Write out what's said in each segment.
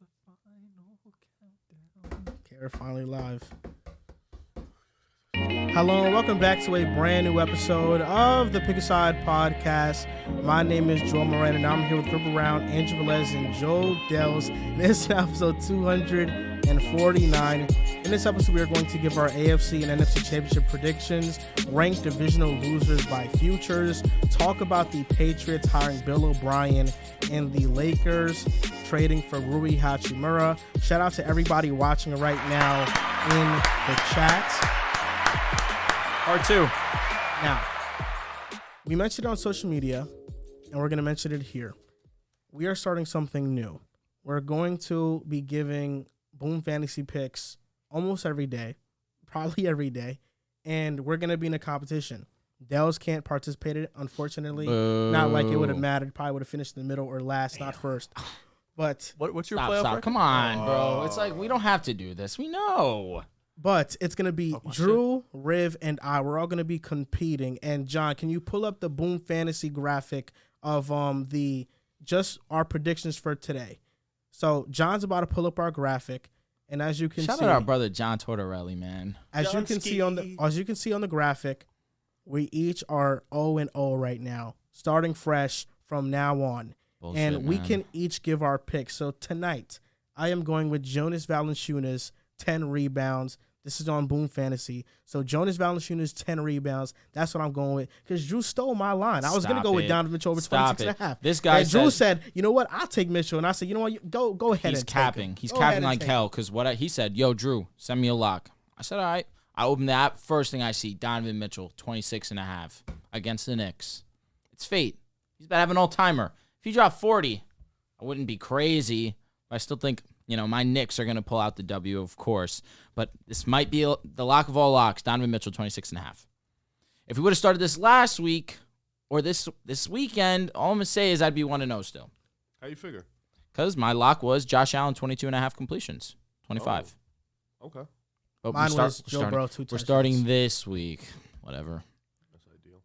Okay, we're finally live. Hello and welcome back to a brand new episode of the Pick a Side podcast. My name is Joel Moran and I'm here with Ripper Round, Andrew Velez, and Joe Dehls. This is episode 249. In this episode, we are going to give our AFC and NFC championship predictions, rank divisional losers by futures, talk about the Patriots hiring Bill O'Brien, and the Lakers trading for Rui Hachimura. Shout out to everybody watching right now in the chat. Part two. Now, we mentioned it on social media, and we're going to mention it here. We are starting something new. We're going to be giving Boom Fantasy picks almost every day, probably every day, and we're going to be in a competition. Dehls can't participate in it, unfortunately. Boo. Not like it would have mattered. Probably would have finished in the middle or last, not first. But What's your Stop. playoff? Come on, bro. It's like we don't have to do this. We know. But it's going to be Drew, Riv, and I. We're all going to be competing. And, John, can you pull up the Boom Fantasy graphic of just our predictions for today? So, John's about to pull up our graphic. And as you can Shout see, out our brother John Tortorelli, man. As you can see on the graphic, we each are 0-0 right now, starting fresh from now on. Bullshit, and we man. can each give our picks. So, tonight, I am going with Jonas Valanciunas, 10 rebounds. This is on Boom Fantasy. So Jonas Valanciunas, 10 rebounds. That's what I'm going with. Because Drew stole my line. I was going to go with Donovan Mitchell over 26.5. This guy and Drew said, you know what? I'll take Mitchell. And I said, you know what? Go ahead he's and capping. take him. He's Go ahead capping and like take hell. Because he said, yo, Drew, send me a lock. I said, all right. I opened the app. First thing I see, Donovan Mitchell, 26.5 against the Knicks. It's fate. He's about to have an all-timer. If he dropped 40, I wouldn't be crazy. But I still think, my Knicks are going to pull out the W, of course. But this might be the lock of all locks. Donovan Mitchell, 26.5. If we would have started this last week or this weekend, all I'm going to say is I'd be 1-0 still. How you figure? Because my lock was Josh Allen, 22.5 completions, 25. Oh, okay. But Mine was Joe Burrow, 2 touchdowns. We're starting this week. Whatever. That's ideal.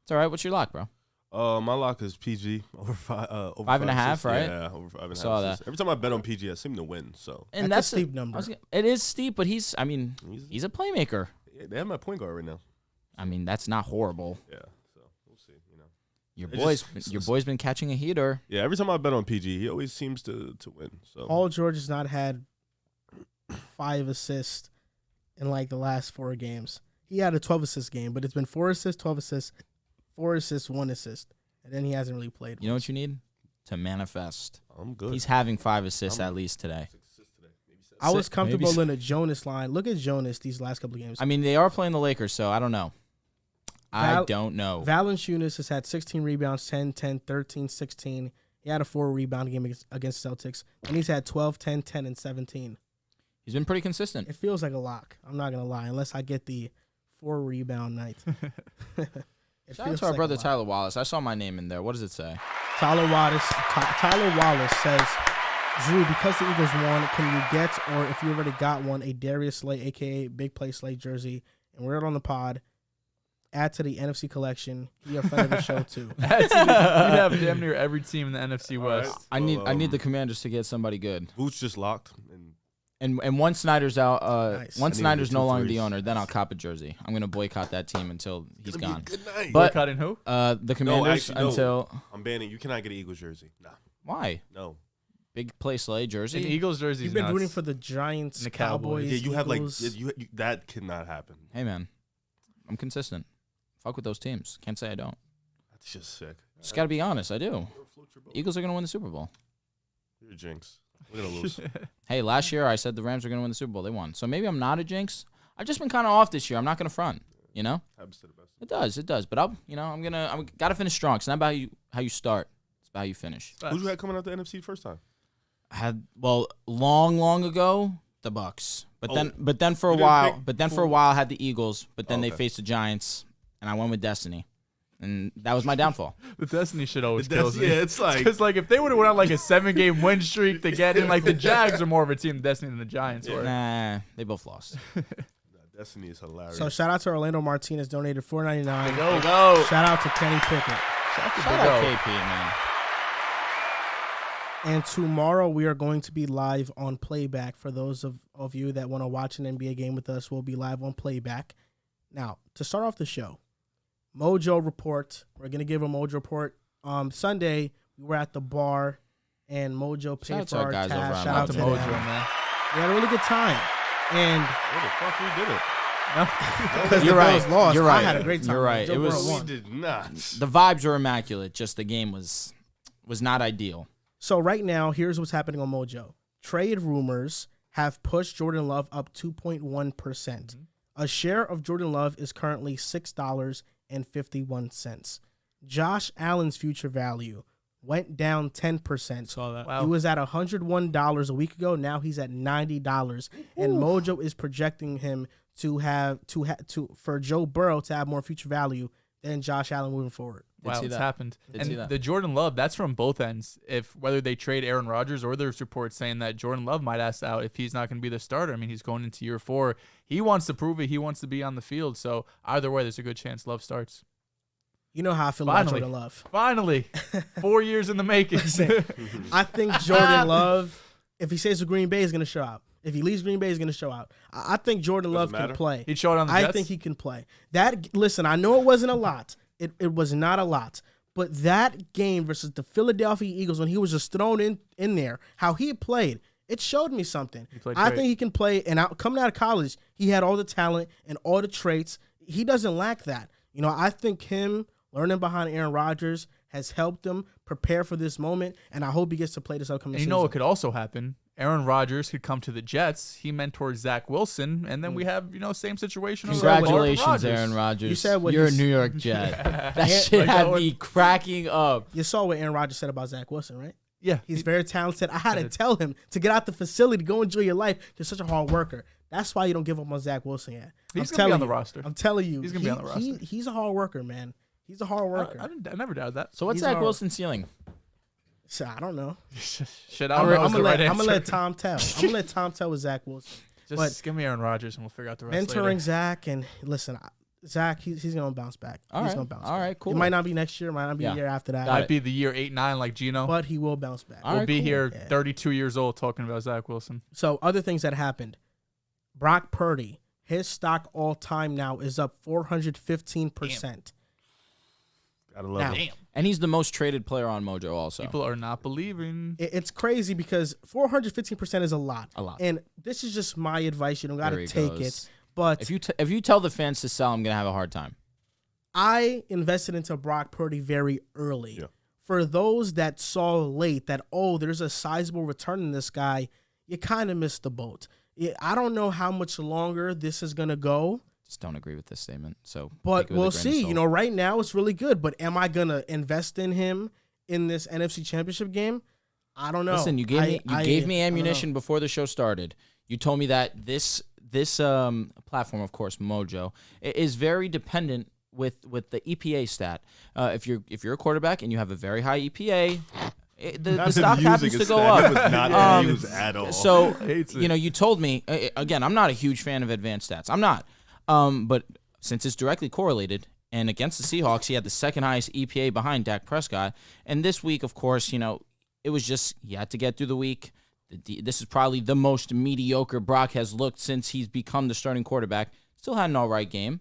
It's all right. What's your lock, bro? My lock is PG over 5.5, 5.5, right? Yeah, over 5.5. Saw that. Every time I bet on PG, I seem to win. So And That's a steep number. It is steep, but he's a playmaker. yeah, they have my point guard right now. I mean, that's not horrible. Yeah, so we'll see. Your boy's been catching a heater. Yeah, every time I bet on PG, he always seems to win. So Paul George has not had 5 assists in like the last 4 games. He had a 12 assist game, but it's been 4 assists, 12 assists, 4 assists, 1 assist. And then he hasn't really played. You know what you need? To manifest. I'm good. He's having 5 assists at least today. I was comfortable in a Jonas line. Look at Jonas these last couple of games. I mean, they are playing the Lakers, so I don't know. I don't know. Valanciunas has had 16 rebounds, 10, 10, 13, 16. He had a 4-rebound game against Celtics. And he's had 12, 10, 10, and 17. He's been pretty consistent. It feels like a lock. I'm not going to lie, unless I get the 4-rebound night. Shout out to our brother Tyler Wallace. I saw my name in there. What does it say? Tyler Wallace says, Drew, because the Eagles won, can you get, or if you already got one, a Darius Slay, a.k.a. Big Play Slay jersey, and wear it on the pod, add to the NFC collection. Be a friend of the show, too. You have damn near every team in the NFC West. Right. I need the Commanders to get somebody good. Boots just locked. And once Snyder's out, Nice. once I need Snyder's the no 2 longer threes. the owner, then I'll cop a jersey. I'm gonna boycott that team until he's gone. Good night. But Boycotting who? the Commanders actually, no. until I'm banning. You cannot get an Eagles jersey. Nah. why? No. Big Play Slay An jersey. Eagles jersey. You've been rooting for the Giants, And the Cowboys, Cowboys. Yeah, you have like Eagles. you that cannot happen. Hey man, I'm consistent. Fuck with those teams. Can't say I don't. That's just sick. Just gotta be honest. I do. Eagles are gonna win the Super Bowl. You're a jinx. We're gonna lose. Hey, last year I said the Rams were gonna win the Super Bowl. They won. So maybe I'm not a jinx. I've just been kind of off this year. I'm not gonna front. You know. Happens to the best. It does. But I'm gotta finish strong. It's not about how you start. It's about how you finish. Who'd you had coming out the NFC first time? I had long ago the Bucks, but then for a You didn't while, pick I had the Eagles, but then they Okay. faced the Giants, and I went with Destiny, and that was my downfall. The Destiny shit always kills me. Yeah, it's like Because if they would have went on like a 7-game win streak to get in, like the Jags are more of a team Destiny than the Giants were. Nah, they both lost. Destiny is hilarious. So shout out to Orlando Martinez, donated $4.99. Go. Shout out to Kenny Pickett. Shout out to Shout Big out O. KP, man. And tomorrow we are going to be live on playback. For those of you that want to watch an NBA game with us, we'll be live on playback. Now, to start off the show, Mojo report. We're going to give a Mojo report. Sunday, we were at the bar, and Mojo paid for our guys over tab. on Shout out to Mojo, them. man. We had a really good time. And Where the fuck we did it? because You're the right. Bills lost, You're right. I had a great time. You're right. Joe It was- Burrow We won. did not. The vibes were immaculate. Just the game was not ideal. So right now, here's what's happening on Mojo. Trade rumors have pushed Jordan Love up 2.1%. A share of Jordan Love is currently $6.51. Josh Allen's future value went down 10%. Saw that. He Wow. was at $101 a week ago. Now he's at $90, and Mojo is projecting him to have for Joe Burrow to have more future value than Josh Allen moving forward. Wow, see it's that. happened. Did see And that. the Jordan Love, that's from both ends. If whether they trade Aaron Rodgers or there's reports saying that Jordan Love might ask out if he's not going to be the starter. I mean, he's going into year 4. He wants to prove it. He wants to be on the field. So either way, there's a good chance Love starts. You know how I feel about Finally. Jordan Love. Finally, 4 years in the making. I think Jordan Love, if he stays with Green Bay, is going to show out. If he leaves Green Bay, he's going to show out. I think Jordan Doesn't Love matter. can play. He'd show it on the I Jets. think he can play. Listen, I know it wasn't a lot. It was not a lot. But that game versus the Philadelphia Eagles, when he was just thrown in there, how he played, it showed me something. played I great. think he can play. And coming out of college, he had all the talent and all the traits. He doesn't lack that. You know, I think him learning behind Aaron Rodgers has helped him prepare for this moment, and I hope he gets to play this upcoming And you season. know what could also happen? Aaron Rodgers could come to the Jets. He mentors Zach Wilson, and then we have, same situation. over at Congratulations, Rodgers. Aaron Rodgers. You said what You're a he's- New York Jet. That Yeah, shit like had that me cracking up. You saw what Aaron Rodgers said about Zach Wilson, right? Yeah, He's very talented. I had to tell him to get out the facility, go enjoy your life. You're such a hard worker. That's why you don't give up on Zach Wilson yet. He's I'm gonna be telling on the you. roster. I'm telling you. He's gonna be on the roster. He's a hard worker, man. He's a hard worker. I never doubted that. So what's He's Zach our- Wilson's ceiling? So I don't know. Shit, I I'm don't know. is gonna the right let answer. Tom tell. I'm gonna let Tom tell with Zach Wilson. Just but- give me Aaron Rodgers, and we'll figure out the rest Mentoring later. Zach, and listen, Zach, he's gonna bounce back. All He's right. gonna bounce All back. right, cool. It might not be next year, might not be Yeah. the year after that, Got Might it. be the year 8-9 like Gino. but he will bounce back. All We'll right, be cool. here Yeah. 32 years old talking about Zach Wilson. So other things that happened. Brock Purdy, his stock all time now is up 415%. Gotta love Now, him. And he's the most traded player on Mojo also. People are not believing. It's crazy because 415% is a lot. A lot. And this is just my advice. You don't got There to he take goes. it. But If you tell the fans to sell, I'm gonna have a hard time. I invested into Brock Purdy very early. Yeah. For those that saw late that, there's a sizable return in this guy, you kind of missed the boat. I don't know how much longer this is going to go, Just don't agree with this statement. So, but take it with a we'll grain of see. salt. You know, right now it's really good, but am I going to invest in him in this NFC Championship game? I don't know. Listen, you gave me I don't ammunition know. before the show started. You told me that this platform, of course, Mojo, is very dependent with the EPA stat. If you're a quarterback and you have a very high EPA, the stock happens to go It was up. not used at all. So Hates it. you told me again. I'm not a huge fan of advanced stats. I'm not. But since it's directly correlated, and against the Seahawks, he had the second highest EPA behind Dak Prescott. And this week, of course, it was just you had to get through the week. This is probably the most mediocre Brock has looked since he's become the starting quarterback. Still had an all right game.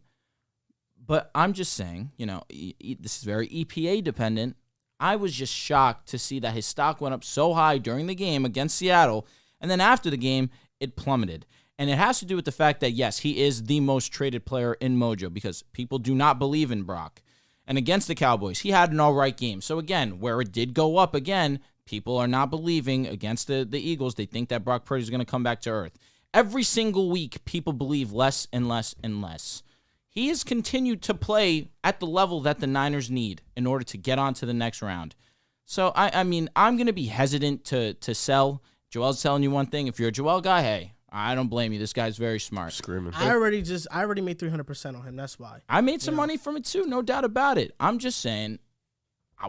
But I'm just saying, this is very EPA dependent. I was just shocked to see that his stock went up so high during the game against Seattle, and then after the game, it plummeted. And it has to do with the fact that, yes, he is the most traded player in Mojo because people do not believe in Brock. And against the Cowboys, he had an all right game. So again, where it did go up again, people are not believing against the Eagles. They think that Brock Purdy is going to come back to earth. Every single week, people believe less and less and less. He has continued to play at the level that the Niners need in order to get on to the next round. So, I mean, I'm going to be hesitant to sell. Joel's telling you one thing. If you're a Joel guy, hey, I don't blame you. This guy's very smart. Screaming. I already made 300% on him. That's why. I made some money from it too, no doubt about it. I'm just saying,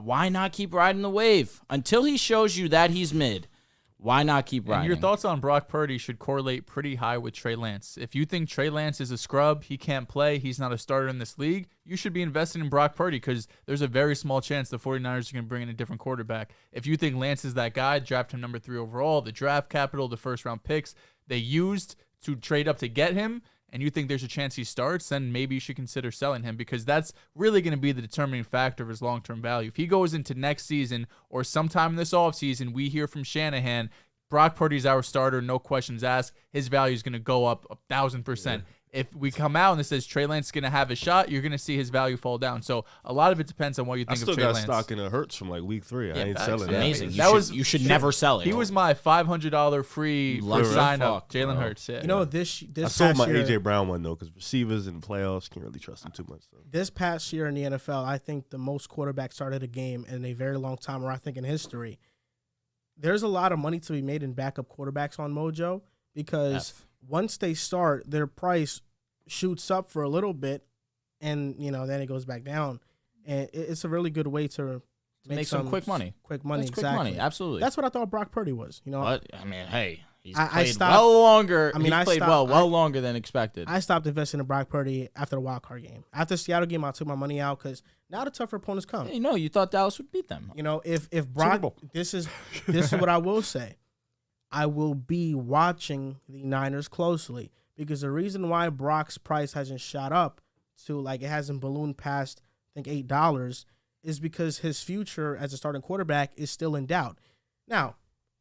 why not keep riding the wave? Until he shows you that he's mid, Why not keep riding? And your thoughts on Brock Purdy should correlate pretty high with Trey Lance. If you think Trey Lance is a scrub, he can't play, he's not a starter in this league, you should be investing in Brock Purdy because there's a very small chance the 49ers are going to bring in a different quarterback. If you think Lance is that guy, draft him number 3 overall, the draft capital, the first-round picks they used to trade up to get him, and you think there's a chance he starts, then maybe you should consider selling him because that's really going to be the determining factor of his long-term value. If he goes into next season or sometime in this offseason, we hear from Shanahan, Brock Purdy's our starter, no questions asked, his value is going to go up 1,000%. If we come out and it says Trey Lance is going to have a shot, you're going to see his value fall down. So a lot of it depends on what you think of Trey Lance. I still got stock in a Hurts from like week 3. I ain't selling that. Amazing. That You should never sell it. He was my $500 free sign up. Jalen Hurts. Yeah. You know, this I sold my past year, AJ Brown one though because receivers in the playoffs can't really trust him too much. So. This past year in the NFL, I think the most quarterbacks started a game in a very long time, or I think in history. There's a lot of money to be made in backup quarterbacks on Mojo because once they start, their price shoots up for a little bit, and then it goes back down, and it's a really good way to make some quick money. Quick money, That's exactly. Quick money, absolutely. That's what I thought Brock Purdy was. But I mean, hey, he's I played stopped- well longer. I mean, he's I played stopped- well longer than expected. I stopped investing in Brock Purdy after the wild card game. After the Seattle game, I took my money out because now the tougher opponents come. Hey, you thought Dallas would beat them. If Brock, this is what I will say. I will be watching the Niners closely because the reason why Brock's price hasn't shot up to it hasn't ballooned past I think $8 is because his future as a starting quarterback is still in doubt. Now,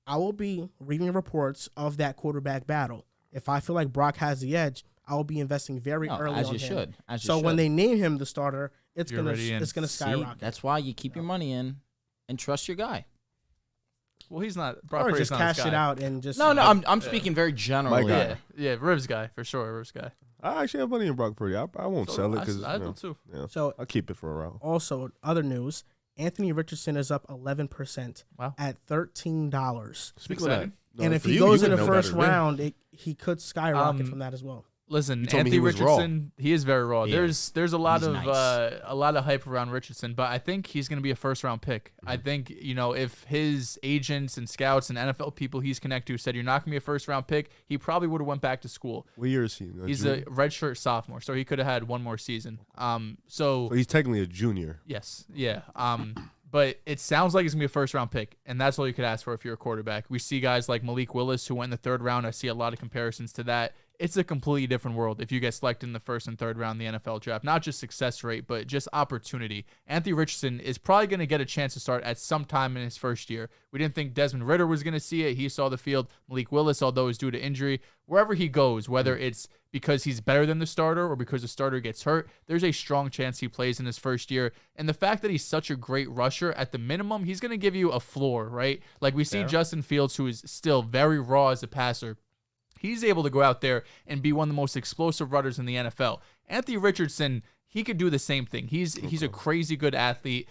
I will be reading reports of that quarterback battle. If I feel like Brock has the edge, I will be investing very early as on you him. should. So when they name him the starter, it's You're gonna ready in. skyrocket. That's why you keep your money in and trust your guy. Well, he's not. Brock Or Purdy's just not cash his guy. it out and just No, I'm speaking very generally. My guy. Yeah, Rivs guy for sure. Rivs guy. I actually have money in Brock Purdy. I won't sell it because I do too. Yeah, So I'll keep it for a round. also other news. Anthony Richardson is up 11% Wow. at $13. Speaking of that, And if for he you, goes you in would the know first better than me. round, he could skyrocket from that as well. Listen, You told me Anthony he was raw. Richardson, he is very raw. Yeah. There's a lot He's of nice. a lot of hype around Richardson, but I think he's going to be a first round pick. I think if his agents and scouts and NFL people he's connected to said you're not going to be a first round pick, he probably would have went back to school. What year is he? He's junior? a redshirt sophomore, so he could have had one more season. So So he's technically a junior. yes, yeah. But it sounds like it's going to be a first-round pick, and that's all you could ask for if you're a quarterback. We see guys like Malik Willis who went in the 3rd round. I see a lot of comparisons to that. It's a completely different world if you get selected in the 1st and 3rd round in the NFL draft. Not just success rate, but just opportunity. Anthony Richardson is probably going to get a chance to start at some time in his first year. We didn't think Desmond Ridder was going to see it. He saw the field. Malik Willis, although it's due to injury, wherever he goes, whether it's because he's better than the starter or because the starter gets hurt, there's a strong chance he plays in his first year. And the fact that he's such a great rusher, at the minimum, he's going to give you a floor, right? Like we see Justin Fields, who is still very raw as a passer. He's able to go out there and be one of the most explosive runners in the NFL. Anthony Richardson, he could do the same thing. He's a crazy good athlete.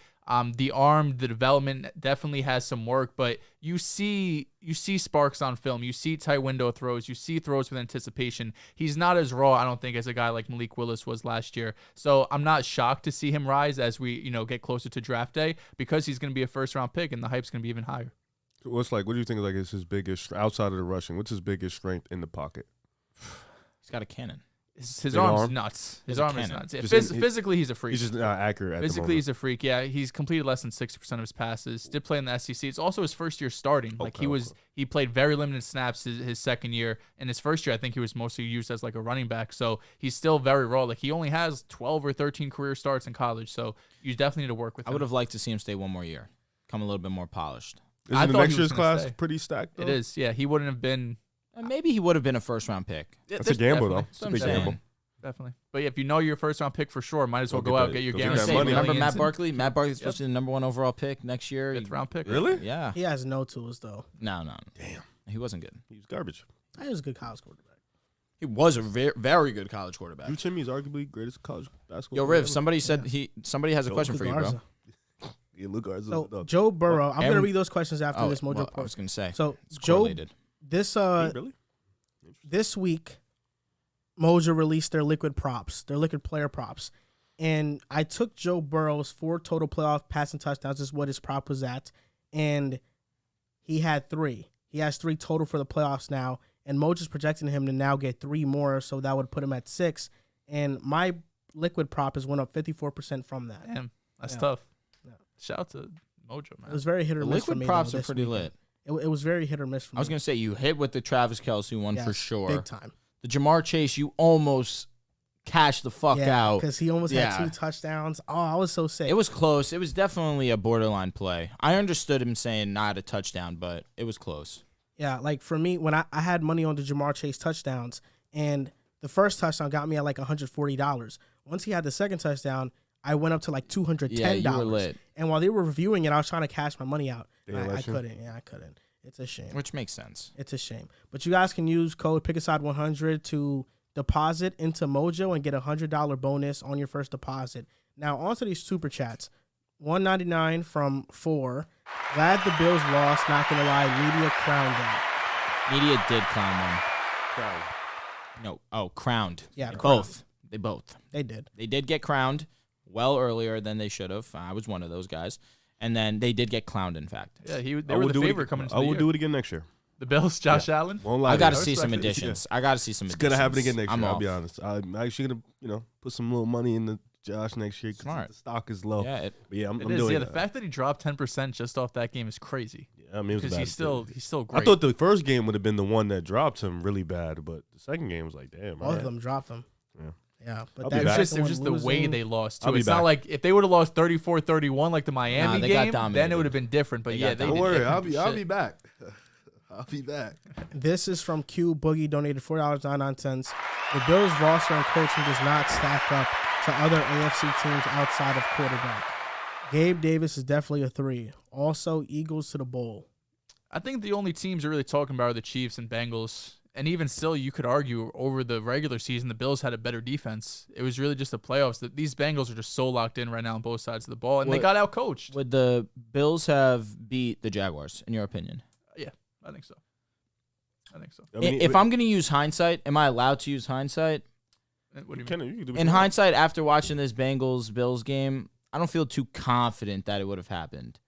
The arm, the development definitely has some work, but you see sparks on film. You see tight window throws. You see throws with anticipation. He's not as raw, I don't think, as a guy like Malik Willis was last year. So I'm not shocked to see him rise as we get closer to draft day because he's going to be a first-round pick and the hype's going to be even higher. What do you think is his biggest outside of the rushing? What's his biggest strength in the pocket? He's got a cannon. His Big arm's arm? nuts. His He's a arm is cannon. nuts. Yeah, Just physically, he's a freak. He's just not accurate. At the Physically, moment. he's a freak. Yeah, he's completed less than 60% of his passes. Did play in the SEC. It's also his first year starting. He played very limited snaps his second year. In his first year, I think he was mostly used as like a running back. So he's still very raw. Like he only has 12 or 13 career starts in college. So you definitely need to work with him. I would have liked to see him stay one more year, come a little bit more polished. Isn't I the thought next he was year's gonna class stay. pretty stacked? Though? It is. Yeah, he wouldn't have been. Maybe he would have been a first-round pick. That's a gamble, though. Definitely. It's a big gamble. Definitely. But if you know you're a first round pick for sure, might as well Go go get out that- get your go get I'm that gonna guaranteed say, money. remember millions Matt and- Barkley? Matt Barkley's supposed to be the number 1 overall pick next year. 5th round pick. Really? Yeah. He has no tools though. No. Damn. He wasn't good. He was garbage. He was a good college quarterback. He was a very good college quarterback. Drew Timmy is arguably greatest college basketball. Yo, player Riv, ever. somebody has a question for you, bro. Garza. Yeah, Luke Garza. So Joe Burrow, I'm gonna Aaron- read those questions after this Mojo well, I report. was gonna say. So It's Joe, correlated. Really? this week, Mojo released their liquid player props. And I took Joe Burrow's 4 total playoff passing touchdowns, is what his prop was at. And he had 3. He has 3 total for the playoffs now, and Mojo's projecting him to now get 3 more, so that would put him at 6. And my liquid prop has went up 54% from that. Damn, that's tough. Yeah. Shout out to Mojo, man. It was very hit or The miss for liquid me. props though, are this pretty weekend. lit. It was very hit or miss for me. I was going to say, you hit with the Travis Kelce one for Yes, sure. Big time. The Jamar Chase, you almost cashed the fuck out. Because he almost had 2 touchdowns. Oh, I was so sick. It was close. It was definitely a borderline play. I understood him saying not a touchdown, but it was close. Yeah, like for me, when I had money on the Jamar Chase touchdowns, and the first touchdown got me at like $140. Once he had the second touchdown, I went up to like $210. Yeah, you were lit. And while they were reviewing it, I was trying to cash my money out. Yeah, I couldn't. Yeah, I couldn't. It's a shame. Which makes sense. It's a shame. But you guys can use code PICKASIDE100 to deposit into Mojo and get a $100 bonus on your first deposit. Now, on to these super chats. $1.99 from 4. Glad the Bills lost. Not going to lie. Media crowned them. Media did clown them. No. Oh, crowned. Yeah, They crowned. both. They both. They did. They did get crowned well earlier than they should have. I was one of those guys. And then they did get clowned, in fact. Yeah, they were the favorite coming into the I will year. do it again next year. The Bills, Josh Allen. Won't lie I got to you. see some respect it. additions. I got to see some It's additions. gonna happen again next I'm year. I'll off. be honest. I'm actually gonna, put some little money in the Josh next year because Smart. the stock is low. Yeah, But yeah, I'm It is. doing Yeah, it. the fact that he dropped 10% just off that game is crazy. Yeah, I mean, it was Because bad. he's still great. I thought the first game would have been the one that dropped him really bad, but the second game was like, damn. Both of them dropped them. Yeah. Yeah. But I'll that be back. It was second just one the way losing- they lost. I'll Too. be It's not back. like if they would have lost 34-31 like the Miami they got game, then dominated. it would have been different. But They yeah, got they Don't did worry, different I'll shit. be back. I'll be back. This is from Q Boogie, donated $4.99. The Bills roster and coaching does not stack up to other AFC teams outside of quarterback. Gabe Davis is definitely a 3. Also, Eagles to the bowl. I think the only teams you're really talking about are the Chiefs and Bengals. And even still, you could argue over the regular season, the Bills had a better defense. It was really just the playoffs. That these Bengals are just so locked in right now on both sides of the ball, and they got out-coached. Would the Bills have beat the Jaguars, in your opinion? Yeah, I think so. I mean, If I'm going to use hindsight, am I allowed to use hindsight? What do you you mean? can do what In you want. hindsight, after watching this Bengals-Bills game, I don't feel too confident that it would have happened.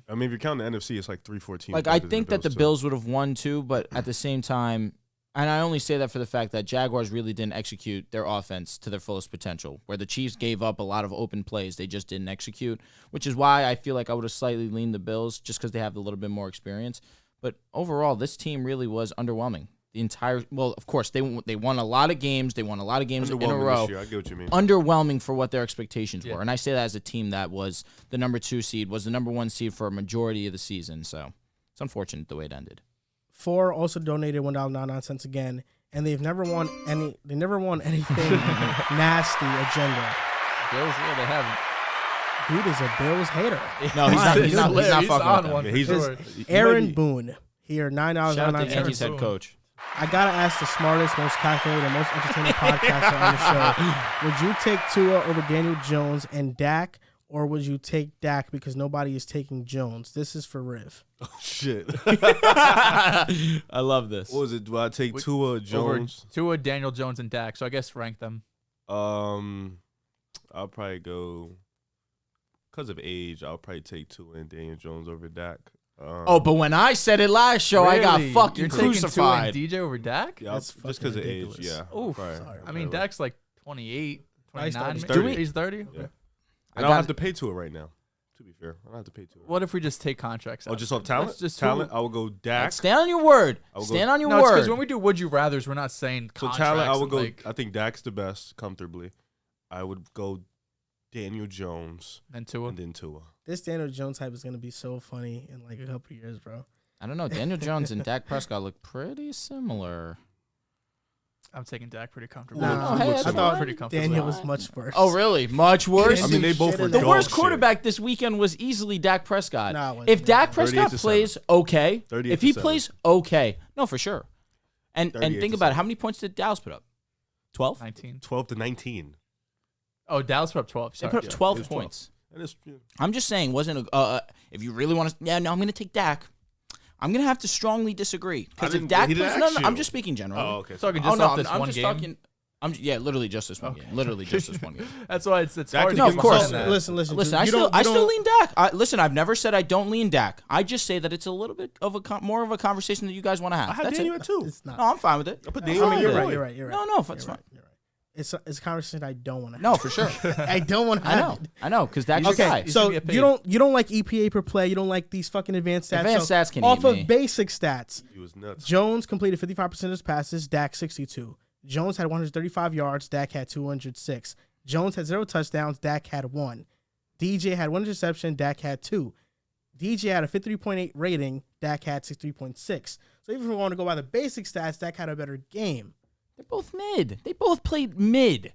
I mean, if you're counting the NFC, it's like 3-4 teams. Like, I think that the Bills would have won too, but at the same time, and I only say that for the fact that Jaguars really didn't execute their offense to their fullest potential, where the Chiefs gave up a lot of open plays they just didn't execute, which is why I feel like I would have slightly leaned the Bills just because they have a little bit more experience. But overall, this team really was underwhelming. Of course, they won a lot of games. They won a lot of games in a Underwhelming row. this year, I get what you mean. Underwhelming for what their expectations Yeah. were. And I say that as a team that was the number 2 seed, was the number 1 seed for a majority of the season. So it's unfortunate the way it ended. 4 also donated $1.99 again, and they've never won any. They never won anything nasty agenda. Bills, yeah, they haven't. Dude is a Bills hater. No, he's not. He's not hilarious. fucking on with one them. for He's- sure. he Aaron might be- Boone here, Shout out to $9.99. Angie's head coach. I gotta ask the smartest, most calculated, and most entertaining podcaster on the show. Would you take Tua over Daniel Jones and Dak, or would you take Dak because nobody is taking Jones? This is for Riv. Oh, shit. I love this. What was it? Do I take Tua Jones? Over Tua, Daniel Jones, and Dak. So I guess rank them. I'll probably go because of age. I'll probably take Tua and Daniel Jones over Dak. But when I said it last show, I got Really? fucking You're taking Tua crucified. and DJ over Dak? Yeah, That's just because of fucking age. ridiculous. Yeah. Oof. Probably- Sorry. I mean, Dak's like 28, Nice 29. stuff. maybe? 30. He's 30? Yeah. Okay. And I I don't got- have to pay Tua right now. To be fair, I don't have to pay Tua. What if we just take contracts out? Oh, just off talent? Let's just talent. I will go Dak. Stand on your word. I will go- Stand on your No, it's because word. when we do Would You Rathers, we're not saying So contracts. talent, I would and, go. like, I think Dak's the best comfortably. I would go Daniel Jones and Tua. and then Tua. This Daniel Jones hype is gonna be so funny in like a couple years, bro. I don't know. Daniel Jones and Dak Prescott look pretty similar. I'm taking Dak pretty comfortably. Nah, hey, I that's thought fine. pretty comfortable. Daniel was much worse. Oh, really? Much worse? I mean, they both were The dog worst shit. quarterback this weekend was easily Dak Prescott. No, it wasn't. If Dak 38 Prescott to plays, okay. 38 If to he 7. plays, okay. No, for sure. And 38 think to about it. 7. How many points did Dallas put up? 12? 19. 12 to 19. Oh, Dallas put up 12. They Sorry. put up Yeah, 12 it was 12. points. And it's, I'm just saying, wasn't if you really want to, yeah, no, I'm going to take Dak. I'm going to have to strongly disagree. Because if didn't- Dak he didn't plays, no, ask no, you. I'm just speaking generally. oh, okay. Talking Oh, just no, off I'm this one just game. talking. Literally just this one game. Literally just this one game. That's why it's Dak hard. could to No, give of him course. something. Listen. Listen, I you still lean Dak. Listen, I've never said I don't lean Dak. I just say that it's a little bit of more of a conversation that you guys want to have. I had That's Daniel it. too. It's not. No, I'm fine with it. I put Oh, Daniel on you're your right. boy. You're right. You're right. No, it's fine. You're right. It's a conversation I don't want to have. No, for sure. I don't want to have. I know, because Dak's your Okay, guy. so get paid. you don't like EPA per play. You don't like these fucking advanced stats. Advanced So stats can off eat of me. basic stats. He was nuts. Jones completed 55% of his passes. Dak 62. Jones had 135 yards. Dak had 206. Jones had 0 touchdowns. Dak had 1. DJ had 1 interception. Dak had 2. DJ had a 53.8 rating. Dak had 63.6. So even if we want to go by the basic stats, Dak had a better game. They're both mid. They both played mid.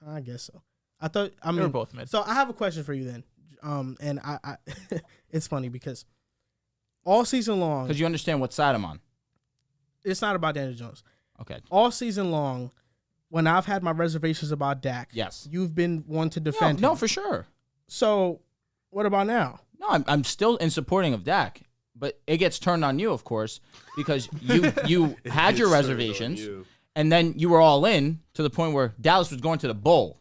I guess so. I mean, They were both mid. So I have a question for you then. And I it's funny because all season long, Because you understand what side I'm on. it's not about Daniel Jones. Okay. All season long, when I've had my reservations about Dak, Yes. you've been one to defend No, him. for sure. So what about now? No, I'm still in supporting of Dak, but it gets turned on you, of course, because you had your reservations, and then you were all in to the point where Dallas was going to the bowl.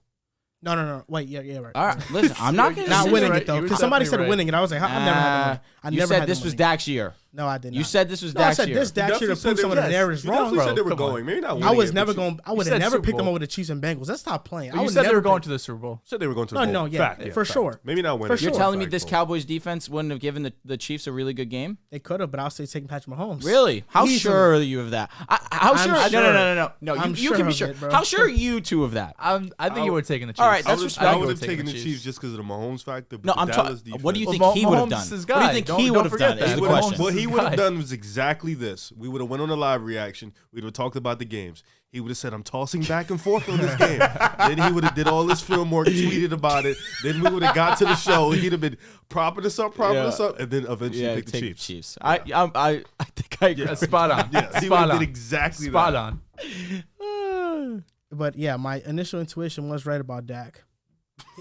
No. Wait, yeah, right. All right, listen, I'm not going to Not sit winning there- it though, You were because somebody said definitely right. winning it. I was like, I've never had them win. I You never said had this them was winning. Dak's year. No, I did not. You said this was No, I Dak's said year. this Dak should have Definitely proved some of the said- narratives You wrong, definitely said they bro. were Come on. going. Maybe not I winning was it, never but you going. I would said have never Super picked them Bowl. over the Chiefs and Bengals. Let's stop playing. I You would said they never were going pick- to the Super Bowl. said they were going to the No, bowl. yeah, Fact, for fact. sure. Maybe not winning. For You're sure. telling me Fact, this bowl. Cowboys defense wouldn't have given the Chiefs a really good game? They could have, but I'll say taking Patrick Mahomes. Really? How Easily. sure are you of that? How I'm sure? sure. No. I'm You sure can be of sure. it, bro. How sure are you two of that? I think you would have taken the Chiefs. All right, I that's would respectable. have taken the Chiefs just because of the Mahomes factor. But No, the I'm Dallas talking. What do you defense- think Well, he would have Mahomes done? is his What do you guy. think Don't- he don't would have forget done? that. Is He the would've- question. What he Guy. would have done was exactly this. We would have went on a live reaction. We'd have talked about the games. He would have said, "I'm tossing back and forth on this game." Then he would have did all his film work, tweeted about it. Then we would have got to the show. He'd have been propping us up, and then eventually pick the take Chiefs. I think I agree. Spot on. Yeah, he Spot would have on. did exactly Spot that. on. But yeah, my initial intuition was right about Dak.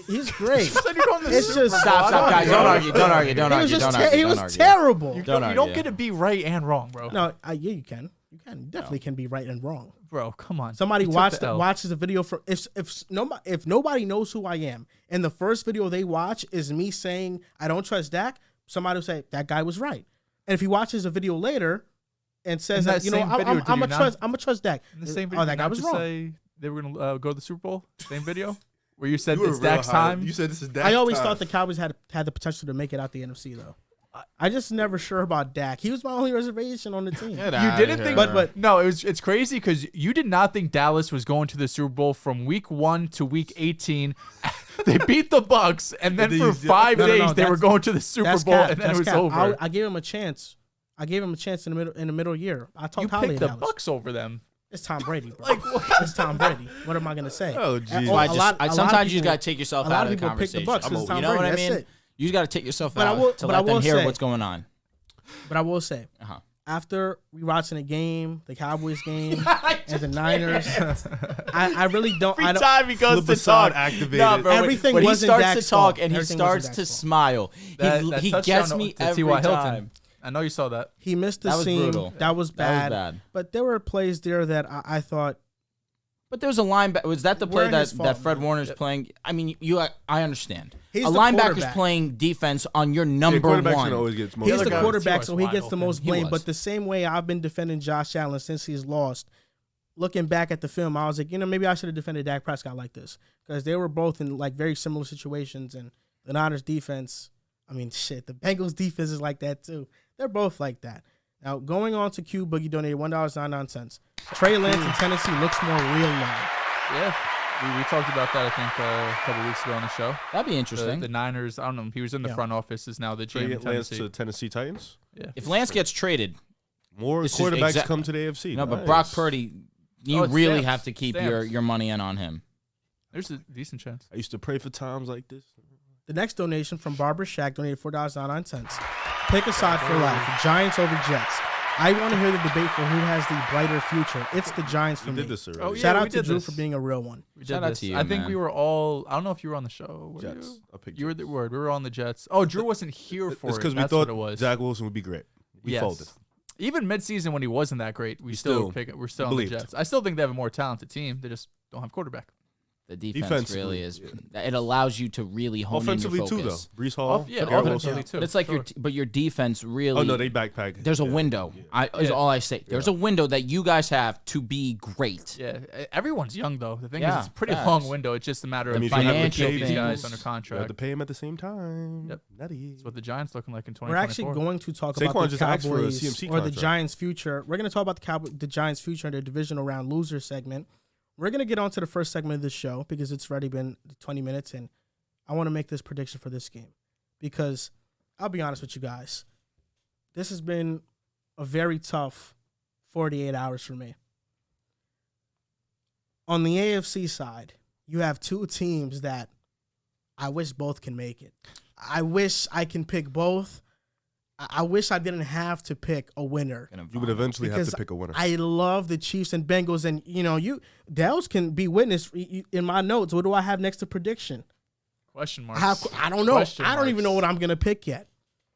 He's great. Said you're going to the It's Super just- Bowl. Stop, guys. Don't argue. Don't argue. He Don't was argue. just Don't argue. he Don't was argue. terrible. You Don't don't argue. get to be right and wrong, bro. No, yeah, you can. You definitely can be right and wrong. Bro, come on. Somebody You took watched the L. watches a video from if nobody knows who I am, and the first video they watch is me saying I don't trust Dak, somebody will say that guy was right. And if he watches a video later and says In that that, you know, same video, did I'm you a not- I'm a trust Dak. In the same Oh, video, that guy was wrong. Say they were going to go to the Super Bowl? Same video? Where you said You were it's real Dak's high. time? You said this is Dak's I always time. thought the Cowboys had the potential to make it out the NFC though. I just never sure about Dak. He was my only reservation on the team. Get You outta didn't here. think, But no, it's crazy because you did not think Dallas was going to the Super Bowl from week 1 to week 18. They beat the Bucks, and then And for then 5 No, no, days no, they were that's- going to the Super That's Bowl, cap. and then That's it was cap. over. I gave him a chance. I gave him a chance in the middle year. I You talked highly picked of the Dallas. Bucks over them. It's Tom Brady, bro. Like what? It's Tom Brady. What am I gonna say? Oh, geez. A So lot of sometimes you just people- got to take yourself a lot out of of the people pick the conversation. Bucks 'cause it's Tom You know what I Brady. mean? That's it. You just got to take yourself But I out will- to but I let them will hear say- what's going on. But I will say, Uh-huh. after rewatching the game, the Cowboys game, and the Niners, I really don't. I don't. time he goes Flip aside, activated. Nah, bro, Everything when he wasn't starts Dak's to talk fault. and he Everything starts wasn't to Dak's fault. smile, That he touchdown gets me to every T.Y. Hilton. time. I know you saw that. He missed the That was seam. brutal. That was bad. bad. But there were plays there that I thought. But there was a linebacker. Was that the play Weren't his that fault, Fred man. Warner's playing? I mean, I understand. He's a the linebacker's quarterback. playing defense on your Yeah, number quarterbacks one. can always get most He's of the guys. quarterback, He so was he wide gets the open. most He blame. was. But the same way I've been defending Josh Allen since he's lost, looking back at the film, I was like, maybe I should have defended Dak Prescott like this because they were both in like very similar situations. And the Niners defense, I mean, shit, the Bengals defense is like that too. They're both like that. Now, going on to Q, Boogie donated $1.99. Trey Lance in Tennessee looks more real now. Yeah. We talked about that, I think, a couple weeks ago on the show. That'd be interesting. The Niners, I don't know, he was in the Yeah. front office, is now the GM Trade in Lance Tennessee. to Tennessee Titans. Yeah. If Lance gets traded, More This is quarterbacks exact- come to the AFC. no, but Nice. Brock Purdy, you it's really stamps. have to keep Stamps. your money in on him. There's a decent chance. I used to pray for times like this. The next donation from Barbara Shack donated $4.99. Pick a side for life. Giants over Jets. I want to hear the debate for who has the brighter future. It's the Giants for We me. did this already. Oh, yeah. Shout we out to did Drew this. for being a real one. We Shout did out this. to you, I think man. we were all, I don't know if you were on the show. Were Jets. you? I picked You were Jets. the word. We were on the Jets. Oh, Drew wasn't here for It's it. because we That's thought what it was. Zach Wilson would be great. We Yes. folded. Even mid-season when he wasn't that great, we're still still on the believed. Jets. I still think they have a more talented team. They just don't have quarterback. The defense Defensively, really is. yeah. It allows you to really hone Offensively in your too, though. focus. Brees Hall. Offensively too. But it's like Sure. your defense really. Oh no, they backpack. There's a Yeah. window. Yeah. Is all I say. There's a window that you guys have to be great. Yeah, everyone's young though. The thing is, Yeah, it's a pretty facts. long window. It's just a matter I of mean, if you have financial keeping these guys things. under You have contract. to pay him at the same time. Yep. Nutty. That's what the Giants looking like in We're 2024. actually going to talk Saquon about the just asked for a Cowboys CMC or the contract. Giants' future. We're going to talk about the Giants' future in their divisional round loser segment. We're going to get on to the first segment of the show because it's already been 20 minutes, and I want to make this prediction for this game because I'll be honest with you guys. This has been a very tough 48 hours for me. On the AFC side, you have two teams that I wish both can make it. I wish I can pick both. I wish I didn't have to pick a winner. You would eventually have Because to pick a winner. I love the Chiefs and Bengals, and Dehls can be witness in my notes. What do I have next to prediction? Question marks. I don't know. Question I don't even marks. know what I'm gonna pick yet.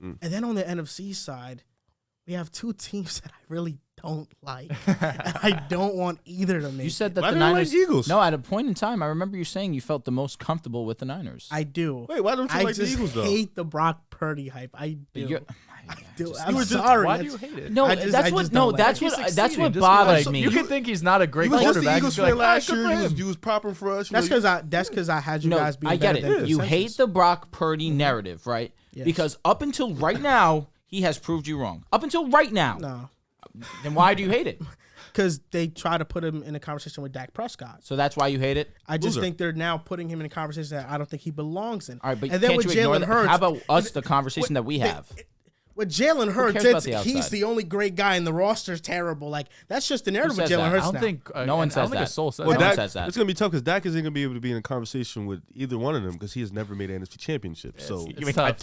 Mm. And then on the NFC side, we have two teams that I really don't like. And I don't want either to make. You said that Why the do you like Niners. Eagles? No, at a point in time, I remember you saying you felt the most comfortable with the Niners. I do. Wait, why don't you I like the just Eagles though? hate the Brock Purdy hype. I But do. you're- I yeah, do. just- I'm were just- sorry. Why do That's- you hate it? No, I just that's what. don't No, like that's it. what. He's That's succeeding. what Just bothers because- me. You can think he's not a great You was just the quarterback. Eagles Just be fan like, last good year. for You him. was propping for us. That's because I had you No, guys being I get better than it. You consensus. hate the Brock Purdy narrative, right? Yes. Because up until right now, he has proved you wrong. Up until right now. No, Then why do you hate it? because they try to put him in a conversation with Dak Prescott. So that's why you hate it? I just Loser. think they're now putting him in a conversation that I don't think he belongs in. All right, but and then can't with you ignore Jalen that? Hurts, How about us, the conversation that we have? with Jalen Hurts, cares about it's, the he's outside? the only great guy and the roster's terrible. Like that's just the narrative with says Jalen that? Hurts I don't now. think No one I says don't think that. a soul says Well, No one that. says that. It's gonna be tough because Dak isn't gonna be able to be in a conversation with either one of them because he has never made an NFC championship. So It's tough.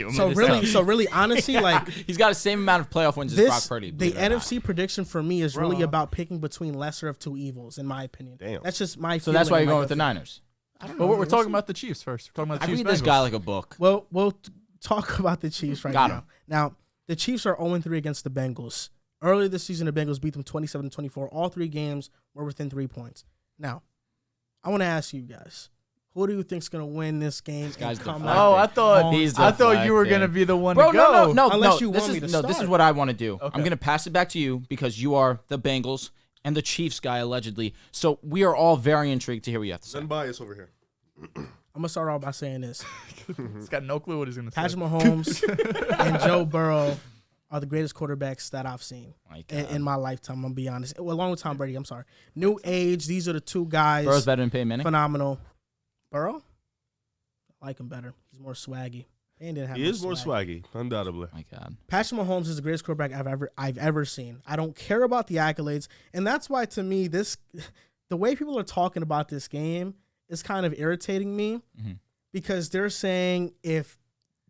So really, honestly, like He's got the same amount of playoff wins as Brock Purdy. the believe it or not. NFC prediction for me is really about picking between lesser of two evils, in my opinion. Damn. That's just my. So that's feeling why and you're my going with the gut Niners. I don't But know. we're talking about the Chiefs first. We're talking about I the Chiefs. read this Bengals. guy like a book. Well, we'll talk about the Chiefs right Got now. him. Now, the Chiefs are 0-3 against the Bengals. Earlier this season, the Bengals beat them 27-24. All three games were within 3 points. Now, I want to ask you guys, who do you think's going to win this game guy's and come deflecting. out? Oh, I thought He's I thought you were deflecting. gonna be the one Bro, to go. no. Unless you this want is, me to no, this is start. what I want to do. Okay. I'm going to pass it back to you because you are the Bengals and the Chiefs guy, allegedly. So we are all very intrigued to hear what you have to say. none bias over here. I'm going to start off by saying this. He's got no clue what he's gonna say. Patrick Mahomes and Joe Burrow are the greatest quarterbacks that I've seen My in, God. in my lifetime, I'm going to be honest. Well, along with Tom Brady, I'm sorry. New age, these are the two guys. Burrow's better than Peyton Manning. Phenomenal. Burrow? I like him better. He's more swaggy. And didn't have He much is more swag. swaggy, undoubtedly. My God. Patrick Mahomes is the greatest quarterback I've ever seen. I don't care about the accolades, and that's why to me the way people are talking about this game is kind of irritating me Mhm. because they're saying if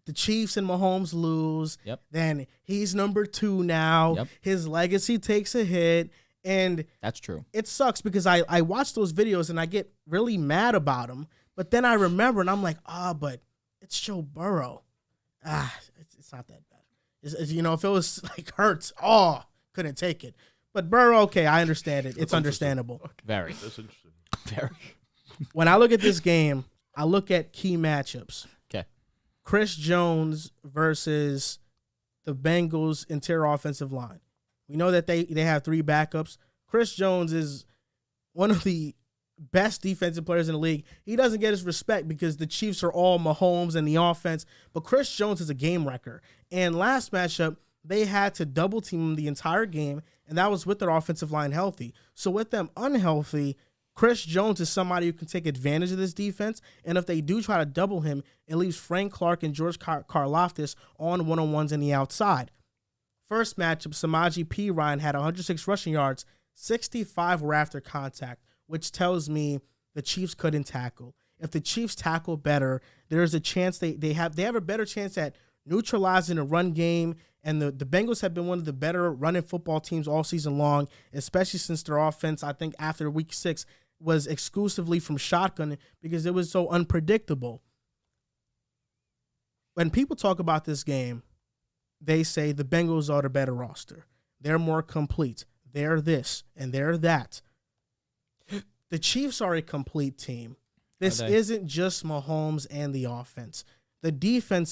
the Chiefs and Mahomes lose, Yep. then he's number 2 now. Yep. His legacy takes a hit, and That's true. it sucks because I watch those videos and I get really mad about them, but then I remember and I'm like, but it's Joe Burrow. It's not that bad. It's, if it was like Hurts, couldn't take it. But Burrow, okay, I understand it. It's understandable. Very. That's interesting. Very. When I look at this game, I look at key matchups. Okay. Chris Jones versus the Bengals' interior offensive line. We know that they have 3 backups. Chris Jones is one of the best defensive players in the league. He doesn't get his respect because the Chiefs are all Mahomes and the offense, but Chris Jones is a game wrecker. And last matchup, they had to double team him the entire game, and that was with their offensive line healthy. So with them unhealthy, Chris Jones is somebody who can take advantage of this defense, and if they do try to double him, it leaves Frank Clark and George Karlaftis on one-on-ones in the outside. First matchup, Samaje Perine had 106 rushing yards, 65 were after contact, which tells me the Chiefs couldn't tackle. If the Chiefs tackle better, there's a chance they have a better chance at neutralizing a run game. And the Bengals have been one of the better running football teams all season long, especially since their offense, I think after week 6, was exclusively from shotgun because it was so unpredictable. When people talk about this game, they say the Bengals are the better roster. They're more complete. They're this and they're that. the Chiefs are a complete team. This isn't just Mahomes and the offense. The defense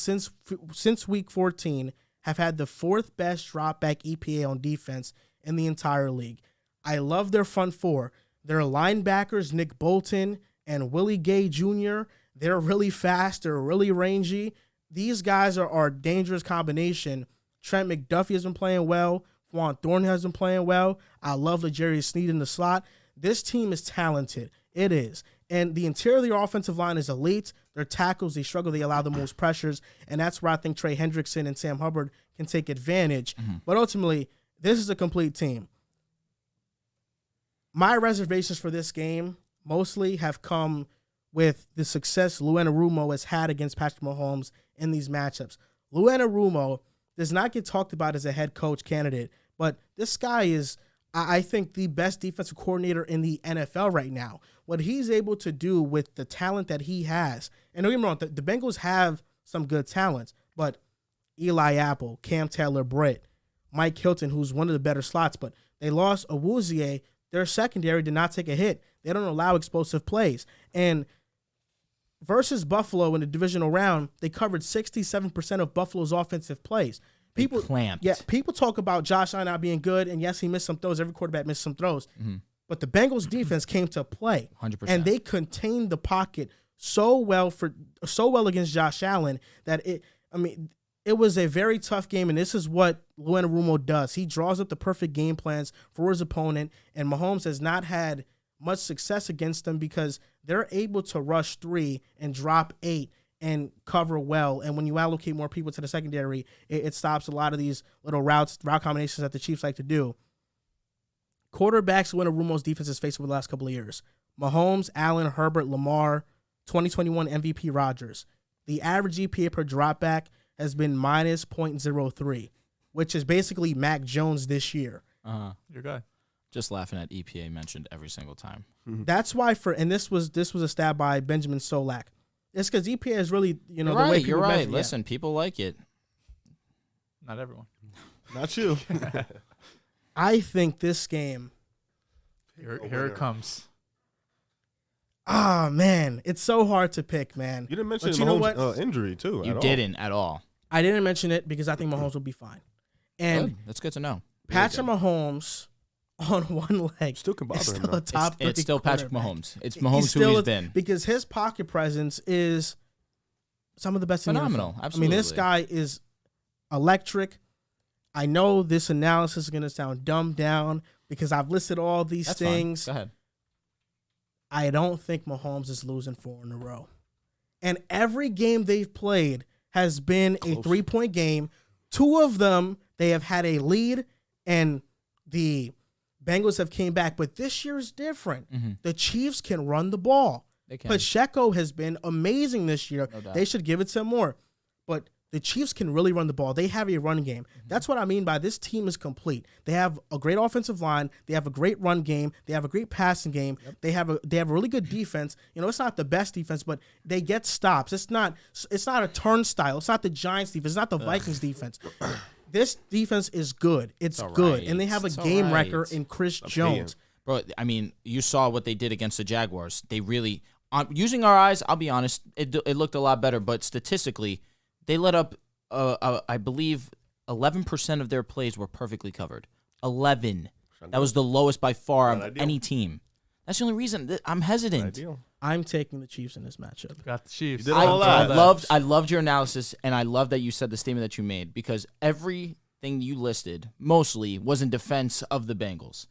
since week 14 have had the 4th best drop back EPA on defense in the entire league. I love their front four. Their linebackers, Nick Bolton and Willie Gay Jr., they're really fast. They're really rangy. These guys are a dangerous combination. Trent McDuffie has been playing well. Juan Thorne has been playing well. I love L'Jarius Sneed in the slot. This team is talented. It is. And the interior of their offensive line is elite. Their tackles, they struggle. They allow the most pressures. And that's where I think Trey Hendrickson and Sam Hubbard can take advantage. But ultimately, this is a complete team. My reservations for this game mostly have come with the success Lou Anarumo has had against Patrick Mahomes in these matchups. Lou Anarumo does not get talked about as a head coach candidate, but this guy is, I think, the best defensive coordinator in the NFL right now. What he's able to do with the talent that he has, and don't get me wrong, the Bengals have some good talent, but Eli Apple, Cam Taylor-Britt, Mike Hilton, who's one of the better slots, but they lost Awuzie. Their secondary did not take a hit. They don't allow explosive plays. And versus Buffalo in the divisional round, they covered 67% of Buffalo's offensive plays. People talk about Josh Allen not being good, and yes, he missed some throws. Every quarterback missed some throws. But the Bengals defense came to play. 100%. And they contained the pocket so well against Josh Allen that it was a very tough game, and this is what Lou Anarumo does. He draws up the perfect game plans for his opponent, and Mahomes has not had much success against them because they're able to rush 3 and drop 8 and cover well. And when you allocate more people to the secondary, it stops a lot of these little route combinations that the Chiefs like to do. Quarterbacks Lou Anarumo's defense has faced over the last couple of years. Mahomes, Allen, Herbert, Lamar, 2021 MVP Rodgers. The average EPA per dropback has been minus 0.03, which is basically Mac Jones this year. Your guy. Just laughing at EPA mentioned every single time. That's why this was a stat by Benjamin Solak. It's because EPA is really, the way people You're right. measure. Listen, people like it. Not everyone. Not you. I think this game. Here it comes. Ah, man, it's so hard to pick, man. You didn't mention Mahomes' injury too. You didn't at all. I didn't mention it because I think Mahomes will be fine. And Good. That's good to know. Patrick Mahomes on one leg Still can bother is him, still though. a top three It's still Patrick quarterback. Mahomes. It's Mahomes who he's been. Because his pocket presence is some of the best Phenomenal. in the NFL. Absolutely. I mean, this guy is electric. I know this analysis is going to sound dumbed down because I've listed all these That's things. fine. Go ahead. I don't think Mahomes is losing 4 in a row. And every game they've played has been a 3-point game. 2 of them, they have had a lead, and the Bengals have came back. But this year is different. The Chiefs can run the ball. They can. Pacheco has been amazing this year. No doubt. They should give it to him more. But the Chiefs can really run the ball. They have a run game. That's what I mean by this team is complete. They have a great offensive line. They have a great run game. They have a great passing game. They have a really good defense. It's not the best defense, but they get stops. It's not a turnstile. It's not the Giants defense. It's not the Vikings defense. This defense is good. It's good. And they have a game wrecker in Chris Jones. Bro, I mean, you saw what they did against the Jaguars. They really, using our eyes, I'll be honest, it looked a lot better. But statistically, they let up, I believe, 11% of their plays were perfectly covered. 11. That was the lowest by far of any team. That's the only reason that I'm hesitant. I'm taking the Chiefs in this matchup. Got the Chiefs. I loved your analysis, and I love that you said the statement that you made because everything you listed mostly was in defense of the Bengals,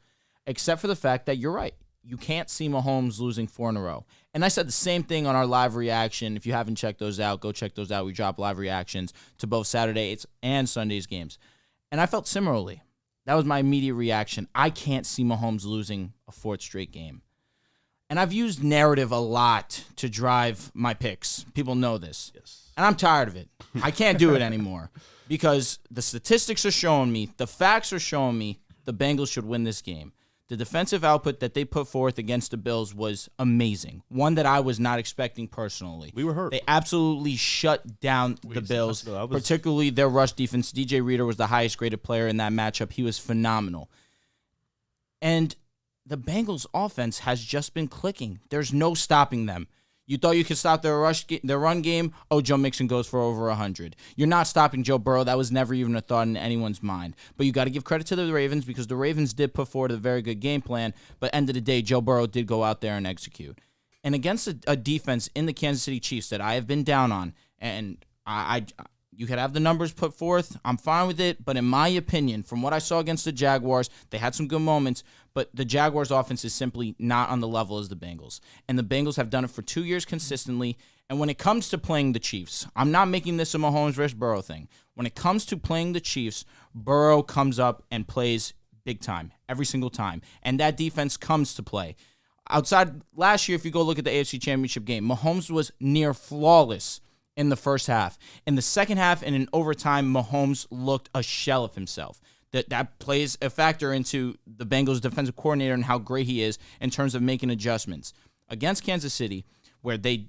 except for the fact that you're right. You can't see Mahomes losing 4 in a row. And I said the same thing on our live reaction. If you haven't checked those out, go check those out. We drop live reactions to both Saturdays and Sundays games. And I felt similarly. That was my immediate reaction. I can't see Mahomes losing a 4th straight game. And I've used narrative a lot to drive my picks. People know this. Yes. And I'm tired of it. I can't do it anymore because the statistics are showing me, the facts are showing me the Bengals should win this game. The defensive output that they put forth against the Bills was amazing. One that I was not expecting personally. We were hurt. They absolutely shut down the Bills, particularly their rush defense. DJ Reader was the highest graded player in that matchup. He was phenomenal. And the Bengals offense has just been clicking. There's no stopping them. You thought you could stop their run game? Oh, Joe Mixon goes for over 100. You're not stopping Joe Burrow. That was never even a thought in anyone's mind. But you got to give credit to the Ravens because the Ravens did put forward a very good game plan. But end of the day, Joe Burrow did go out there and execute. And against a defense in the Kansas City Chiefs that I have been down on, and you could have the numbers put forth. I'm fine with it. But in my opinion, from what I saw against the Jaguars, they had some good moments, but the Jaguars' offense is simply not on the level as the Bengals. And the Bengals have done it for 2 years consistently. And when it comes to playing the Chiefs, I'm not making this a Mahomes versus Burrow thing. When it comes to playing the Chiefs, Burrow comes up and plays big time every single time. And that defense comes to play. Outside last year, if you go look at the AFC Championship game, Mahomes was near flawless in the first half. In the second half and in overtime, Mahomes looked a shell of himself. That plays a factor into the Bengals defensive coordinator and how great he is in terms of making adjustments. Against Kansas City, where they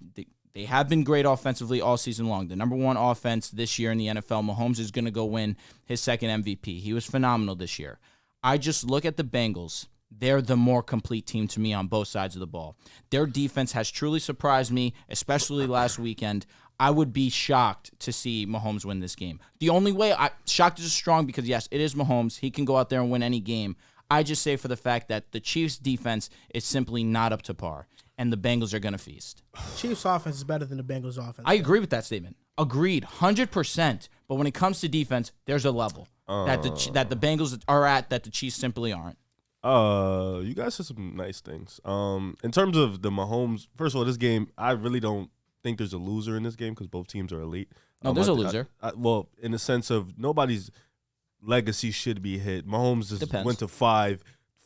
have been great offensively all season long, the number one offense this year in the NFL, Mahomes is going to go win his second MVP. He was phenomenal this year. I just look at the Bengals. They're the more complete team to me on both sides of the ball. Their defense has truly surprised me, especially last weekend. I would be shocked to see Mahomes win this game. The only way shocked is strong because, yes, it is Mahomes. He can go out there and win any game. I just say for the fact that the Chiefs' defense is simply not up to par, and the Bengals are going to feast. Chiefs' offense is better than the Bengals' offense. I agree with that statement. Agreed, 100%. But when it comes to defense, there's a level that the Bengals are at that the Chiefs simply aren't. You guys said some nice things. In terms of the Mahomes, first of all, this game, I really don't think there's a loser in this game because both teams are elite. No, there's a loser. Well, in the sense of nobody's legacy should be hit. Mahomes went to 4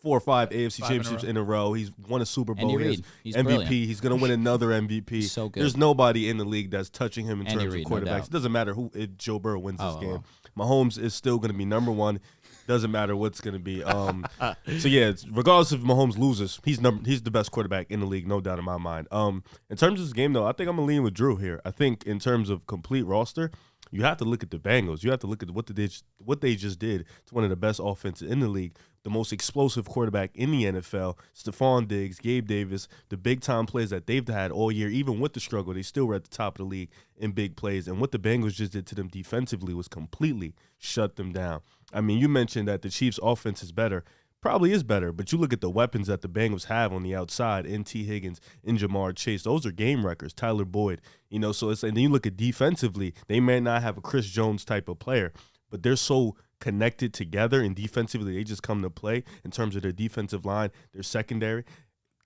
or 5 AFC championships in a row. He's won a Super Bowl. He's MVP. Brilliant. He's going to win another MVP. He's so good. There's nobody in the league that's touching him in Andy terms Reid, of no quarterbacks. doubt. It doesn't matter if Joe Burrow wins this game. Mahomes is still going to be number one. Doesn't matter what's going to be. So, yeah, regardless if Mahomes loses, he's the best quarterback in the league, no doubt in my mind. In terms of this game, though, I think I'm going to lean with Drew here. I think in terms of complete roster, you have to look at the Bengals. You have to look at what they just did to one of the best offenses in the league, the most explosive quarterback in the NFL, Stephon Diggs, Gabe Davis, the big-time plays that they've had all year. Even with the struggle, they still were at the top of the league in big plays. And what the Bengals just did to them defensively was completely shut them down. I mean, you mentioned that the Chiefs' offense is better. Probably is better, but you look at the weapons that the Bengals have on the outside in T. Higgins, in Jamar Chase. Those are game wreckers. Tyler Boyd, so it's and then you look at defensively, they may not have a Chris Jones type of player, but they're so connected together and defensively they just come to play in terms of their defensive line, their secondary.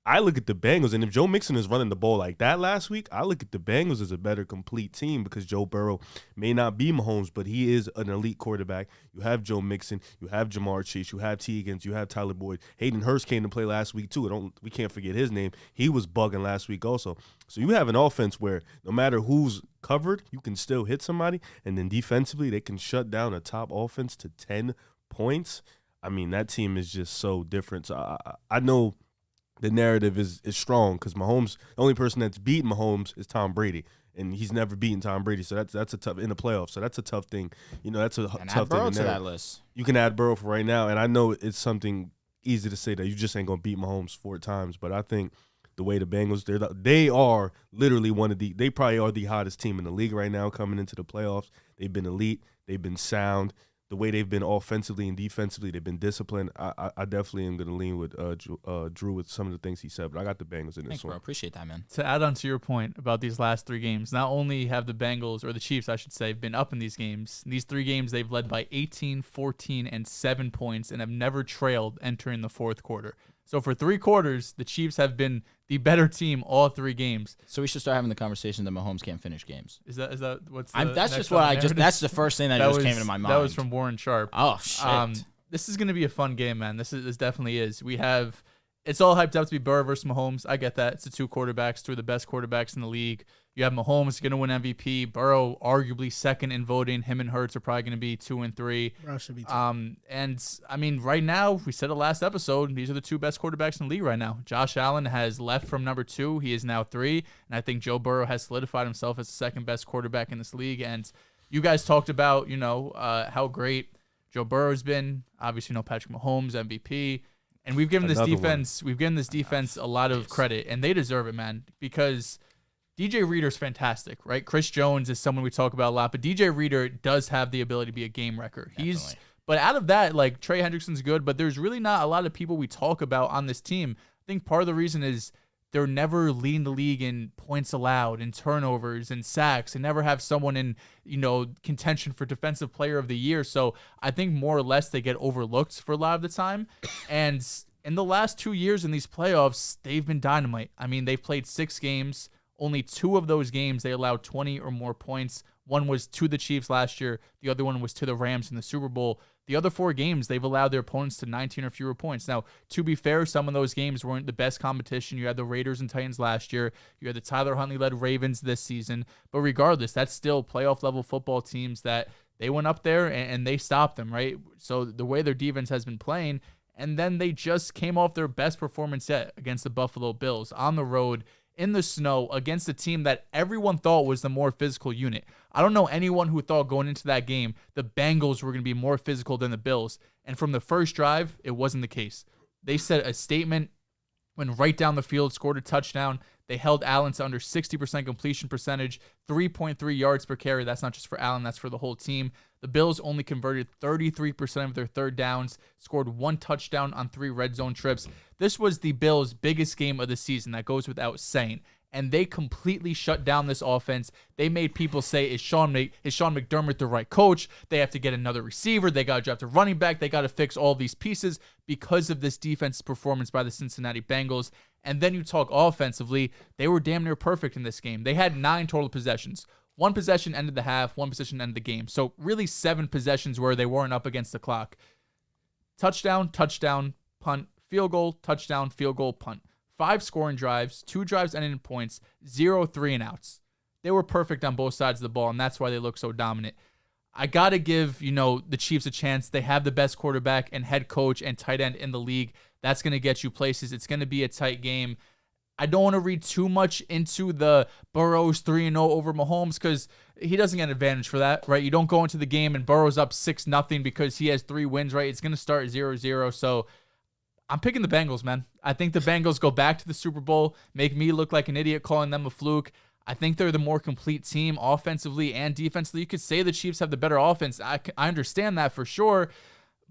I look at the Bengals, and if Joe Mixon is running the ball like that last week, I look at the Bengals as a better complete team because Joe Burrow may not be Mahomes, but he is an elite quarterback. You have Joe Mixon, you have Jamar Chase, you have T. Higgins, you have Tyler Boyd. Hayden Hurst came to play last week too. We can't forget his name. He was bugging last week also. So you have an offense where no matter who's covered, you can still hit somebody, and then defensively they can shut down a top offense to 10 points. I mean, that team is just so different. So I know the narrative is strong because Mahomes, the only person that's beaten Mahomes is Tom Brady, and he's never beaten Tom Brady. So that's a tough in the playoffs. So that's a tough thing. That's a And tough add Burrow thing. to that list. You can add Burrow for right now, and I know it's something easy to say that you just ain't gonna beat Mahomes 4 times, but I think the way the Bengals, they are literally they probably are the hottest team in the league right now coming into the playoffs. They've been elite. They've been sound. The way they've been offensively and defensively, they've been disciplined. I definitely am going to lean with Drew with some of the things he said, but I got the Bengals in this Thanks, one. bro. Appreciate that, man. To add on to your point about these last 3 games, not only have the Bengals, or the Chiefs, I should say, been up in these games, in these 3 games they've led by 18, 14, and 7 points and have never trailed entering the fourth quarter. So for 3 quarters, the Chiefs have been the better team all 3 games. So we should start having the conversation that Mahomes can't finish games. Is that what's the That's next just on what the I just. narrative? That's the first thing that just came into my mind. That was from Warren Sharp. Oh shit. This is going to be a fun game, man. This definitely is. It's all hyped up to be Burrow versus Mahomes. I get that. It's the 2 quarterbacks, 2 of the best quarterbacks in the league. You have Mahomes going to win MVP. Burrow arguably second in voting. Him and Hurts are probably going to be 2 and 3. Burrow should be 2. And I mean, right now, we said it last episode, these are the 2 best quarterbacks in the league right now. Josh Allen has left from number 2. He is now 3. And I think Joe Burrow has solidified himself as the second best quarterback in this league. And you guys talked about, how great Joe Burrow's been. Obviously, Patrick Mahomes, MVP. And we've given this Another defense a lot of credit, and they deserve it, man, because DJ Reader's fantastic, right? Chris Jones is someone we talk about a lot, but DJ Reader does have the ability to be a game wrecker. But out of that, like, Trey Hendrickson's good, but there's really not a lot of people we talk about on this team. I think part of the reason is they're never leading the league in points allowed and turnovers and sacks. They never have someone in, contention for defensive player of the year. So I think more or less they get overlooked for a lot of the time. And in the last 2 years in these playoffs, they've been dynamite. I mean, they've played 6 games. Only 2 of those games, they allowed 20 or more points. One was to the Chiefs last year. The other one was to the Rams in the Super Bowl. The other 4 games, they've allowed their opponents to 19 or fewer points. Now, to be fair, some of those games weren't the best competition. You had the Raiders and Titans last year. You had the Tyler Huntley-led Ravens this season. But regardless, that's still playoff-level football teams that they went up there and they stopped them, right? So the way their defense has been playing, and then they just came off their best performance yet against the Buffalo Bills on the road in the snow against a team that everyone thought was the more physical unit. I don't know anyone who thought going into that game the Bengals were going to be more physical than the Bills. And from the first drive, it wasn't the case. They set a statement, went right down the field, scored a touchdown. They held Allen to under 60% completion percentage, 3.3 yards per carry. That's not just for Allen, that's for the whole team. The Bills only converted 33% of their third downs, scored 1 touchdown on 3 red zone trips. This was the Bills' biggest game of the season. That goes without saying. And they completely shut down this offense. They made people say, is Sean McDermott the right coach? They have to get another receiver. They got to draft a running back. They got to fix all these pieces because of this defensive performance by the Cincinnati Bengals. And then you talk offensively, they were damn near perfect in this game. They had 9 total possessions. 1 possession ended the half, 1 possession ended the game. So really 7 possessions where they weren't up against the clock. Touchdown, touchdown, punt, field goal, touchdown, field goal, punt. 5 scoring drives, 2 drives ending in points, 0 3-and-outs. They were perfect on both sides of the ball, and that's why they look so dominant. I got to give, the Chiefs a chance. They have the best quarterback and head coach and tight end in the league. That's going to get you places. It's going to be a tight game. I don't want to read too much into the Burrow's 3-0 over Mahomes because he doesn't get an advantage for that, right? You don't go into the game and Burrow's up 6-0 because he has 3 wins, right? It's going to start 0-0. So I'm picking the Bengals, man. I think the Bengals go back to the Super Bowl, make me look like an idiot calling them a fluke. I think they're the more complete team offensively and defensively. You could say the Chiefs have the better offense. I understand that for sure.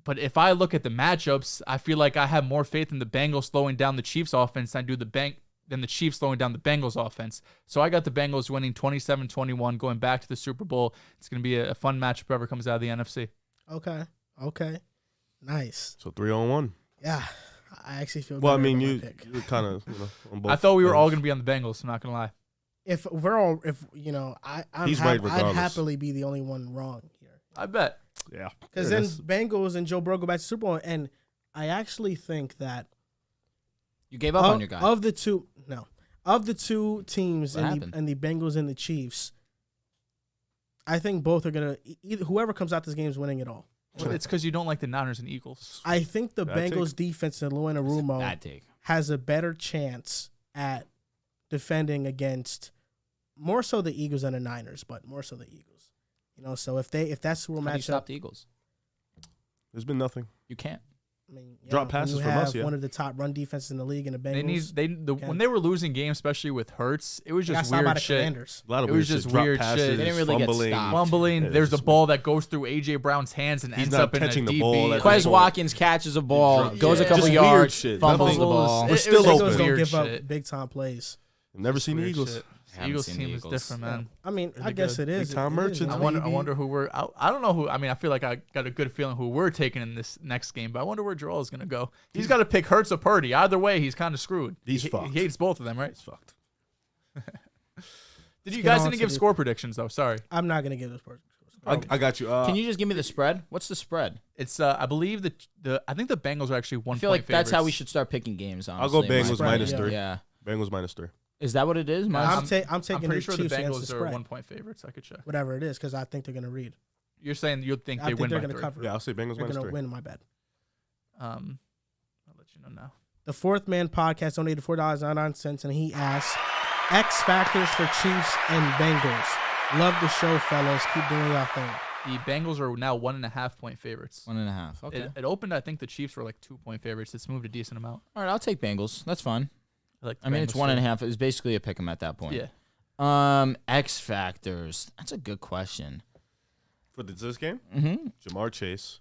But if I look at the matchups, I feel like I have more faith in the Bengals slowing down the Chiefs offense than the Chiefs slowing down the Bengals offense. So I got the Bengals winning 27-21, going back to the Super Bowl. It's going to be a fun matchup whoever comes out of the NFC. Okay. Nice. So 3-on-1. Yeah. I actually feel well. I good mean, about you my pick. kind of, on both. I thought we were all going to be on the Bengals. I'm not going to lie. I'd happily be the only one wrong here. I bet. Yeah. Because then Bengals and Joe Burrow go back to Super Bowl, and I actually think that you gave up on your guy. Of the two teams and the Bengals and the Chiefs, I think both are gonna whoever comes out this game is winning it all. Well, it's because you don't like the Niners and Eagles. I think the Bengals defense and Lou Anarumo has a better chance at defending against more so the Eagles than the Niners, but more so the Eagles. So if that's where we'll How do you match stop up, the Eagles? There's been nothing. You can't. I mean, Drop passes from us, yeah. One of the top run defenses in the league, and the Bengals. When they were losing games, especially with Hurts, it was just weird weird shit. A lot of it weird was just shit. Drop weird passes, shit. They didn't really fumbling. get stopped. Fumbling. Yeah, There's a ball that goes through A.J. Brown's hands and ends not up in a catching the DB. ball at Quez the Watkins catches a ball, goes a Yeah. couple Just yards, weird shit. fumbles Nothing. the ball. We're still Eagles open. don't Weird give shit. up big time plays. Never seen the Weird Eagles. shit. Haven't Eagles seen the team is Eagles. different, man. I mean, Really I guess good. it is. Big time merchants. I wonder who we're. I don't know who. I mean, I feel like I got a good feeling who we're taking in this next game, but I wonder where Joel is going to go. He's got to pick Hurts or Purdy. Either way, he's kind of screwed. He's he fucked. hates both of them, right? He's fucked. You get guys on didn't to give the- score predictions though. Sorry. I'm not gonna give this person. I got you. Can you just give me the spread? What's the spread? It's I believe I think the Bengals are actually 1 I feel point like that's how we favorites. should start picking games. I'll go Honestly. Bengals Spread, minus yeah. 3. Yeah. Bengals minus 3. Is that what it is? I'm taking I'm the pretty sure the Chiefs against Bengals the are spread. 1 point favorites. I could check. Whatever it is, because I think they're gonna read. You're saying you think I they think win they're by gonna 3. cover. Yeah, I'll say Bengals They're minus gonna 3. win. My bad. I'll let you know now. The Fourth Man Podcast donated $4.99, and he asks, X factors for Chiefs and Bengals. Love the show, fellas. Keep doing your thing. The Bengals are now 1.5 point favorites. 1.5. Okay. It opened, I think the Chiefs were like 2 point favorites. It's moved a decent amount. All right, I'll take Bengals. That's fine. I mean, it's 1.5. It's basically a pick 'em at that point. Yeah. X factors. That's a good question. For this game, Mm-hmm. Jamar Chase,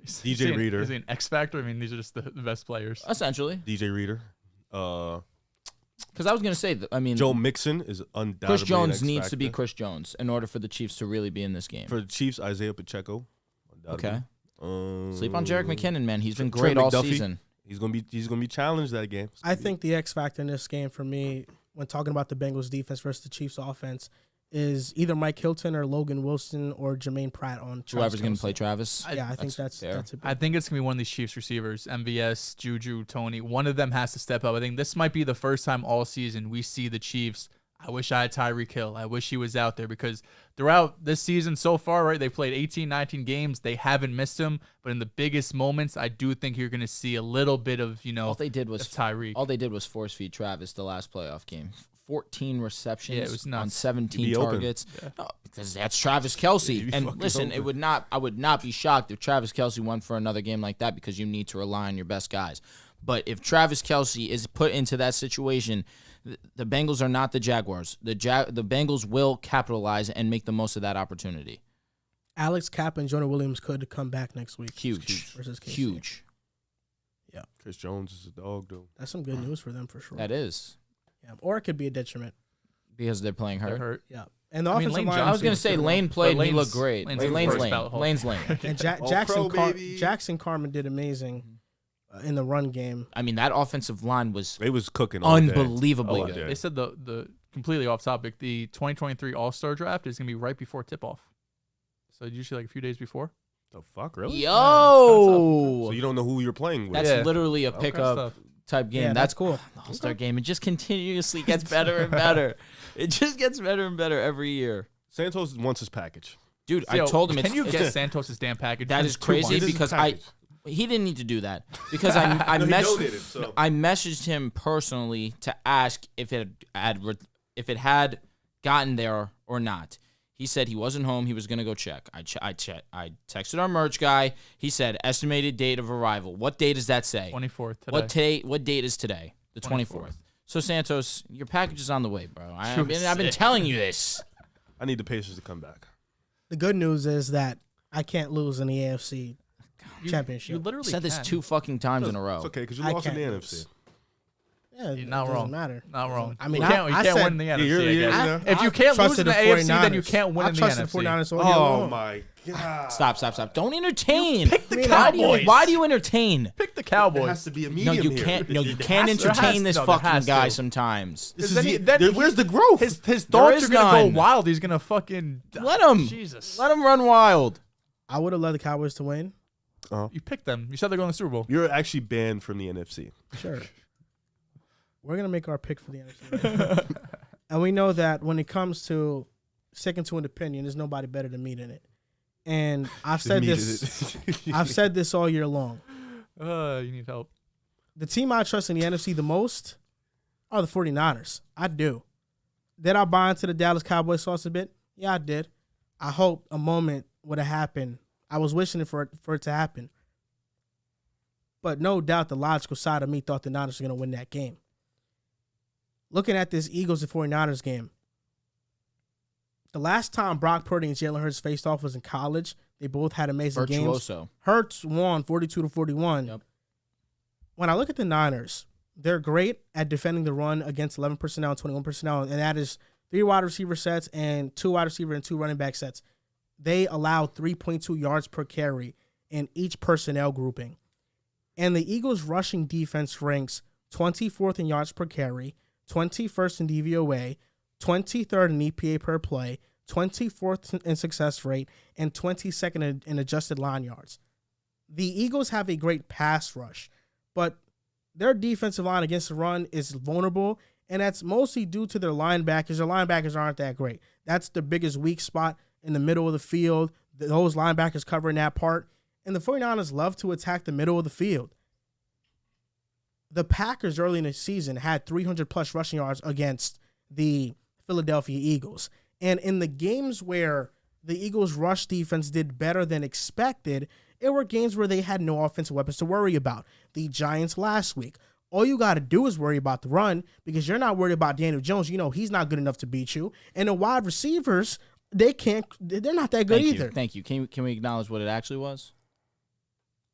Is DJ he Reader. Is he an X factor? I mean, these are just the best players. Essentially, DJ Reader. because I was gonna say, Joe Mixon is undoubtedly Chris Jones an X needs to be factor. Chris Jones in order for the Chiefs to really be in this game. For the Chiefs, Isaiah Pacheco. Okay. undoubtedly. Sleep on Jerick McKinnon, man. He's been Trent great all McDuffie. season. He's gonna be challenged that game. I think the X factor in this game for me, when talking about the Bengals defense versus the Chiefs offense, is either Mike Hilton or Logan Wilson or Jermaine Pratt on Travis Whoever's gonna Kelce. play Travis. Yeah, I think that's fair. a big I think it's going to be one of these Chiefs receivers, MVS, Juju, Tony. One of them has to step up. I think this might be the first time all season we see the Chiefs. I wish I had Tyreek Hill. I wish he was out there because throughout this season so far, right, they played 18, 19 games. They haven't missed him. But in the biggest moments, I do think you're going to see a little bit of, All they did was Tyreek. All they did was force feed Travis the last playoff game. 14 receptions Yeah, it was nuts. on 17 Be open. targets. Yeah. No, because that's Travis Kelce. be And fucking listen, open. I would not be shocked if Travis Kelce went for another game like that because you need to rely on your best guys. But if Travis Kelce is put into that situation, the Bengals are not the Jaguars. The Bengals will capitalize and make the most of that opportunity. Alex Kapp and Jonah Williams could come back next week. Huge. Versus KC. Huge. Chris Jones is a dog, though. That's some good news for them for sure. That is. Yeah. Or it could be a detriment. Because they're playing They're hurt. hurt. Yeah. And the I mean, offensive Lane line. I was going to say Lane played and he Lane's- looked great. Lane's Lane's first Lane. ballot Hall. Lane's Lane. And All-pro, baby. Jackson Carman did amazing in the run game. I mean, that offensive line was They was cooking all day. unbelievably Oh, good. yeah. They said the completely off topic, the 2023 All-Star Draft is going to be right before tip-off. So usually like a few days before. The fuck, really? Yo! So you don't know who you're playing with. That's Yeah. literally a Okay. pickup Stuff. type game. Yeah, that's cool. The All-Star game. It just continuously gets better and better. It just gets better and better every year. Santos wants his package. Dude, Yo, I told him can it's, you it's get Santos' damn package? that It's is 2 crazy months. It is because his package. he didn't need to do that because I No, he messaged donated, so. I messaged him personally to ask if it had gotten there or not. He said he wasn't home. He was gonna go check. I texted our merch guy. He said estimated date of arrival. What date does that say? 24th today. What date is today? The 24th. So Santos, your package is on the way, bro. I've You're been sick. telling you this. I need the Pacers to come back. The good news is that I can't lose in the AFC championship. You literally Said this can. 2 fucking times in a row. It's okay, because you I lost in the can't NFC. lose. Yeah, You're it not doesn't wrong. matter. Not wrong. I mean, you can't I win said- in the NFC. you're- I guess. you're- If you can't lose trusted in the the AFC, then 49ers. you can't win I in the trusted NFC. the 49ers all year Oh, long. my God. Stop. Don't entertain. picked the Why do you- Cowboys. Why do you entertain? Pick the There Cowboys. has to be a No, medium you here. can't. No, you There can't has to- entertain this no, there fucking has guy to. sometimes. This Then is he- the- then where's he- the growth? His There thoughts is are gonna go none. wild. He's gonna fucking Let him. Jesus. Let him run wild. I would have loved the Cowboys to win. You picked them. You said they're going to the Super Bowl. You're actually banned from the NFC. Sure. We're going to make our pick for the NFC. And we know that when it comes to sticking to an opinion, there's nobody better than me in it. And I've said this. I've said this all year long. You need help. The team I trust in the NFC the most are the 49ers. I do. Did I buy into the Dallas Cowboys sauce a bit? Yeah, I did. I hope a moment would have happened. I was wishing for it to happen. But no doubt the logical side of me thought the Niners were going to win that game. Looking at this Eagles and 49ers game, the last time Brock Purdy and Jalen Hurts faced off was in college. They both had amazing games. Virtuoso. Hurts won 42-41. Yep. When I look at the Niners, they're great at defending the run against 11 personnel and 21 personnel, and that is 3 wide receiver sets and 2 wide receiver and 2 running back sets. They allow 3.2 yards per carry in each personnel grouping. And the Eagles' rushing defense ranks 24th in yards per carry, 21st in DVOA, 23rd in EPA per play, 24th in success rate, and 22nd in adjusted line yards. The Eagles have a great pass rush, but their defensive line against the run is vulnerable, and that's mostly due to their linebackers. Their linebackers aren't that great. That's the biggest weak spot in the middle of the field. Those linebackers covering that part. And the 49ers love to attack the middle of the field. The Packers early in the season had 300-plus rushing yards against the Philadelphia Eagles. And in the games where the Eagles' rush defense did better than expected, it were games where they had no offensive weapons to worry about. The Giants last week. All you got to do is worry about the run because you're not worried about Daniel Jones. You know he's not good enough to beat you. And the wide receivers, they're not that good either. Thank you. Can we acknowledge what it actually was?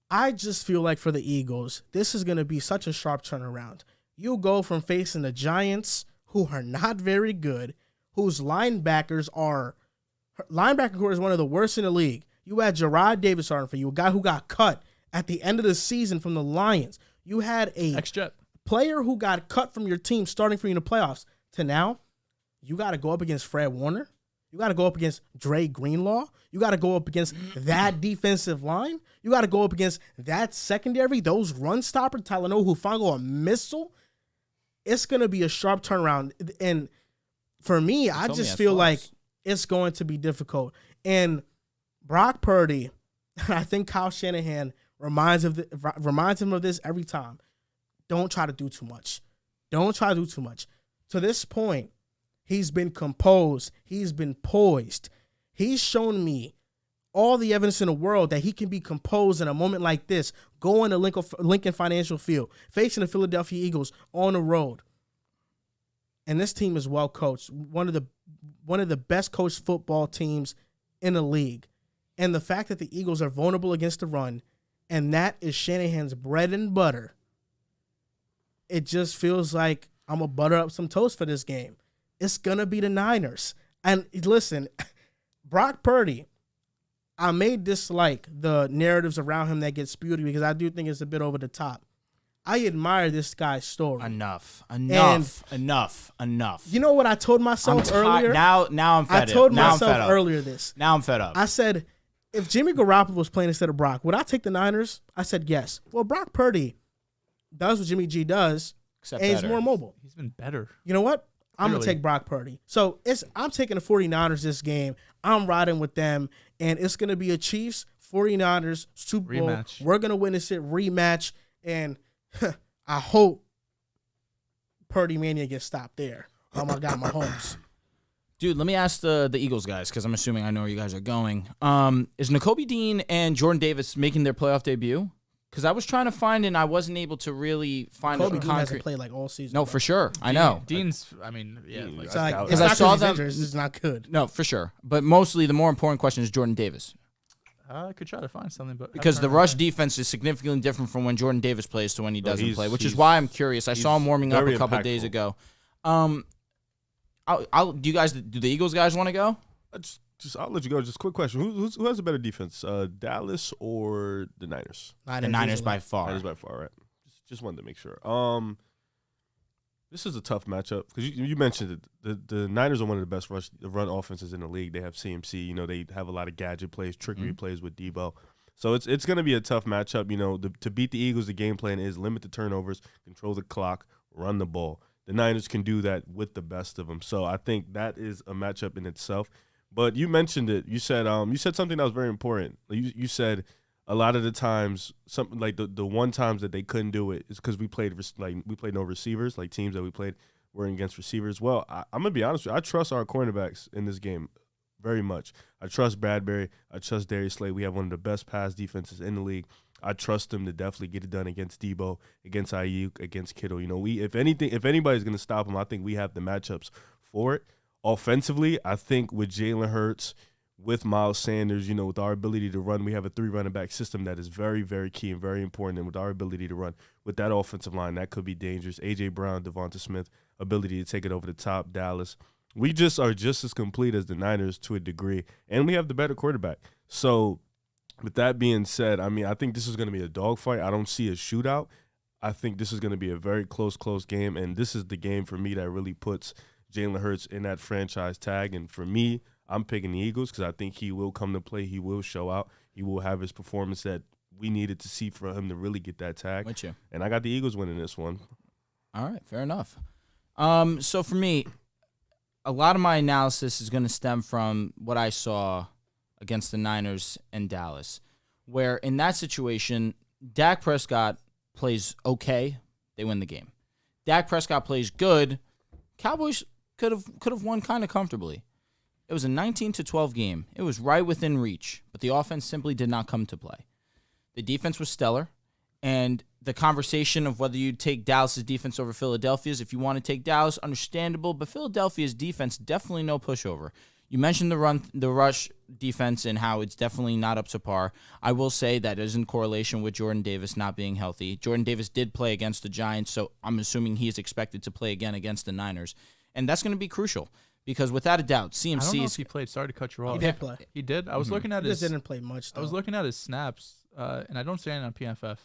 I just feel like for the Eagles, this is going to be such a sharp turnaround. You go from facing the Giants, who are not very good, whose linebacker core is one of the worst in the league. You had Jarrad Davis starting for you, a guy who got cut at the end of the season from the Lions. You had a player who got cut from your team starting for you in the playoffs. To now, you got to go up against Fred Warner. You got to go up against Dre Greenlaw. You got to go up against that defensive line. You got to go up against that secondary, those run stopper, Talanoa Hufanga, a missile. It's going to be a sharp turnaround. And for me, I just feel like it's going to be difficult. And Brock Purdy, I think Kyle Shanahan reminds him of this every time. Don't try to do too much. Don't try to do too much. To this point, he's been composed. He's been poised. He's shown me all the evidence in the world that he can be composed in a moment like this, going to Lincoln Financial Field, facing the Philadelphia Eagles on the road. And this team is well coached, one of the best coached football teams in the league. And the fact that the Eagles are vulnerable against the run, and that is Shanahan's bread and butter, it just feels like I'm going to butter up some toast for this game. It's going to be the Niners. And listen, Brock Purdy, I may dislike the narratives around him that get spewed because I do think it's a bit over the top. I admire this guy's story. Enough. You know what I told myself earlier? Now I'm fed up. I told myself earlier this. Now I'm fed up. I said, if Jimmy Garoppolo was playing instead of Brock, would I take the Niners? I said yes. Well, Brock Purdy does what Jimmy G does, and he's more mobile. He's been better. You know what? I'm going to take Brock Purdy. So I'm taking the 49ers this game. I'm riding with them, and it's going to be a Chiefs 49ers Super Bowl. Rematch. We're going to witness it, rematch, and I hope Purdy Mania gets stopped there. Oh, my God, Mahomes. Dude, let me ask the Eagles guys, because I'm assuming I know where you guys are going. Is Nakobe Dean and Jordan Davis making their playoff debut? Because I was trying to find it, and I wasn't able to really find a concrete. Hasn't played like all season. No, for sure. I know. Dean's, I mean, yeah. Because I saw them. It's not good. No, for sure. But mostly the more important question is Jordan Davis. I could try to find something, but because the rush defense is significantly different from when Jordan Davis plays to when he doesn't play, which is why I'm curious. I saw him warming up a couple of days ago. Do the Eagles guys want to go? I'll let you go. Just a quick question: Who has a better defense, Dallas or the Niners? The Niners by far. Niners by far, right? Just wanted to make sure. This is a tough matchup because you mentioned it. The Niners are one of the best run offenses in the league. They have CMC. You know, they have a lot of gadget plays, trickery plays with Debo. So it's going to be a tough matchup. You know, to beat the Eagles, the game plan is limit the turnovers, control the clock, run the ball. The Niners can do that with the best of them. So I think that is a matchup in itself. But you mentioned it. You said something that was very important. You said a lot of the times, something like the one times that they couldn't do it is because we played no receivers. Like teams that we played were against receivers. Well, I'm gonna be honest with you. I trust our cornerbacks in this game very much. I trust Bradbury. I trust Darius Slay. We have one of the best pass defenses in the league. I trust them to definitely get it done against Debo, against Ayuk, against Kittle. You know, if anybody's gonna stop them, I think we have the matchups for it. Offensively, I think with Jalen Hurts, with Miles Sanders, you know, with our ability to run, we have a 3 running back system that is very, very key and very important. And with our ability to run with that offensive line, that could be dangerous. A.J. Brown, Devonta Smith, ability to take it over the top, Dallas. We just are just as complete as the Niners to a degree, and we have the better quarterback. So with that being said, I mean, I think this is going to be a dogfight. I don't see a shootout. I think this is going to be a very close game, and this is the game for me that really puts Jalen Hurts in that franchise tag. And for me, I'm picking the Eagles because I think he will come to play. He will show out. He will have his performance that we needed to see for him to really get that tag. With you. And I got the Eagles winning this one. All right, fair enough. So for me, a lot of my analysis is going to stem from what I saw against the Niners and Dallas, where in that situation, Dak Prescott plays okay, they win the game. Dak Prescott plays good, Cowboys could have won kind of comfortably. It was a 19-12 game. It was right within reach, but the offense simply did not come to play. The defense was stellar, and the conversation of whether you take Dallas' defense over Philadelphia's, if you want to take Dallas, understandable, but Philadelphia's defense, definitely no pushover. You mentioned the rush defense and how it's definitely not up to par. I will say that is in correlation with Jordan Davis not being healthy. Jordan Davis did play against the Giants, so I'm assuming he is expected to play again against the Niners. And that's going to be crucial because without a doubt, CMC I don't know is... if he played. Sorry to cut you off. He did play. He did? I was looking at He his... just didn't play much, though. I was looking at his snaps, and I don't see any on PFF.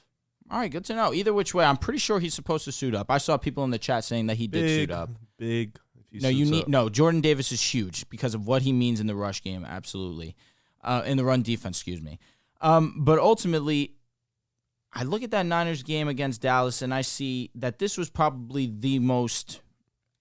All right, good to know. Either which way, I'm pretty sure he's supposed to suit up. I saw people in the chat saying that he did suit up. Big. Jordan Davis is huge because of what he means in the rush game, absolutely. In the run defense, excuse me. But ultimately, I look at that Niners game against Dallas, and I see that this was probably the most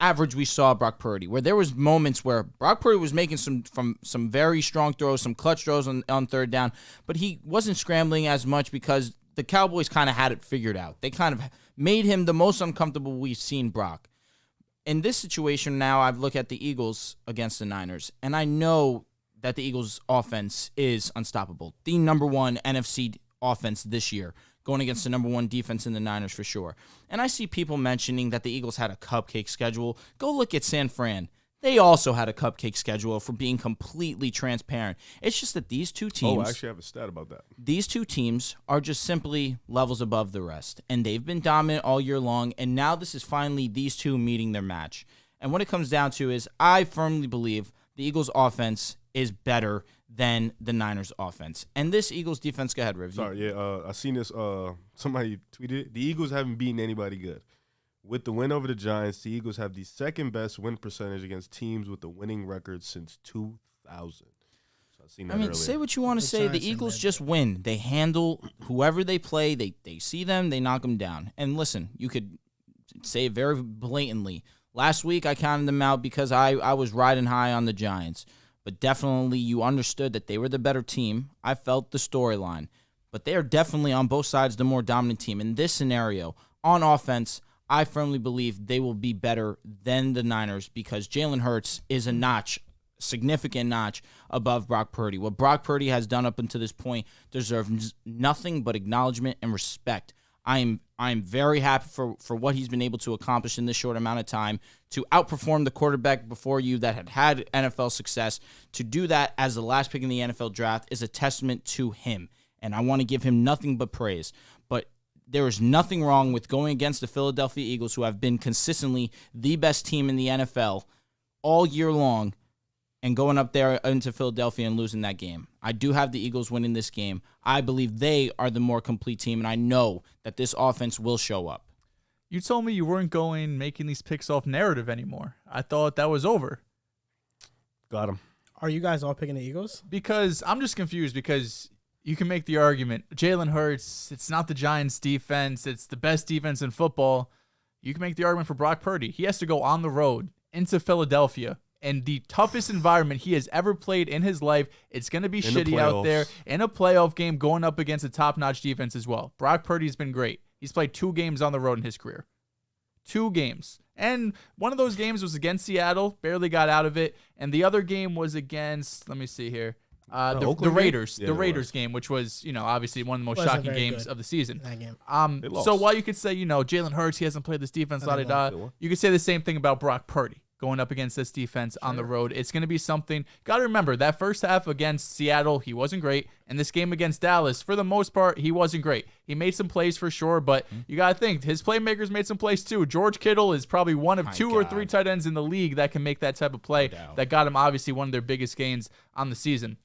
average we saw Brock Purdy, where there was moments where Brock Purdy was making some very strong throws, some clutch throws on third down, but he wasn't scrambling as much because the Cowboys kind of had it figured out. They kind of made him the most uncomfortable we've seen Brock. In this situation now, I've looked at the Eagles against the Niners, and I know that the Eagles' offense is unstoppable. The number one NFC offense this year, going against the number one defense in the Niners for sure. And I see people mentioning that the Eagles had a cupcake schedule. Go look at San Fran. They also had a cupcake schedule, for being completely transparent. It's just that these two teams... Oh, I actually have a stat about that. These two teams are just simply levels above the rest, and they've been dominant all year long, and now this is finally these two meeting their match. And what it comes down to is I firmly believe the Eagles' offense is better than the Niners' offense. And this Eagles defense... Go ahead, Rivs. Sorry, I seen this. Somebody tweeted, the Eagles haven't beaten anybody good. With the win over the Giants, the Eagles have the second best win percentage against teams with a winning record since 2000. So I've seen that earlier. Say what you want to say. The Eagles just win. They handle whoever they play. They see them. They knock them down. And listen, you could say it very blatantly. Last week, I counted them out because I was riding high on the Giants. But definitely you understood that they were the better team. I felt the storyline. But they are definitely on both sides the more dominant team. In this scenario, on offense, I firmly believe they will be better than the Niners because Jalen Hurts is a significant notch above Brock Purdy. What Brock Purdy has done up until this point deserves nothing but acknowledgement and respect. I am very happy for what he's been able to accomplish in this short amount of time, to outperform the quarterback before you that had NFL success. To do that as the last pick in the NFL draft is a testament to him, and I want to give him nothing but praise. But there is nothing wrong with going against the Philadelphia Eagles, who have been consistently the best team in the NFL all year long, and going up there into Philadelphia and losing that game. I do have the Eagles winning this game. I believe they are the more complete team, and I know that this offense will show up. You told me you weren't making these picks off narrative anymore. I thought that was over. Got him. Are you guys all picking the Eagles? Because I'm just confused because you can make the argument, Jalen Hurts, it's not the Giants' defense, it's the best defense in football. You can make the argument for Brock Purdy. He has to go on the road into Philadelphia, and the toughest environment he has ever played in his life. It's going to be shitty out there in a playoff game going up against a top-notch defense as well. Brock Purdy's been great. He's played 2 games on the road in his career. 2 games. And one of those games was against Seattle, barely got out of it, and the other game was against, let me see here, the Raiders, yeah, the Raiders game, which was, obviously one of the most shocking games of the season. That game. So while you could say, Jalen Hurts, he hasn't played this defense, you could say the same thing about Brock Purdy going up against this defense on the road. It's going to be something. Got to remember, that first half against Seattle, he wasn't great. And this game against Dallas, for the most part, he wasn't great. He made some plays for sure, but you got to think, his playmakers made some plays too. George Kittle is probably one of 2 or 3 tight ends in the league that can make that type of play. That got him, obviously, one of their biggest gains on the season.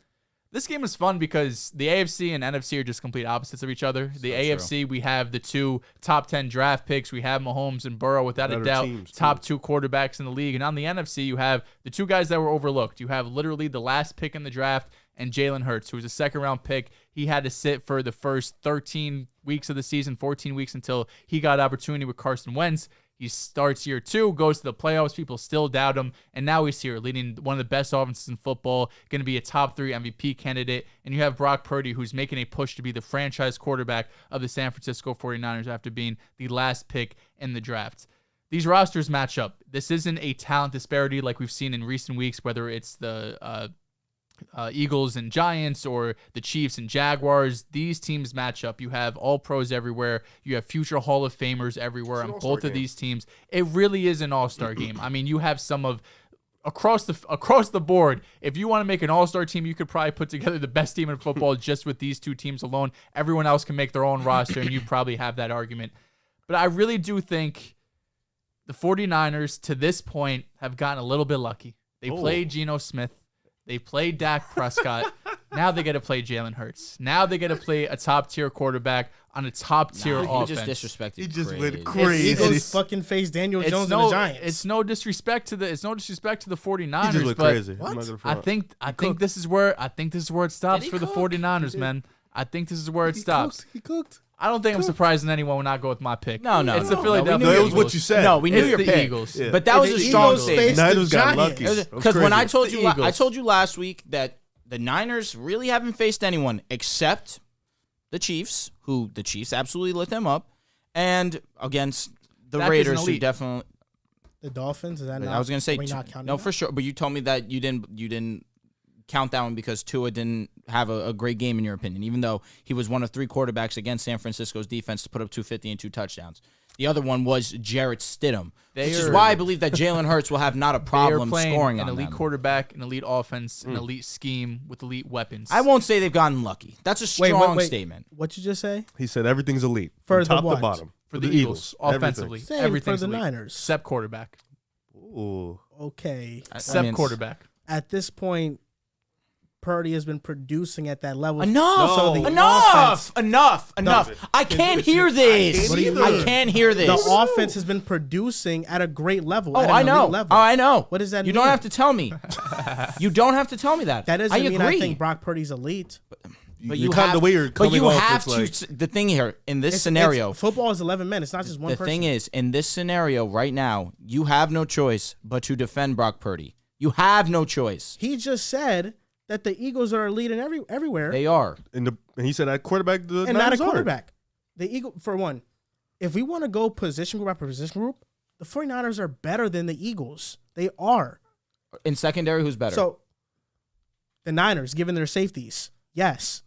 This game is fun because the AFC and NFC are just complete opposites of each other. The AFC, we have the 2 top 10 draft picks. We have Mahomes and Burrow, without a doubt, top 2 quarterbacks in the league. And on the NFC, you have the 2 guys that were overlooked. You have literally the last pick in the draft and Jalen Hurts, who was a second-round pick. He had to sit for the first 13 weeks of the season, 14 weeks until he got opportunity with Carson Wentz. He starts year 2, goes to the playoffs. People still doubt him. And now he's here leading one of the best offenses in football, going to be a top 3 MVP candidate. And you have Brock Purdy, who's making a push to be the franchise quarterback of the San Francisco 49ers after being the last pick in the draft. these rosters match up. This isn't a talent disparity like we've seen in recent weeks, whether it's the Eagles and Giants or the Chiefs and Jaguars. These teams match up. You have all pros everywhere. You have future Hall of Famers everywhere on both of these teams. It really is an all-star game. I mean, you have some of across the board. If you want to make an all-star team, you could probably put together the best team in football just with these two teams alone. Everyone else can make their own roster, and you probably have that argument. But I really do think the 49ers, to this point, have gotten a little bit lucky. They played Geno Smith. They played Dak Prescott. Now they get to play Jalen Hurts. Now they get to play a top-tier quarterback on a top-tier offense. He just disrespected. He just crazy. went crazy. Eagles fucking face Daniel Jones and the Giants. It's no disrespect to the 49ers. He just went but crazy. I'm not gonna front. I think this is where it stops for the 49ers, man. I think this is where it stops. He cooked. I don't think I'm surprising anyone when I go with my pick. No. It's the Philadelphia No, it was Eagles. what you said. No, we knew It's your the pick. Eagles. Yeah. But that was The a strong Eagles statement. faced the Niners got Giants. lucky. Because when I It's the told you, I Eagles. told you last week that the Niners really haven't faced anyone except the Chiefs, who the Chiefs absolutely lit them up, and against the Dak is an Raiders, who elite. definitely. The Dolphins, is that not? I was gonna say are we not counting no that? for sure, but you told me that you didn't count that one because Tua didn't have a great game in your opinion, even though he was one of 3 quarterbacks against San Francisco's defense to put up 250 and 2 touchdowns. The other one was Jarrett Stidham, which is why I believe that Jalen Hurts will have not a problem scoring an on elite them. quarterback, an elite offense, an elite scheme with elite weapons. I won't say they've gotten lucky. That's a strong statement. What'd you just say? He said everything's elite. For From the top what? to bottom. for the Eagles, offensively. Everything. Same Everything's for the elite, Niners. except quarterback. Ooh. Okay. Except quarterback. At this point, Purdy has been producing at that level. Enough! So the Enough! offense, Enough! I can't hear this. What do you I mean? can't hear this. the offense has been producing at a great level. Oh, at an I know. elite level. Oh, I know. What does that You mean? don't have to tell me. You don't have to tell me that. That doesn't I mean agree. I think Brock Purdy's elite. But You you kind of have, the way you're but coming you off, have it's to. like- The thing here in this It's- scenario, football is 11 men. It's not just one the person. thing is, in this scenario right now, you have no choice but to defend Brock Purdy. You have no choice. He just said that the Eagles are elite in everywhere. They are. And he said at quarterback, the and not a Niners aren't. quarterback. The Eagle, for one, if we want to go position group after position group, the 49ers are better than the Eagles. They are. In secondary, who's better? So, the Niners, given their safeties, yes.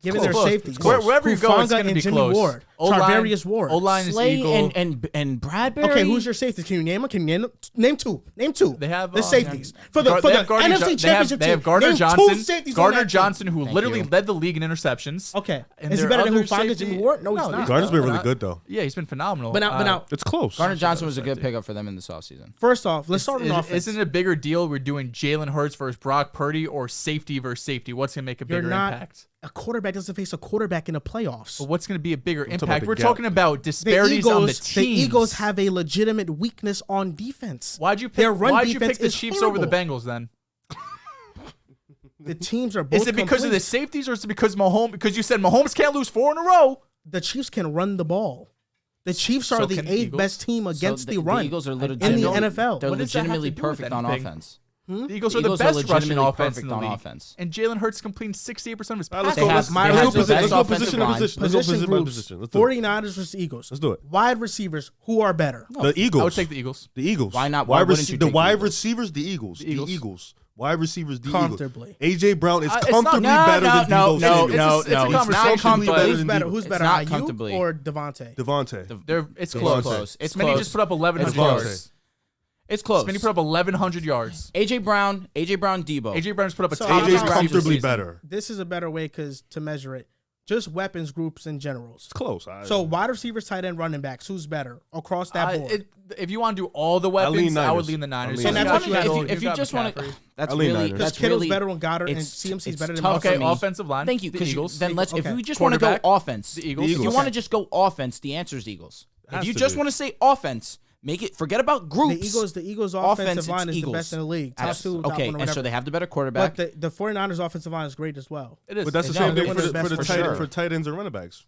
Given close. their safeties. Wherever you go, it's Hufanga going to and be Jimmy close. Ward. O-line- Tarvarius Ward. O-line is Slay Eagle. and Bradbury. Okay, who's your safeties? Can you name them? Can you name two? Name two. They have the safeties for the they have Gardner NFC Jo- Championship They have team. Gardner Name two Johnson. safeties on Gardner that team. Johnson, who Thank literally you. led the league in interceptions. Okay, And is he their better than other Hufanga and safety- Jimmy Ward? No, he's No, not. Gardner's been really not. good though. Yeah, he's been phenomenal. But now, It's close. Gardner Johnson was a good pickup for them in this offseason. first off, let's start on offense. Isn't it a bigger deal we're doing Jalen Hurts versus Brock Purdy or safety versus safety? What's going to make a You're bigger not impact? a quarterback doesn't face a quarterback in the playoffs. But what's going to be a bigger talking impact? about We're the gap. talking about The disparities on the Eagles, teams. the Eagles have a legitimate weakness on defense. Why'd you Their pick? run Why'd you defense pick the is Chiefs over the horrible. Bengals then? The teams are both. Is it because of the complete. safeties or is it because Mahomes? Because you said Mahomes can't lose 4 in a row. The Chiefs can run the ball. The Chiefs are So the can 8th Eagles? best team against So the run Eagles are in the legitimately NFL. They're What does that have to legitimately do with perfect on anything? offense. The Eagles are Eagles the are best rushing legitimately offense in perfect the on league. offense. And Jalen Hurts completing 68% of his All right, let's passes. go. They Let's have- let's they go have the position. best Let's go offensive position to line. position. Let's go Position position by groups, position. Let's do it. 49ers versus Eagles. Let's do it. Wide receivers, who are better? The Eagles. I would take the Eagles. The Eagles. Why not? Why wouldn't you The take the wide Eagles? receivers, the Eagles. The The Eagles. Eagles. Wide receivers, the Comfortably. Eagles. AJ Brown is It's not- comfortably No, better than no, Debo no, Samuel. no, It's a no. It's not conversation, comfortably but- better Who's than better? Debo. Who's It's better, not IU comfortably. or Devontae? Devontae. It's It's close. close. It's Smitty close. just put up 1,100 It's close. yards. It's close. Smitty put up 1,100 yards. AJ Brown, Debo. AJ Brown's put up a So ton of AJ's I'm- yards comfortably this season. better. This is a better way to measure it. Just weapons groups in generals. It's close. So wide receivers, tight end, running backs, who's better across that board? If you want to do all the weapons, lean I would Niners. lean the Niners. I lean So that's what you have to- if you got just want to, McCaffrey. that's I lean really Niners. Because that's Kittle's really better on Goddard and it's- CMC's it's better than tough Mojo. for Okay, me. offensive line. Thank you. The Because Eagles. then let's. If Okay. we just want to go Quarterback, offense, the Eagles. If you Eagles. want to just go offense, the answer is Eagles. If Has you to just be. want to say offense, make it. Forget about groups. The Eagles' Offense, offensive line it's is Eagles. the best in the league. Top two, top Okay, one, or and so whatever. they have the better quarterback. But the 49ers' offensive line is great as well. It is. But that's the No, same they're thing one of the best for for tight sure. for tight ends and running backs.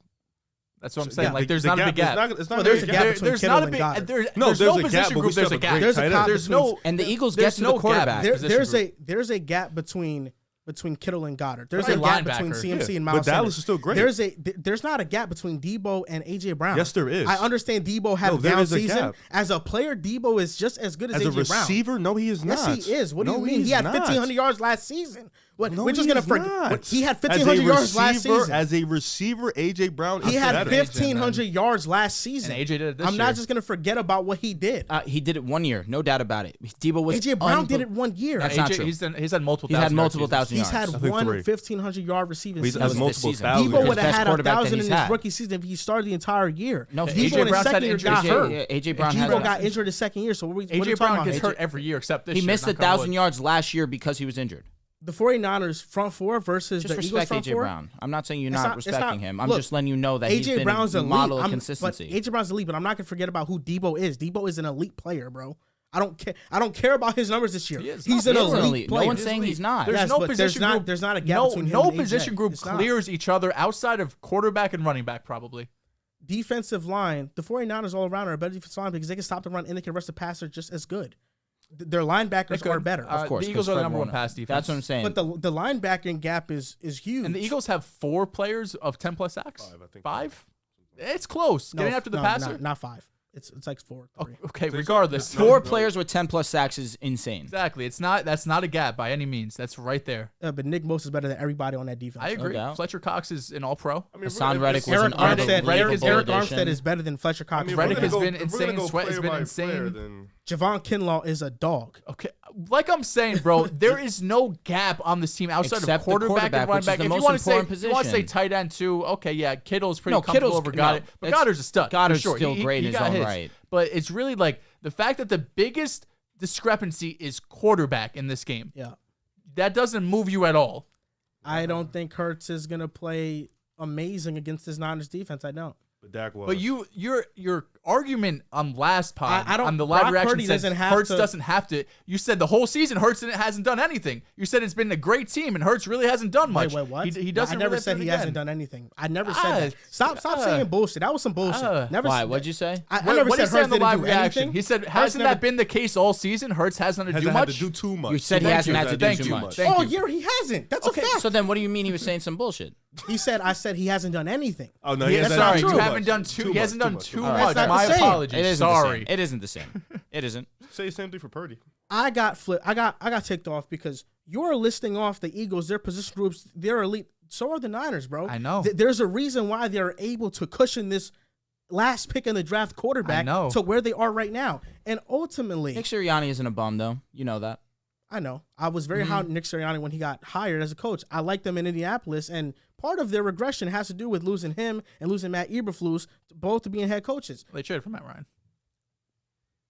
That's what I'm saying. Yeah, Like, there's The not a big gap. It's not there's a a big gap gap. between There's Kittle not a and big. Goddard. There's No, no there's a gap, position but we group. still There's a have a gap. great There's a tight end. gap There's no. And the Eagles there's get to the no gap. quarterback. Position group. There's a gap between between Kittle and Goddard. There's But a a gap between linebacker. CMC and Miles But Dallas Sanders. is still great. There's not a gap between Debo and AJ Brown. Yes, there is. I understand Debo had No, a there down is a season. gap. As a player, Debo is just as good as As a AJ Brown. receiver, no, he is not. Yes, he is. What do No, you mean? He had not. 1,500 yards last season. What? No, We're just he gonna is forget. not. He had As 1,500 a yards last receiver- season. As a receiver, AJ Brown is He had better. 1,500 yards last season. And AJ did it this I'm year. not just gonna forget about what he did. He did it 1 year, no doubt about it. Debo was AJ Brown did it 1 year. That's not AJ, true. He's had multiple. He's had 1,000-yard multiple seasons. 1,000 He's yards. had think one three. 1,500-yard receiving He's season. had was multiple this season. thousands. Debo His would have best had quarterback 1,000 that in he's his had. rookie season if he started the entire year. No, Debo AJ in his Brown's had second year injuries. got hurt. AJ Brown Debo has got injured his second year. So what are we AJ talking Brown about? gets hurt every year except this He year. missed knock on 1,000 wood. yards last year because he was injured. The 49ers front four versus Just the Eagles respect front AJ four. Brown. I'm not saying you're It's not not- it's respecting not- him. I'm look, just letting you know that he's AJ been Brown's a elite. model of But consistency. AJ Brown's elite, but I'm not gonna forget about who Debo is. Debo is an elite player, bro. I don't care. I don't care about his numbers this year. He is. He's No, an he is an elite elite. player. No one's saying he's not. There's Yes, no but position group. there's not a gap no, between him no and AJ. position group It's not. clears each other outside of quarterback and running back, probably. Defensive line. The 49ers all around are a better defensive line because they can stop the run and they can rush the passer just as good. Their linebackers They are could. better. Of course, the Eagles 'cause are the Fred number one Warner. pass defense. That's what I'm saying. But the linebacking gap is huge. And the Eagles have 4 players of 10 plus sacks. 5, I think. 5? It's close. No, Getting after the no, passer. not 5. It's like 4. 3. Okay, regardless. 4 players with 10 plus sacks is insane. Exactly. That's not a gap by any means. That's right there. But Nick Most is better than everybody on that defense. I agree. doubt. Fletcher Cox is an all-pro. I mean, Hassan if- Reddick was Eric an Armstead, unbelievable Eric addition. Armstead is better than Fletcher Cox. I mean, if Reddick we're has gonna been go- if we're gonna insane. go Sweat has player been by player, insane. then- Javon Kinlaw is a dog. Okay, like I'm saying, bro, there is no gap on this team outside Except of the quarterback and quarterback, running which is back. the If you most want to say, important you want to say position. tight end too, okay, yeah, Kittle's pretty No, comfortable Kittle's over Goddard, no, but it's- Goddard's a stud. Goddard's for sure. still great in his got own his. right. But it's really like the fact that the biggest discrepancy is quarterback in this game. Yeah. That doesn't move you at all. I don't think Hurts is going to play amazing against this Niners defense. I don't. But Dak was. But your argument on last pod I don't- on the live Brock reaction Purdy says doesn't have Hurts to- doesn't have to. You said the whole season Hurts hasn't done anything. You said it's been a great team and Hurts really hasn't done much. Wait, what? He doesn't. I never really said have to he do it hasn't again. done anything. I never said that. Stop uh, saying bullshit. That was some bullshit. Never Why? said What'd that. you say? I What never did he said say on Hurts the didn't live do reaction? anything. He said, hasn't never- that been the case all season? Hurts hasn't had to hasn't do had much. to do too much. You said he Thank hasn't you. had to do Thank too you. much. Thank All you. year he hasn't. That's Okay, a fact. So then what do you mean he was saying some bullshit? I said he hasn't done anything. Oh no, Yeah, he hasn't sorry, done you too haven't much. done too. He hasn't done too All right. much. That's not My the same. apologies. It isn't Sorry. the same. It isn't the same. It isn't. Say the same thing for Purdy. I got ticked off because you're listing off the Eagles, their position groups, they're elite. So are the Niners, bro. I know. There's a reason why they're able to cushion this last pick in the draft quarterback to where they are right now. And ultimately, Nick Sirianni isn't a bum though. You know that. I know. I was very high on Nick Sirianni when he got hired as a coach. I liked them in Indianapolis, and part of their regression has to do with losing him and losing Matt Eberflus, both to being head coaches. They traded for Matt Ryan.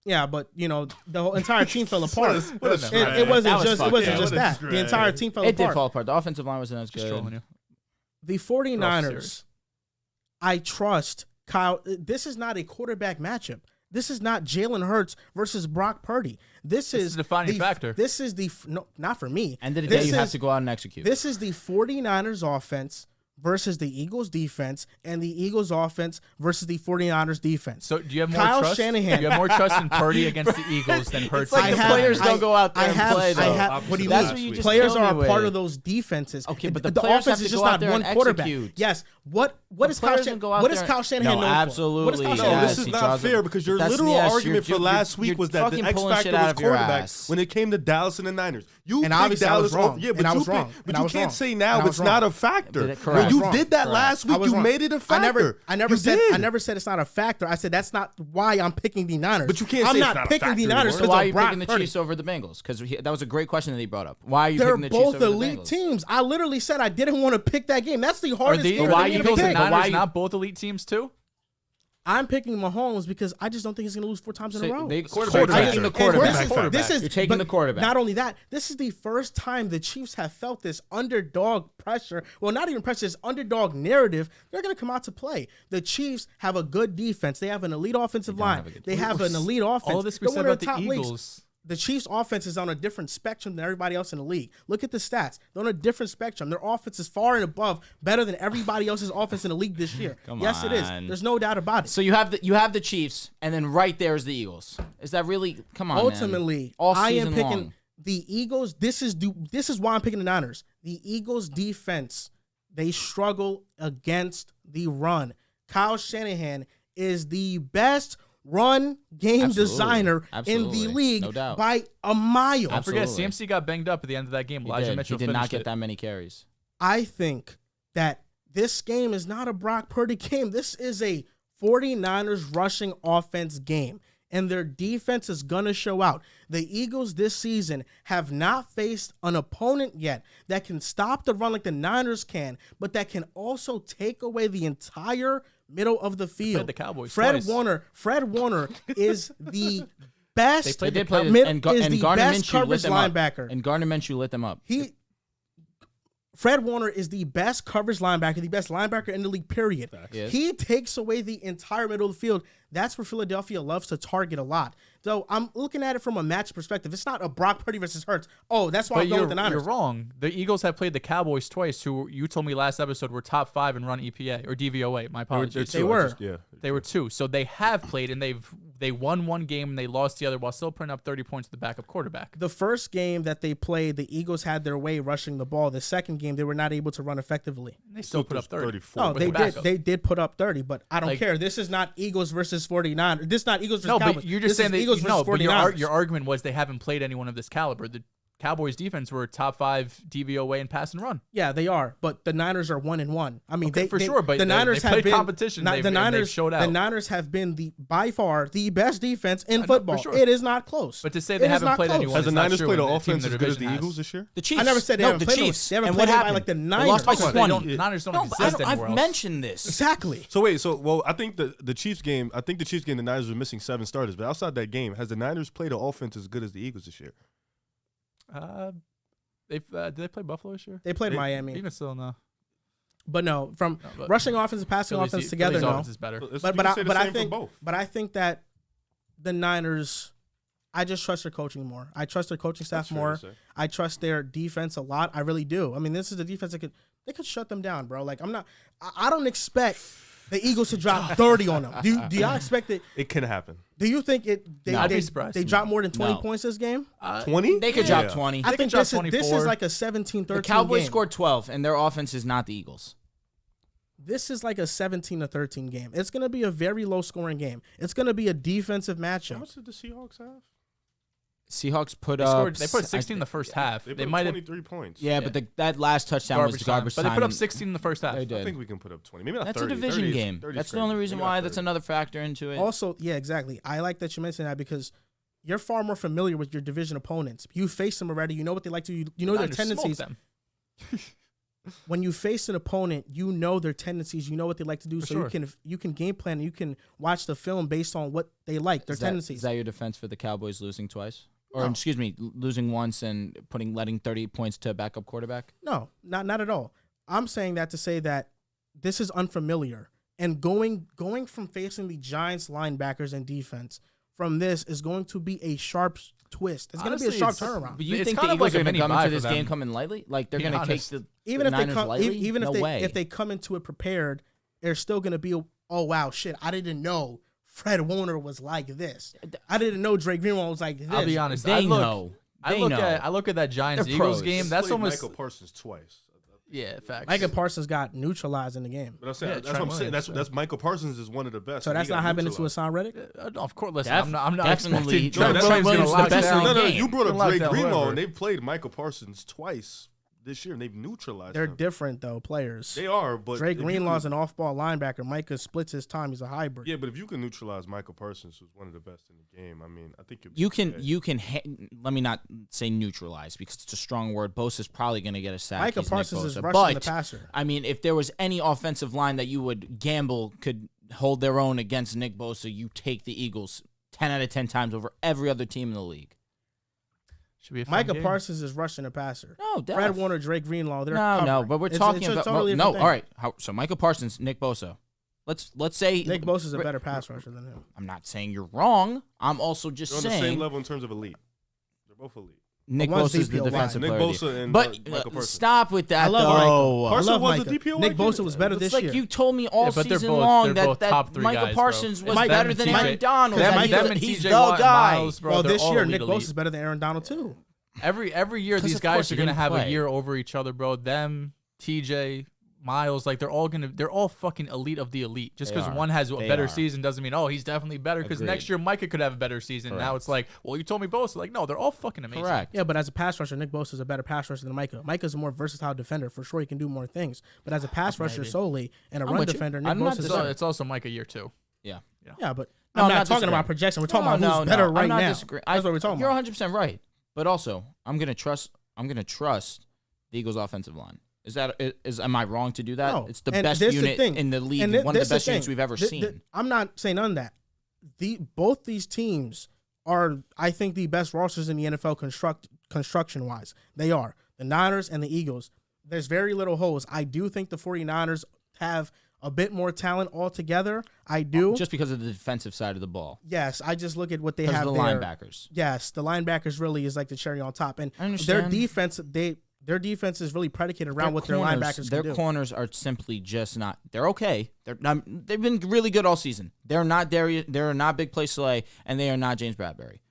Yeah, but the whole entire team fell apart. What a It stretch. wasn't That was just fucked it wasn't up. just What a that. The entire team fell It apart. did fall apart. The offensive line wasn't as Just good. trolling you. The 49ers, I trust Kyle. This is not a quarterback matchup. This is not Jalen Hurts versus Brock Purdy. This is the defining factor. This is no, not for me. End of the day, This you have is- to go out and execute. This is the 49ers offense versus the Eagles defense, and the Eagles offense versus the 49ers defense. So do you have more Kyle trust? Shanahan. Do you have more trust in Purdy against the Eagles than Hurts? like against the players don't go out there I and have, play, I though. have, what do you That's mean? what you just Players killed are me a part with. of those defenses. Okay, but the players have offense to is go just out not there one and quarterback. execute. Yes. What is Kyle players Shanahan? don't go out What is there Kyle and- Shanahan No, known for? absolutely. What is Kyle No, Shanahan? this is he not draws fair them. because your That's- literal yes, argument you're- for last you're week was that the fucking X pulling factor shit out was of your quarterback ass. when it came to Dallas and the Niners. You And picked obviously I Dallas was wrong. over. Yeah, And but I you was wrong. picked, And but I you was can't wrong. say And now I was it's not wrong. a factor. Correct. When I was you wrong. did that last I week, was you wrong. made it a factor. I never said it's not a factor. I said that's not why I'm picking the Niners. But you can't I'm say it's not not a picking the factor Niners anymore. So why are because you of Brock picking the Purdy. Chiefs over the Bengals? Because that was a great question that he brought up. Why are you They're picking the Chiefs both over the elite Bengals? teams. I literally said I didn't want to pick that game. That's the Are hardest the game why for you me to Eagles picking- and pick. why Niners you- not both elite teams too? I'm picking Mahomes because I just don't think he's going to lose 4 times in a row. You're Quarterback taking the factor. quarterback. Quarterback This factor. is You're taking but the quarterback. Not only that, this is the first time the Chiefs have felt this underdog pressure. Well, not even pressure, this underdog narrative. They're going to come out to play. The Chiefs have a good defense. They have an elite offensive line. They have an elite offense. All this we They're said one of about the top leagues. Eagles. The Chiefs' offense is on a different spectrum than everybody else in the league. Look at the stats. They're on a different spectrum. Their offense is far and above better than everybody else's offense in the league this year. Yes, it is. on. There's no doubt about it. So you have the Chiefs, and then right there is the Eagles. Is that really? Come on, Ultimately, man. All I am season picking. long. the Eagles, this is why I'm picking the Niners. The Eagles defense, they struggle against the run. Kyle Shanahan is the best run game designer in the league by a mile. I forget, CMC got banged up at the end of that game. Elijah Mitchell did not get that many carries. I think that this game is not a Brock Purdy game. This is a 49ers rushing offense game, and their defense is going to show out. The Eagles this season have not faced an opponent yet that can stop the run like the Niners can, but that can also take away the entire middle of the field. The Cowboys Fred twice. Warner is the best. They did play and Gardner Minshew lit them linebacker. Up. And Gardner Minshew lit them up. Fred Warner is the best coverage linebacker, the best linebacker in the league, period. Yes. He takes away the entire middle of the field. That's where Philadelphia loves to target a lot. So I'm looking at it from a match perspective. It's not a Brock Purdy versus Hurts. Oh, that's why I'm going with the Niners. You're wrong. The Eagles have played the Cowboys twice, who you told me last episode were top 5 in run EPA or DVOA. My apologies. They were. They were 2. So they have played, and they won one game and they lost the other while still putting up 30 points to the backup quarterback. The first game that they played, the Eagles had their way rushing the ball. The second game, they were not able to run effectively. They still put up 30. No, they did put up 30, but I don't care. This is not Eagles versus 49ers. This is not Eagles versus Cowboys. But you're just saying that Eagles versus 49ers. Your argument was they haven't played anyone of this caliber. The Cowboys defense were top 5 DVOA in pass and run. Yeah, they are, but the Niners are 1-1. I mean, for sure, but the Niners have been competition. The Niners showed out. The Niners have been by far the best defense in football. Sure. It is not close. But to say they haven't played anyone, has the Niners played an offense as good as the Eagles this year? The Chiefs. I never said they haven't played. Chiefs. They haven't and played what happened? Like the Niners. They lost by 20. Niners don't exist anywhere I've mentioned this exactly. So wait, I think the Chiefs game. I think the Chiefs game. The Niners were missing 7 starters, but outside that game, has the Niners played an offense as good as the Eagles this year? Did they play Buffalo this year? They played Miami. Even still, no. But no, from rushing offense and passing offense together, no. Is better. But I think that the Niners, I just trust their coaching more. I trust their coaching staff more. I trust their defense a lot. I really do. I mean, this is the defense that could shut them down, bro. Like I don't expect the Eagles to drop 30 on them. Do y'all expect it? It can happen. Do you think I'd be surprised. They drop more than 20 points this game? 20? They could drop 20. I think this is like a 17-13 The Cowboys game. scored 12, and their offense is not the Eagles. This is like a 17-13 game. It's going to be a very low-scoring game. It's going to be a defensive matchup. How much did the Seahawks have? Seahawks they put 16 in the first half. They might have 23 points. Yeah, but that last touchdown was garbage time. But they put up 16 in the first half. I think we can put up 20. Maybe not That's 30. a division game. That's the only reason why. That's another factor into it. Also, yeah, exactly. I like that you mentioned that because you're far more familiar with your division opponents. You face them already. You know what they like to do. You know their tendencies. When you face an opponent, you know their tendencies. You know what they like to do. You can game plan. And you can watch the film based on what they like, their tendencies. Is that your defense for the Cowboys losing twice? Or, excuse me, losing once and letting 30 points to a backup quarterback? No, not at all. I'm saying that to say that this is unfamiliar. And going from facing the Giants linebackers and defense from this is going to be a sharp twist. It's going to be a sharp turnaround. But you think the Eagles are going to come into this game coming lightly? Like they're going to take the Niners lightly? Even if they come into it prepared, they're still going to be, oh, wow, shit, I didn't know Fred Warner was like this. I didn't know Drake Greenwald was like this. I'll be honest. I look at that Giants-Eagles game. That's almost Michael Parsons twice. Yeah, facts. Michael Parsons got neutralized in the game. But I'm saying, that's what I'm saying. That's Michael Parsons is one of the best. So that's not happening to Hassan Reddick? Of course. Listen, I'm not definitely. expecting Trent Williams the best in the No, game. you brought up Drake Greenlaw, whoever. and they've played Michael Parsons twice this year, and they've neutralized They're him. different, though, players. They are, but Drake Greenlaw's an off-ball linebacker. Micah splits his time. He's a hybrid. Yeah, but if you can neutralize Michael Parsons, who's one of the best in the game, I mean, I think you can. Let me not say neutralize because it's a strong word. Bosa's probably going to get a sack. Micah He's Parsons Nick is Bosa. rushing the passer. I mean, if there was any offensive line that you would gamble could hold their own against Nick Bosa, you take the Eagles 10 out of 10 times over every other team in the league. Micah Parsons is rushing a passer. No, Fred Warner, Drake Greenlaw, they're no, but we're talking about totally no. All right, so Micah Parsons, Nick Bosa. Let's say Nick Bosa's a better pass rusher than him. I'm not saying you're wrong. I'm also just They're saying on the same level in terms of elite. They're both elite. Nick Bosa is the defensive player. Nick Bosa and but Michael Parsons. Stop with that, I love though. Micah. Parsons was Micah. a DPOY. Nick Bosa was better this It's year. like you told me all but season they're long both that top three Michael guys, Parsons bro. was better than Aaron Donald. Them He's and the TJ Watt and guy. Miles, bro, well, they're this all year, elite. Nick Bosa's better than Aaron Donald, too. Every year, 'Cause these of course guys are he gonna didn't have a play. year over each other, bro. Them, TJ, Miles, like they're all fucking elite of the elite. Just They because are. one has a They better are. season doesn't mean he's definitely better. Because Agreed. next year Micah could have a better season. Now Correct. it's like, well, you told me both. So like, no, they're all fucking amazing. Correct. Yeah, but as a pass rusher, Nick Bosa is a better pass rusher than Micah. Micah's a more versatile defender. For sure, he can do more things. But as a pass rusher Maybe. solely and a I'm run with you. defender, Nick I'm not Bosa is So better. it's also Micah year 2. Yeah. Yeah, but No, I'm I'm not not talking disagreeing. about projection. We're talking about who's better right I'm not now. disagreeing. That's what we're talking You're about. 100% right. But also, I'm gonna trust the Eagles' offensive line. Am I wrong to do that? No. It's the And best this the unit thing. in the league, And one of this the best thing. units we've ever seen. I'm not saying none of that. Both these teams are, I think, the best rosters in the NFL construction wise. They are the Niners and the Eagles. There's very little holes. I do think the 49ers have a bit more talent altogether. I do. Just because of the defensive side of the ball. Yes, I just look at what they Because have of the there. linebackers. Yes, the linebackers really is like the cherry on top, and I understand. their defense is really predicated around what their linebackers Their can do. corners are simply just not. They're okay. They've been really good all season. They're not Darius. They're not Big Play Slay, and they are not James Bradbury.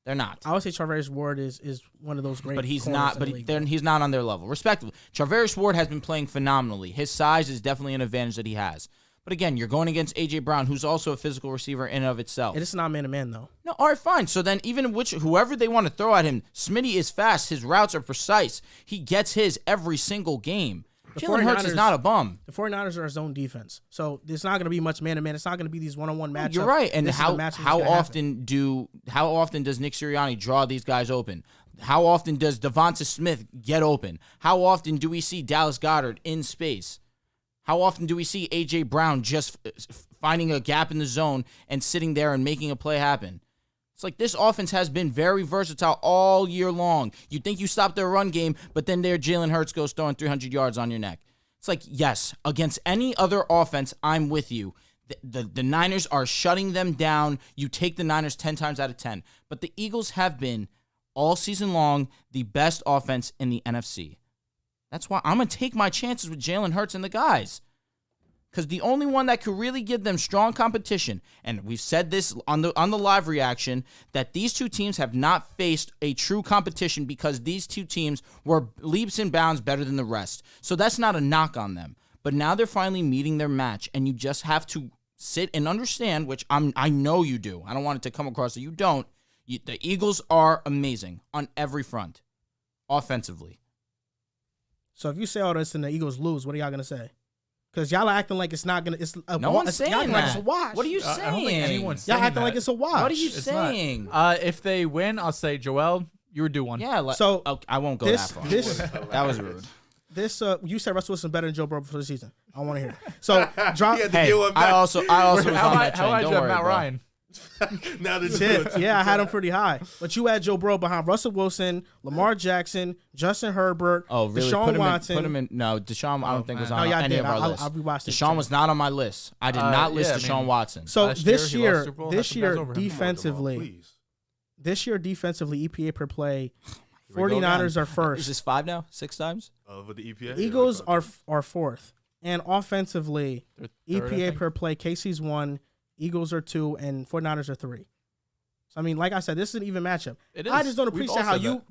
They're not. I would say Charvarius Ward is one of those great. But he's corners not. in But the league. he's not on their level. Respectively, Charvarius Ward has been playing phenomenally. His size is definitely an advantage that he has. But again, you're going against A.J. Brown, who's also a physical receiver in and of itself. It's not man to man though. No, all right, fine. So then even whoever they want to throw at him, Smitty is fast. His routes are precise. He gets his every single game. Jalen Hurts is 49ers not a bum. The 49ers are a zone defense, so it's not going to be much man to man. It's not going to be these one-on-one matchups. You're right. And This is the matchup that's how gonna happen. often does Nick Sirianni draw these guys open? How often does Devonta Smith get open? How often do we see Dallas Goedert in space? How often do we see A.J. Brown just finding a gap in the zone and sitting there and making a play happen? It's like this offense has been very versatile all year long. You think you stop their run game, but then there Jalen Hurts goes throwing 300 yards on your neck. It's like, yes, against any other offense, I'm with you. The Niners are shutting them down. You take the Niners 10 times out of 10. But the Eagles have been, all season long, the best offense in the NFC. That's why I'm going to take my chances with Jalen Hurts and the guys. Because the only one that could really give them strong competition, and we've said this on the live reaction, that these two teams have not faced a true competition because these two teams were leaps and bounds better than the rest. So that's not a knock on them. But now they're finally meeting their match, and you just have to sit and understand, which I know you do. I don't want it to come across that you don't. The Eagles are amazing on every front, offensively. So if you say all this and the Eagles lose, what are y'all gonna say? Because y'all are acting like it's not gonna. It's a No one's saying y'all acting like that. it's a wash. What are you I saying? don't think anyone's Y'all saying acting like that. it's a wash. What are you It's saying? not. If they win, I'll say, Joel, you were due one. Yeah. So, I won't go this- that far. this- that was rude. This you said Russell Wilson better than Joe Burrow for the season. I want to hear it. So drop. He had to Hey, get one back. I also was How on that I train. Don't have worry, Matt bro. Ryan? Now that Shit. Yeah, I had him pretty high. But you had Joe Burrow behind Russell Wilson, Lamar Jackson, Justin Herbert, Oh, really? Deshaun Watson. Put him in. No, Deshaun. I don't think was man. on No, yeah, I any did. of our I'll lists. rewatch it. Deshaun was not on my list. I did not list yeah, I Deshaun mean- Watson. So Last this year, he lost year, Super Bowl, this had some guys year over him. defensively, this year defensively, EPA per play, we go 49ers are Is first. this 5 now? 6 times? with the EPA. Eagles are fourth, and offensively, They're third, I EPA think. per play, KC's 1, Eagles are 2, and 49ers are 3. So I mean, like I said, this is an even matchup. It I is. just don't We've appreciate all how said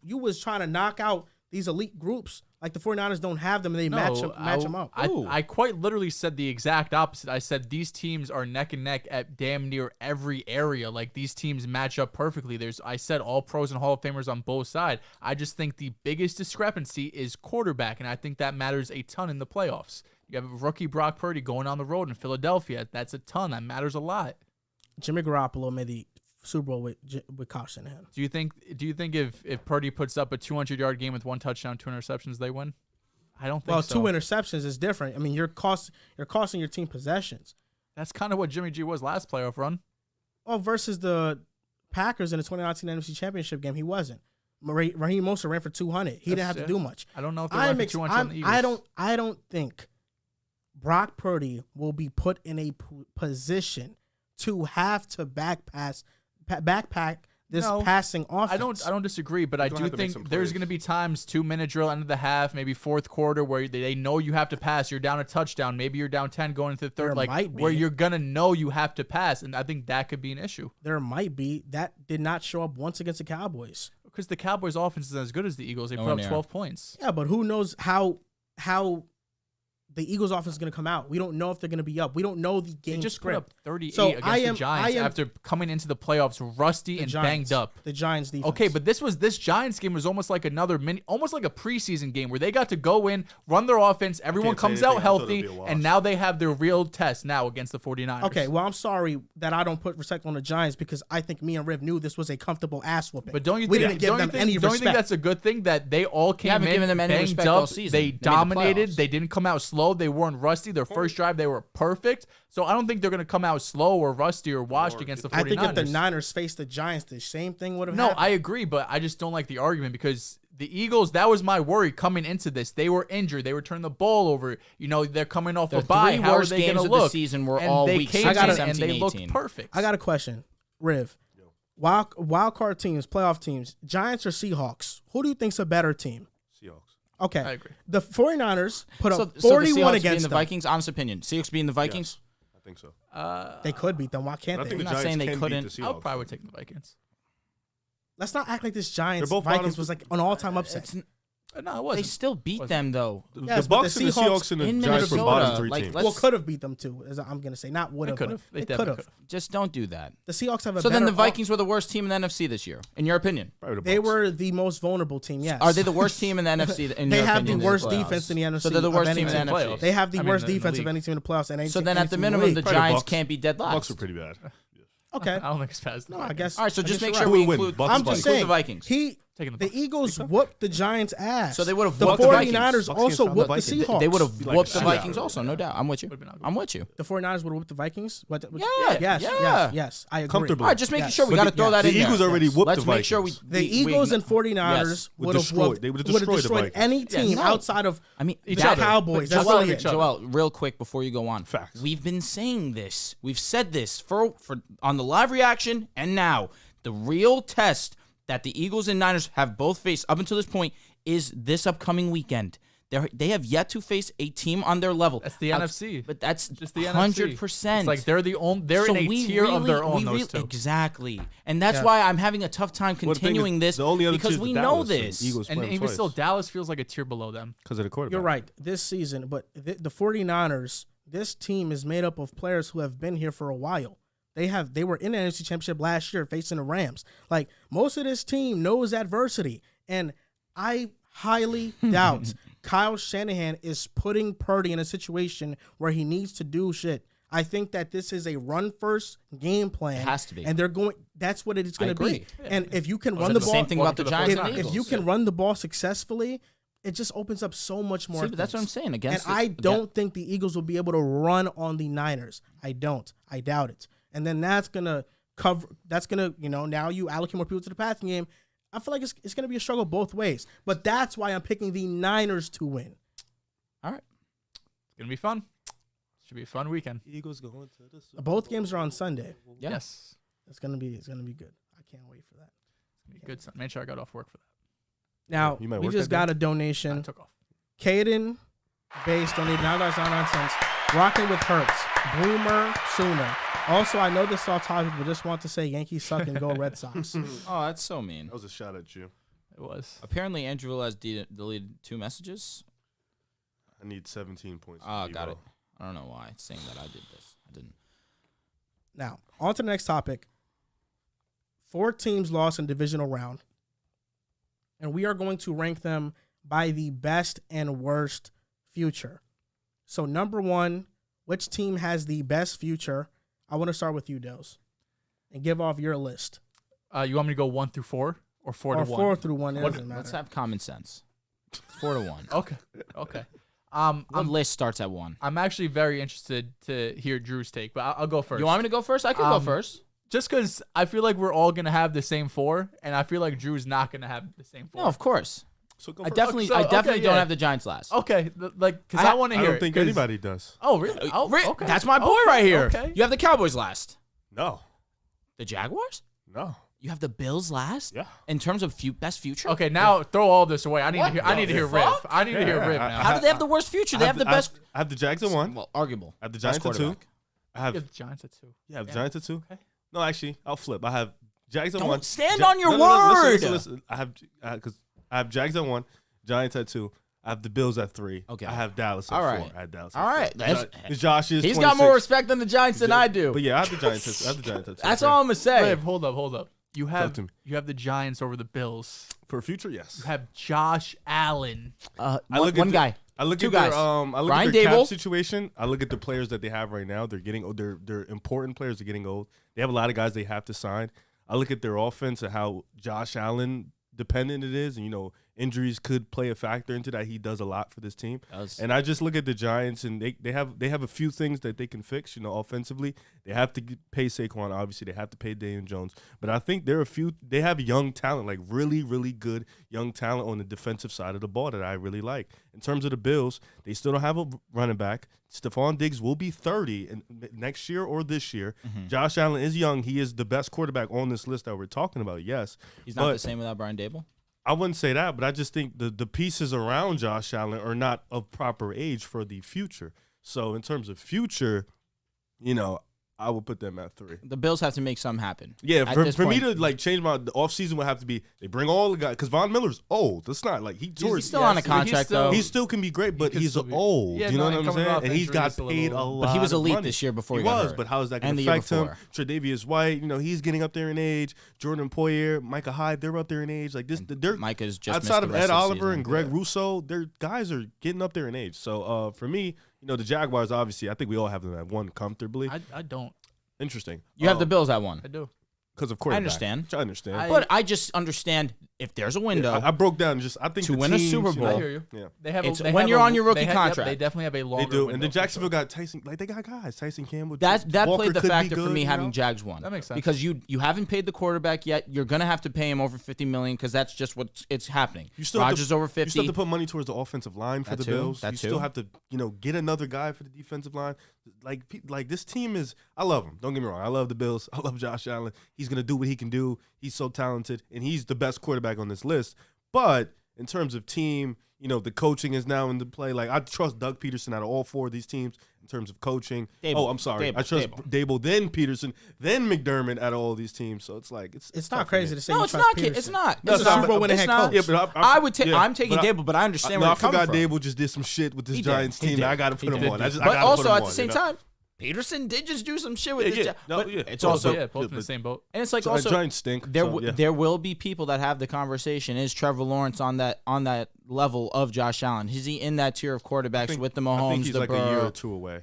you was trying to knock out these elite groups. Like the 49ers don't have them, and they match them up. Ooh. I quite literally said the exact opposite. I said these teams are neck and neck at damn near every area. Like these teams match up perfectly. I said all pros and Hall of Famers on both sides. I just think the biggest discrepancy is quarterback, and I think that matters a ton in the playoffs. You have rookie Brock Purdy going on the road in Philadelphia. That's a ton. That matters a lot. Jimmy Garoppolo made the Super Bowl with caution in him. Do you think if Purdy puts up a 200-yard game with 1 touchdown, 2 interceptions, they win? I don't think Well, so. 2 interceptions is different. I mean, you're costing your team possessions. That's kind of what Jimmy G was last playoff run. Well, versus the Packers in the 2019 NFC Championship game, he wasn't. Raheem Mostert ran for 200. He didn't have to do much. I don't know if they ran for 200 on the Eagles. I don't think Brock Purdy will be put in a position to have to backpack this No, passing offense. I don't disagree, but I gonna do have to make think some there's plays. going to be times 2-minute drill, end of the half, maybe fourth quarter, where they know you have to pass. You're down a touchdown. Maybe you're down 10 going into the third, There might be. where you're going to know you have to pass, and I think that could be an issue. There might be. That did not show up once against the Cowboys. Because the Cowboys' offense is as good as the Eagles. They Nowhere put up near. 12 points. Yeah, but who knows how the Eagles' offense is going to come out? We don't know if they're going to be up. We don't know the game They just put script. up 38 So against I the Giants after coming into the playoffs rusty The and Giants. banged up. The Giants defense. Okay, but this Giants game was almost like almost like a preseason game where they got to go in, run their offense, everyone can't say comes out anything. I thought healthy, it'd be a wash. and now they have their real test now against the 49ers. Okay, well, I'm sorry that I don't put respect on the Giants because I think me and Riv knew this was a comfortable ass whooping. But don't you we think, didn't give don't you them think, any don't you respect? think that's a good thing that they all came haven't in, given them any banged respect all up, season. they They made the dominated, playoffs. they didn't come out slow, they weren't rusty. Their first drive, they were perfect. So I don't think they're going to come out slow or rusty or washed against the 49ers. I think if the Niners faced the Giants, the same thing would have No, happened. I agree, but I just don't like the argument because the Eagles, that was my worry coming into this. They were injured. They were turning the ball over. You know, they're coming off The a bye. three How are worst they going games to of the look? season were And all they week came 16, in and 17, they looked 18. perfect. I got a question. Riv, wild card teams, playoff teams, Giants or Seahawks? Who do you think's a better team? Seahawks. Okay. I agree. The 49ers put So up the 41 Seahawks being against the them. Vikings. Honest opinion, Seahawks being the Vikings. Yes, I think so. They could beat them. Why can't But I they? think the I'm not Giants saying they can couldn't. beat the I Seahawks. would probably take the Vikings. Let's not act like this Giants They're both Vikings bottom- was like an all-time upset. It's, No, it they wasn't. still beat them though. Yes, The but Bucks the and the Seahawks and the in Giants were Minnesota, bottom three like, teams. let's- Well, could have beat them too, as I'm gonna say. Not would They have. could have. They They definitely could have. could have. Just don't do that. The Seahawks have a So better. then the Vikings were the worst team in the NFC this year, in your opinion. Probably the They Bucks. were the most vulnerable team. Yes. Are they the worst team in the NFC? In They your have opinion, the in worst playoffs? defense in the NFC. So they're the of worst any team in the team. NFC. They have the I mean, worst in the defense of league. any team in the playoffs. And any So team- then any at the team in minimum, the league. Probably the Giants Bucks. can't be dead last. Bucks are pretty bad. Okay. I don't think it's fast. No, I guess. All right, so I just guess make you're sure right. we Who would win? include, Bucks, I'm Bucks. just include saying. the Vikings. Taking the The Bucks. Eagles whooped the Giants' ass. So they would have The whooped the 49ers Vikings. Bucks also can't whooped the stop the Seahawks. They would have Like whooped the a Vikings shootout. also, no doubt. I'm with you. Would've been ugly. I'm with you. The 49ers would have whooped the Vikings. Yeah, Yes. yeah. Yes. I agree. Comfortably. All right, just making Yes. sure we But got to the- throw that the in there. Eagles already whooped Let's the make sure we. Vikings. The Eagles and 49ers Yes. would have whooped. They would have would have destroyed the destroyed Vikings. any team no. outside of I mean, the Joel, Cowboys. That's Joel, really it. Joel, real quick before you go on. Facts. We've been saying this. We've said this for on the live reaction and now. The real test that the Eagles and Niners have both faced up until this point is this upcoming weekend. They have yet to face a team on their level. That's the NFC. But that's Just the NFC. 100%. It's like they're in a tier of their own, those two. Exactly. And that's Yeah. why I'm having a tough time Well, the thing continuing is, this the only other because tier is we the know Dallas and this. Eagles And play them even twice. still, Dallas feels like a tier below them. because of the quarterback. You're right. This season, but the 49ers, this team is made up of players who have been here for a while. They were in the NFC Championship last year facing the Rams. Like, most of this team knows adversity. And I highly doubt Kyle Shanahan is putting Purdy in a situation where he needs to do shit. I think that this is a run-first game plan. It has to be. And they're going. That's what it's going to be. agree. And if you can Well, run it's the the ball, same thing about the Giants and if Eagles. you can run the ball successfully, it just opens up so much more. See, but that's what I'm things. saying. Against And I don't think the Eagles will be able to run on the Niners. I don't. I doubt it. And then that's gonna cover. That's gonna now you allocate more people to the passing game. I feel like it's gonna be a struggle both ways. But that's why I'm picking the Niners to win. All right. It's going to be fun. Should be a fun weekend. Eagles going to the Super Both games are on Sunday. Yeah. Yes. It's gonna be good. I can't wait for that. Good. Make sure I got off work for that. Now You might we work just that day? got a I donation. took off. Caden Base donated $9.99. Rocking with Hertz. Boomer Sooner. Also, I know this is off topic, but just want to say Yankees suck and go Red Sox. Oh, that's so mean. That was a shot at you. It was. Apparently, Andrew Velez deleted 2 messages. I need 17 points. Oh, from got Devo. it. I don't know why it's saying that I did this. I didn't. Now, on to the next topic. 4 teams lost in divisional round. And we are going to rank them by the best and worst future. So, number 1, which team has the best future? I want to start with you, Dehls, and give off your list. You want me to go 1 through 4 or 4 Or to 1? 4 through 1, it doesn't Let's matter. have common sense. It's 4 to 1. Okay. Okay. What list starts at 1? I'm actually very interested to hear Drew's take, but I'll go first. You want me to go first? I can go first. Just because I feel like we're all gonna have the same 4, and I feel like Drew's not gonna have the same 4. No, of course. So go I first. definitely So, okay, don't yeah. have the Giants last. Okay, because I want to I hear. don't think 'cause- anybody does. Oh really? Oh, okay. That's my boy Okay, right here. Okay. You have the Cowboys last. No. The Jaguars? No. You have the Bills last? Yeah. In terms of best future? Okay, now throw all this away. I need to hear. I need to hear Riv. fuck? I need to hear Riv Yeah, now. How do they have the worst future? They have the best. I have the Jags at 1. Well, arguable. I have the Best Giants at 2. quarterback. I have You have the Giants at 2. the Giants at 2. Okay. No, actually, I'll flip. I have Jags at Don't 1. stand on your No, word. listen. I have Jags at 1, Giants at 2. I have the Bills at 3. Okay. I have Dallas at All 4. right. I have Dallas All right. at 4. Because Josh is He's 26. got more respect than the Giants than I do. But yeah, I have the Giants. At 2. That's all I'm gonna say. Wait, hold up. You have to me. the Giants over the Bills. For future, yes. You have Josh Allen. One guy. I look Two at guys. their I look Brian at their Dable. cap situation. I look at the players that they have right now. They're important players. They're getting old. They have a lot of guys they have to sign. I look at their offense and how Josh Allen dependent it is, and injuries could play a factor into that. He does a lot for this team. And I just look at the Giants, and they have a few things that they can fix. Offensively, they have to pay Saquon. Obviously, they have to pay Daniel Jones. But I think they have young talent, like really, really good young talent on the defensive side of the ball that I really like. In terms of the Bills, they still don't have a running back. Stephon Diggs will be 30 next year or this year. Mm-hmm. Josh Allen is young. He is the best quarterback on this list that we're talking about, yes. He's not the same without Brian Dable? I wouldn't say that, but I just think the pieces around Josh Allen are not of proper age for the future. So in terms of future, I would put them at 3. The Bills have to make something happen. Yeah, for me to change the offseason would have to be they bring all the guys because Von Miller's old. It's not like he's still on a contract though. He still can be great, but he's old. Yeah, you know what I'm saying? And he's got paid a lot. But he was elite money. this year before he was. got hurt. But how is that going to affect him? Tre'Davious White, he's getting up there in age. Jordan Poyer, Micah Hyde, they're up there in age. Like this, they're Micah's just outside of Ed Oliver and Greg Yeah. Rousseau. Their guys are getting up there in age. So for me, the Jaguars obviously, I think we all have them at 1 comfortably. I don't. Interesting. You have the Bills at 1. I do. Because of course, I understand. I understand. But I just understand if there's a window. I broke down I think to the win a teams, Super Bowl. I hear you. Yeah. They have when you're on your rookie contract. They definitely have a longer They do. window And then for Jacksonville sure. got Tyson. Like, they got guys. Tyson Campbell. That Walker played the could be factor for good, me having Jags 1. That makes sense. Because you haven't paid the quarterback yet. You're going to have to pay him over $50 million because that's just it's happening. Rodgers over 50. You still have to put money towards the offensive line for the Bills. That you too. still have to, get another guy for the defensive line. Like this team is, I love him. Don't get me wrong. I love the Bills. I love Josh Allen. He's going to do what he can do. He's so talented, and he's the best quarterback on this list. But in terms of team, the coaching is now into play. Like, I trust Doug Peterson out of all 4 of these teams in terms of coaching. Dable. I'm sorry. I trust Dable. then Peterson, then McDermott out of all these teams. So it's like It's not crazy to say. No, you it's trust not. Peterson. It's not. No, It's it's not, a Super Bowl winning it's head not. coach. Yeah, but I would take. yeah, I'm taking but Dable, but I understand No, where I it's coming forgot from. Dable just did some shit with this He did. Giants He team. did. I got to put him on. I But gotta also put him at on, the same time, Peterson did just do some shit with Yeah, his yeah. No, but yeah. it's Well, also both in the same boat. and it's like also Giants stink. there will be people that have the conversation. Is Trevor Lawrence on that level of Josh Allen? Is he in that tier of quarterbacks with the Mahomes, I think he's the like Burrow? a year or 2 away.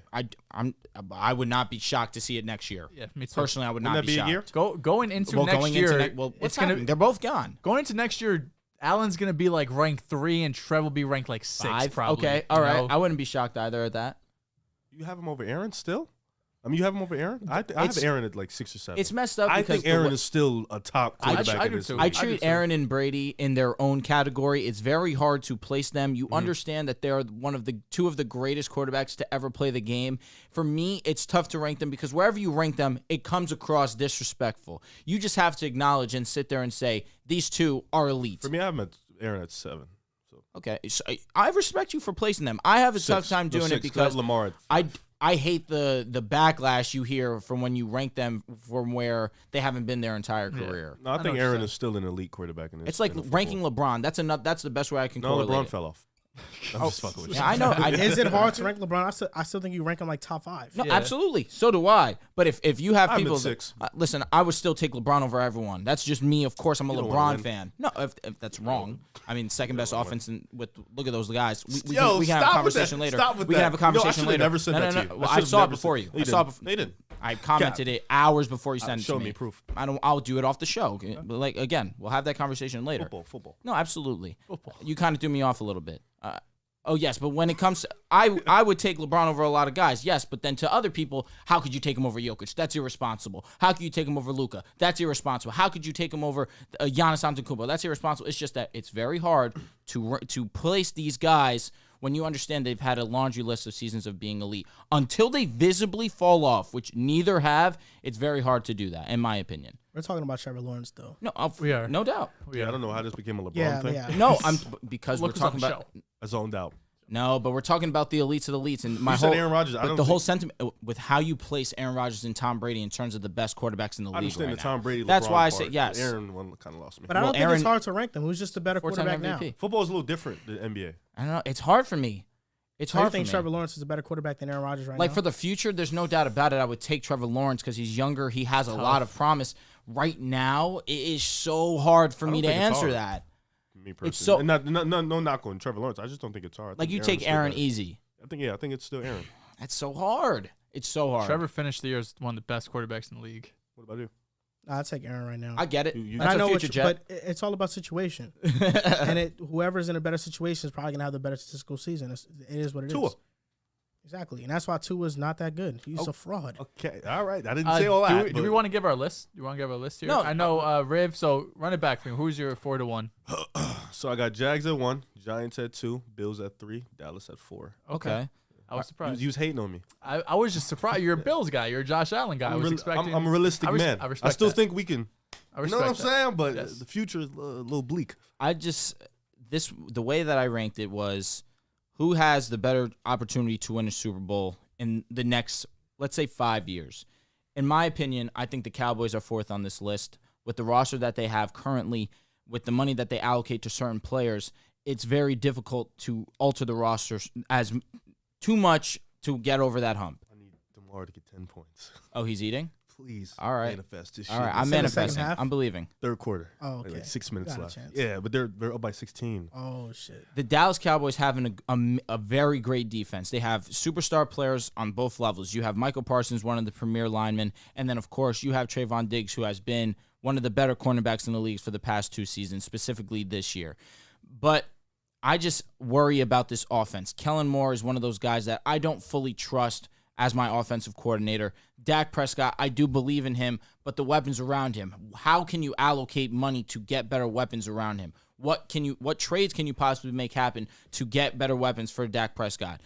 I would not be shocked to see it next year. Yeah, me too. Personally, I would Wouldn't not that be be a shocked. year? Going into next year, what's gonna? They're both gone. Going into next year, Allen's gonna be like ranked 3, and Trev will be ranked like 6. 5. Probably. Okay, all right. I wouldn't be shocked either at that. You have him over Aaron still? You have him over Aaron? I have Aaron at like 6 or 7. It's messed up. I because think Aaron is still a top quarterback. I do too. I treat Aaron and Brady in their own category. It's very hard to place them. You understand that they're two of the greatest quarterbacks to ever play the game. For me, it's tough to rank them because wherever you rank them, it comes across disrespectful. You just have to acknowledge and sit there and say these two are elite. For me, I have Aaron at 7. So. Okay, so I respect you for placing them. I have a tough time doing it because Lamar I hate the backlash you hear from when you rank them from where they haven't been their entire career. No, I think Aaron is still an elite quarterback in this. It's like ranking LeBron. That's the best way I can correlate LeBron it. fell off. I'm just fucking with you. Yeah, I know. Is it hard to rank LeBron? I still think you rank him like top 5. No, absolutely. So do I. But if you have I'm people, at 6. Listen, I would still take LeBron over everyone. That's just me. Of course, I'm a You don't wanna LeBron win. fan. No, if that's wrong. I mean, second best offense. Look at those guys. We Yo, can have a stop with conversation that. later. Stop with we that. can have a conversation I should've later. never said that to you. Well, I I should've saw it never before said- you. They I saw it didn't. before. They didn't. I commented it hours before you sent it to Show me. me proof. I'll do it off the show. Okay? But like again, we'll have that conversation later. Football. No, absolutely. You kind of threw me off a little bit. Oh, yes, but when it comes to I would take LeBron over a lot of guys, yes, but then to other people, how could you take him over Jokic? That's irresponsible. How could you take him over Luka? That's irresponsible. How could you take him over Giannis Antetokounmpo? That's irresponsible. It's just that it's very hard to place these guys when you understand they've had a laundry list of seasons of being elite. Until they visibly fall off, which neither have, it's very hard to do that, in my opinion. We're talking about Trevor Lawrence, though. No, We are. No doubt. Yeah, I don't know how this became a LeBron Yeah, thing. yeah. No, because we're Look us on talking the about. show. I zoned out. No, but we're talking about the elites of the elites, and my You said whole Aaron Rodgers. I but don't the whole think- sentiment with how you place Aaron Rodgers and Tom Brady in terms of the best quarterbacks in the I league understand right the Tom now. Brady. That's LeBron why I part, say yes. but Aaron one kind of lost me. But I don't think Aaron- it's hard to rank them. Who's just a better Four-time quarterback MVP. now? Football is a little different than NBA. I don't know. It's hard for me. It's So you hard for think me. Trevor Lawrence is a better quarterback than Aaron Rodgers right Like now? for the future, there's no doubt about it. I would take Trevor Lawrence because he's younger. He has a lot of promise. Right now, it is so hard for I me don't to think it's answer hard. that. Me personally, so- and no knock on Trevor Lawrence. I just don't think it's hard. I Like think you Aaron's take still Aaron better. easy. I think it's still Aaron. That's so hard. It's so hard. Trevor finished the year as one of the best quarterbacks in the league. What about you? I'll take Aaron right now. I get it. You- But That's I know a future jet. but it's all about situation. And whoever's in a better situation is probably gonna have the better statistical season. It is what it is. Tua. Exactly, and that's why Tua's not that good. He's a fraud. Okay, all right. I didn't say all that. Do we want to give our list? Do you want to give our list here? No. I know, Riv. So run it back for me. Who's your 4-1? So I got Jags at 1, Giants at 2, Bills at 3, Dallas at 4. Okay. I was surprised. You was hating on me. I was just surprised. You're a Bills guy. You're a Josh Allen guy. I was expecting. I'm a realistic man. I I respect still that. think we can. I You know what I'm respect that. saying? But Yes. the future is a little bleak. The way that I ranked it was who has the better opportunity to win a Super Bowl in the next, let's say, 5 years. In my opinion, I think the Cowboys are fourth on this list. With the roster that they have currently, with the money that they allocate to certain players, it's very difficult to alter the roster as too much to get over that hump. I need DeMar to get 10 points. Oh, he's eating? Please. All right. Manifest this All shit. right, I'm in the second manifesting. half? I'm believing. Third quarter. Oh, okay. Like 6 minutes Got a left. chance. Yeah, but they're up by 16. Oh shit. The Dallas Cowboys have a very great defense. They have superstar players on both levels. You have Michael Parsons, one of the premier linemen, and then, of course, you have Trayvon Diggs, who has been one of the better cornerbacks in the league for the past 2 seasons, specifically this year. But I just worry about this offense. Kellen Moore is one of those guys that I don't fully trust as my offensive coordinator. Dak Prescott, I do believe in him, but the weapons around him, how can you allocate money to get better weapons around him? What trades can you possibly make happen to get better weapons for Dak Prescott?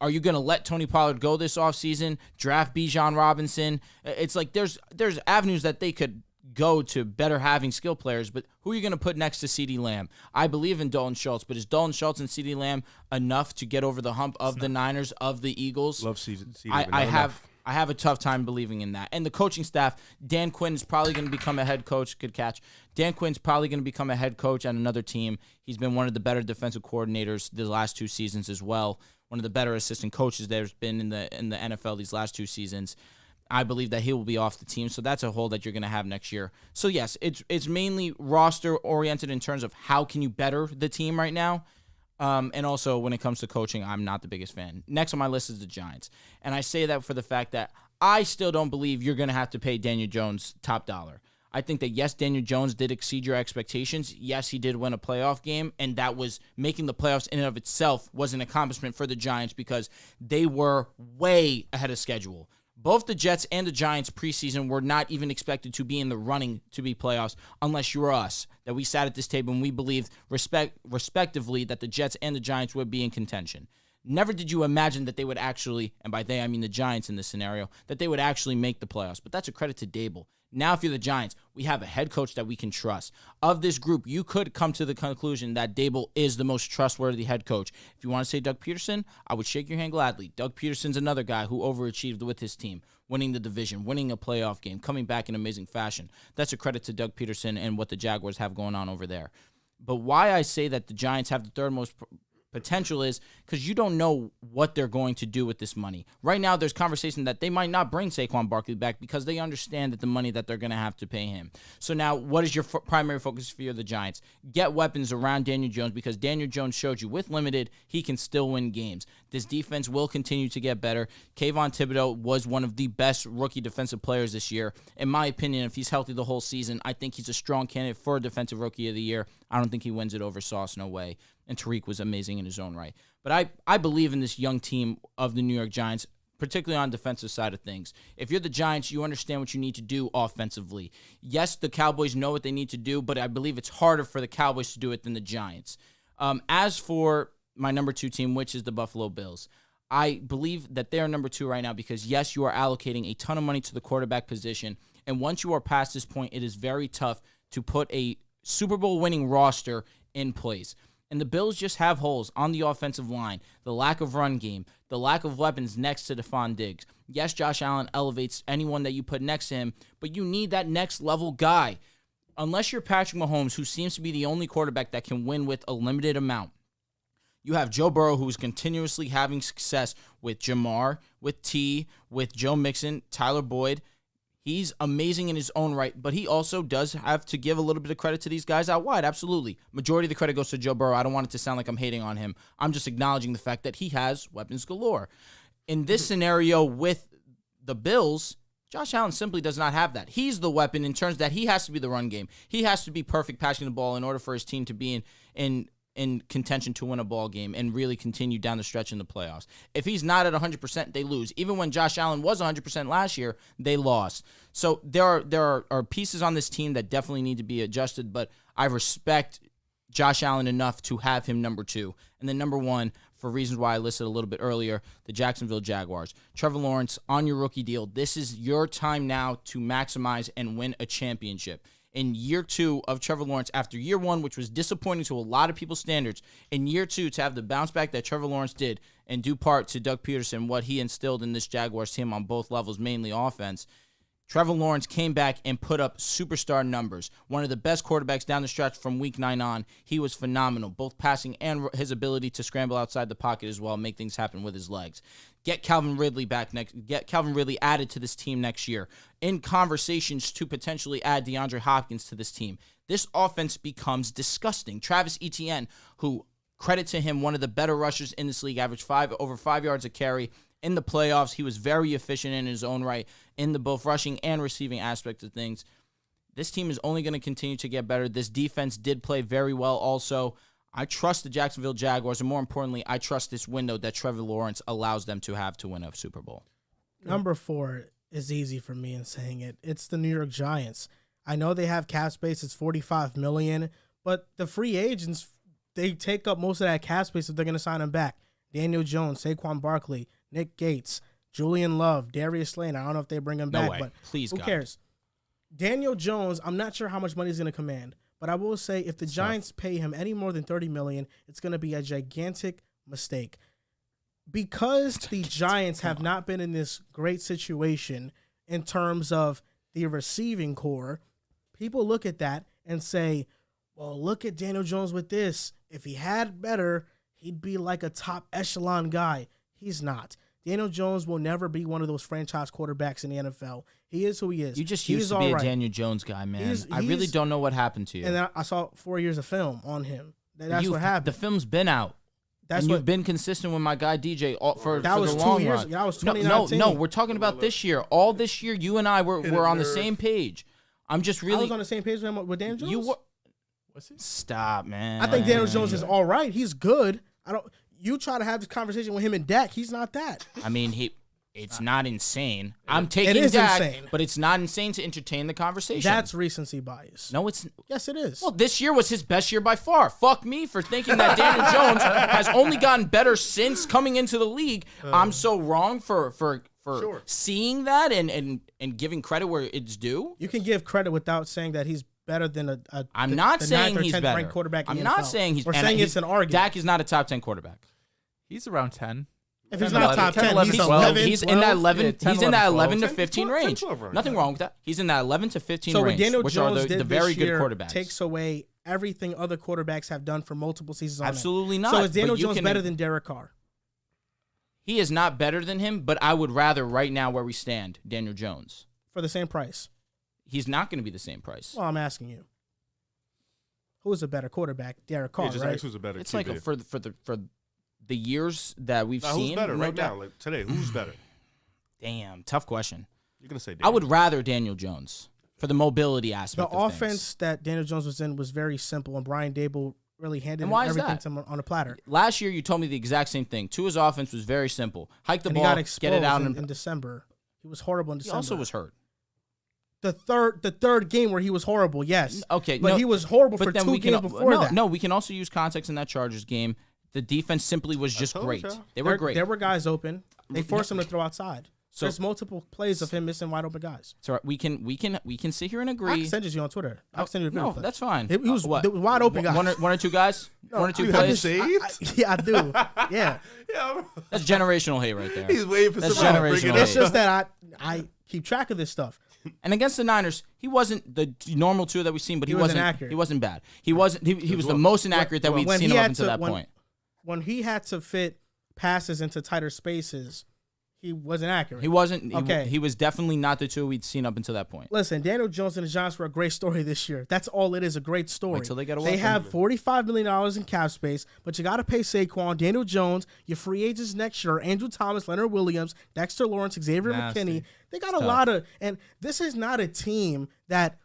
Are you going to let Tony Pollard go this offseason? Draft Bijan Robinson? It's like there's avenues that they could go to better having skill players, but who are you going to put next to CeeDee Lamb? I believe in Dalton Schultz, but is Dalton Schultz and CeeDee Lamb enough to get over the hump of the Niners, of the Eagles? Love season. I have a tough time believing in that. And the coaching staff, Dan Quinn is probably going to become a head coach. Good catch. Dan Quinn's probably going to become a head coach at another team. He's been one of the better defensive coordinators the last 2 seasons as well. One of the better assistant coaches there's been in the NFL these last 2 seasons. I believe that he will be off the team, so that's a hole that you're going to have next year. So yes, it's mainly roster oriented in terms of how can you better the team right now. And also, when it comes to coaching, I'm not the biggest fan. Next on my list is the Giants. And I say that for the fact that I still don't believe you're going to have to pay Daniel Jones top dollar. I think that, yes, Daniel Jones did exceed your expectations. Yes, he did win a playoff game, and that was making the playoffs in and of itself was an accomplishment for the Giants because they were way ahead of schedule. Both the Jets and the Giants preseason were not even expected to be in the running to be playoffs unless you were us, that we sat at this table and we believed respectively that the Jets and the Giants would be in contention. Never did you imagine that they would actually, and by they I mean the Giants in this scenario, that they would actually make the playoffs. But that's a credit to Dable. Now, if you're the Giants, we have a head coach that we can trust. Of this group, you could come to the conclusion that Dable is the most trustworthy head coach. If you want to say Doug Peterson, I would shake your hand gladly. Doug Peterson's another guy who overachieved with his team, winning the division, winning a playoff game, coming back in amazing fashion. That's a credit to Doug Peterson and what the Jaguars have going on over there. But why I say that the Giants have the third most potential is because you don't know what they're going to do with this money. Right now, there's conversation that they might not bring Saquon Barkley back because they understand that the money that they're going to have to pay him. So now, what is your primary focus for the Giants? Get weapons around Daniel Jones because Daniel Jones showed you with limited, he can still win games. This defense will continue to get better. Kayvon Thibodeau was one of the best rookie defensive players this year. In my opinion, if he's healthy the whole season, I think he's a strong candidate for Defensive Rookie of the Year. I don't think he wins it over Sauce, no way. And Tariq was amazing in his own right. But I believe in this young team of the New York Giants, particularly on the defensive side of things. If you're the Giants, you understand what you need to do offensively. Yes, the Cowboys know what they need to do, but I believe it's harder for the Cowboys to do it than the Giants. As for my number 2 team, which is the Buffalo Bills, I believe that they are number 2 right now because, yes, you are allocating a ton of money to the quarterback position. And once you are past this point, it is very tough to put a Super Bowl winning roster in place. And the Bills just have holes on the offensive line, the lack of run game, the lack of weapons next to Stephon Diggs. Yes, Josh Allen elevates anyone that you put next to him, but you need that next level guy. Unless you're Patrick Mahomes, who seems to be the only quarterback that can win with a limited amount. You have Joe Burrow, who's continuously having success with Jamar, with T, with Joe Mixon, Tyler Boyd. He's amazing in his own right, but he also does have to give a little bit of credit to these guys out wide. Absolutely. Majority of the credit goes to Joe Burrow. I don't want it to sound like I'm hating on him. I'm just acknowledging the fact that he has weapons galore. In this scenario with the Bills, Josh Allen simply does not have that. He's the weapon in terms that he has to be the run game. He has to be perfect passing the ball in order for his team to be in contention to win a ball game and really continue down the stretch in the playoffs. If he's not at 100%, they lose. Even when Josh Allen was 100% last year, they lost. So there are pieces on this team that definitely need to be adjusted, but I respect Josh Allen enough to have him number 2. And then number 1, for reasons why I listed a little bit earlier, the Jacksonville Jaguars. Trevor Lawrence on your rookie deal. This is your time now to maximize and win a championship. In year 2 of Trevor Lawrence, after year 1, which was disappointing to a lot of people's standards, in year 2 to have the bounce back that Trevor Lawrence did, and due part to Doug Peterson, what he instilled in this Jaguars team on both levels, mainly offense, Trevor Lawrence came back and put up superstar numbers. One of the best quarterbacks down the stretch from week 9 on. He was phenomenal, both passing and his ability to scramble outside the pocket as well, make things happen with his legs. Get Calvin Ridley added to this team next year. In conversations to potentially add DeAndre Hopkins to this team. This offense becomes disgusting. Travis Etienne, who, credit to him, one of the better rushers in this league, averaged over 5 yards a carry. In the playoffs, he was very efficient in his own right in the both rushing and receiving aspect of things. This team is only going to continue to get better. This defense did play very well also. I trust the Jacksonville Jaguars, and more importantly, I trust this window that Trevor Lawrence allows them to have to win a Super Bowl. Number 4 is easy for me in saying it. It's the New York Giants. I know they have cap space. It's $45 million, but the free agents, they take up most of that cap space if they're going to sign them back. Daniel Jones, Saquon Barkley, Nick Gates, Julian Love, Darius Slayton. I don't know if they bring him back, but please, who cares? Daniel Jones, I'm not sure how much money he's going to command, but I will say if the Giants pay him any more than $30 million, it's going to be a gigantic mistake. Because the Giants have not been in this great situation in terms of the receiving core, people look at that and say, well, look at Daniel Jones with this. If he had better, he'd be like a top echelon guy. He's not. Daniel Jones will never be one of those franchise quarterbacks in the NFL. He is who he is. You just used to be a Daniel Jones guy, man. I really don't know what happened to you. And I saw 4 years of film on him. That's what happened. The film's been out. You've been consistent with my guy DJ for the long run. That was 2019. No, we're talking about this year. All this year, you and I were on the same page. I'm just really. I was on the same page with Daniel Jones. You were. Stop, man. I think Daniel Jones is all right. He's good. You try to have this conversation with him and Dak. He's not that. I mean, it's not insane. I'm taking Dak, insane. But it's not insane to entertain the conversation. That's recency bias. No, it's... Yes, it is. Well, this year was his best year by far. Fuck me for thinking that Daniel Jones has only gotten better since coming into the league. I'm so wrong for seeing that and giving credit where it's due. You can give credit without saying that he's better than I'm not saying he's better. Ranked quarterback in I'm the not NFL. saying he's... We're saying it's an argument. Dak is not a top 10 quarterback. He's around 10. If he's not top 10, 11, he's 12. 11. He's in that 11. Yeah, He's in that 11 to 10, 15 12, range. 12 range. Nothing wrong with that. He's in that 11 to 15 so range, what Daniel which Jones are did the very this good year quarterbacks. takes away everything other quarterbacks have done for multiple seasons. Absolutely not. So is Daniel But you Jones can- better than Derek Carr? He is not better than him, but I would rather right now where we stand, Daniel Jones. For the same price? He's not going to be the same price. Well, I'm asking you. Who is a better quarterback? Derek Carr, Yeah, just right? ask who's a better It's QB. like for the years that we've Now, seen. who's better no right doubt. now? Like today, who's better? Damn, tough question. You're gonna say. I would rather Daniel Jones for the mobility aspect. The of offense things. that Daniel Jones was in was very simple, and Brian Dable really handed And why is everything that? to him on a platter. Last year, you told me the exact same thing. Tua's offense was very simple: hike the And ball, he got exposed get it out, in December. He was horrible in he December. also was hurt. The third game where he was horrible, yes. Okay, but no, he was horrible for but then 2 we games before that. No, we can also use context in that Chargers game. The defense simply was just told great. ya. They were great. There were guys open. They forced him to throw outside. So- There's multiple plays of him missing wide open guys. So we can sit here and I agree. can send you on Twitter. I'll send you a video. No, clip. that's fine. He was What? there was wide open guys. One or two guys. One or two You have plays. saved? Yeah, I do. Yeah. Yeah, That's generational hate right there. he's waiting for That's somebody to bring generational it It's hate. just that I keep track of this stuff. And against the Niners, he wasn't the normal two that we've seen, but he wasn't accurate. He wasn't bad. He wasn't. He was the most inaccurate that we'd when seen he him up had until to- that when- point. When he had to fit passes into tighter spaces, he wasn't accurate. He wasn't. Okay. He was definitely not the two we'd seen up until that point. Listen, Daniel Jones and the Giants were a great story this year. That's all it is, a great story. Wait till they get a They weapon. have $45 million in cap space, but you got to pay Saquon, Daniel Jones, your free agents next year, Andrew Thomas, Leonard Williams, Dexter Lawrence, Xavier Nasty. McKinney. They got a tough. lot of, and this is not a team that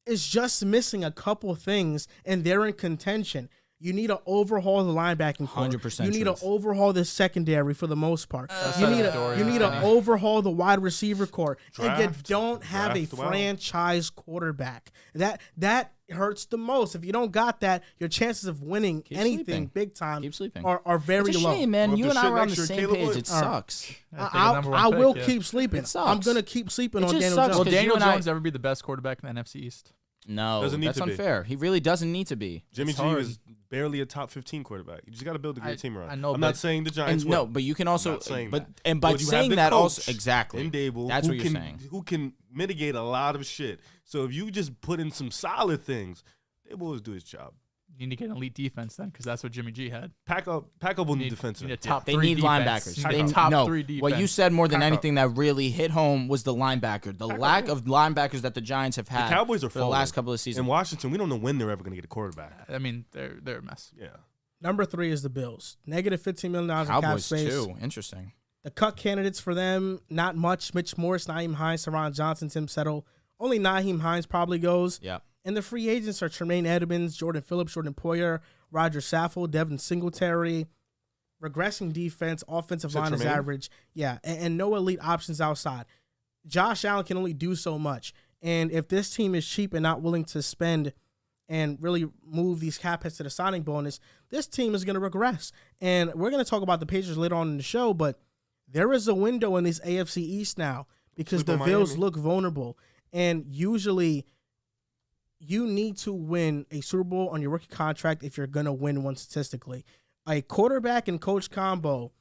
is just missing a couple things and they're in contention. You need to overhaul the linebacking core. 100% You need to truth. overhaul the secondary for the most part. You not need a to story, you need to Kenny. overhaul the wide receiver core. And you Draft. don't have a Draft well. franchise quarterback. That hurts the most. If you don't got that, your chances of winning Keep anything sleeping. big time Keep sleeping. are very It's a low. shame, man. Well, if You the and I shit were on the next year, same Caleb page. Woods. It All right. sucks. I will yeah. keep sleeping. It sucks. I'm gonna keep sleeping It on just Daniel sucks Jones. Will 'cause Daniel you and I- Jones ever be the best quarterback in the NFC East? No, Doesn't need that's to be. unfair. He really doesn't need to be. Jimmy It's G hard. was barely a top 15 quarterback. You just got to build a great team around. I know, I'm but- not saying the Giants And no, will. but you can also, not saying but that. and by But you have saying the that coach also exactly. in Dable, That's who what you're can, saying. Who can mitigate a lot of shit. So if you just put in some solid things, Dable will do his job. You need to get an elite defense then, because that's what Jimmy G had. Pack up will You need need defensive. a top They three need defense. linebackers. You Pack need up. top no, three defense. what you said more than Pack up. anything that really hit home was the linebacker. The lack of linebackers that the Giants have had Cowboys are for the last forward. couple of seasons. In Washington, we don't know when they're ever going to get a quarterback. I mean, they're a mess. Yeah. Number 3 is the Bills. Negative $15 million in cap Cowboys space. too. Interesting. The cut candidates for them, not much. Mitch Morse, Naeem Hines, Teron Johnson, Tim Settle. Only Naeem Hines probably goes. Yeah. And the free agents are Tremaine Edmonds, Jordan Phillips, Jordan Poyer, Roger Saffold, Devin Singletary. Regressing defense, offensive Is that line is Tremaine? average. Yeah, and no elite options outside. Josh Allen can only do so much. And if this team is cheap and not willing to spend and really move these cap hits to the signing bonus, this team is going to regress. And we're going to talk about the Patriots later on in the show, but there is a window in this AFC East now because Sleep the on Bills Miami. look vulnerable. And usually you need to win a Super Bowl on your rookie contract if you're going to win one statistically. A quarterback and coach combo,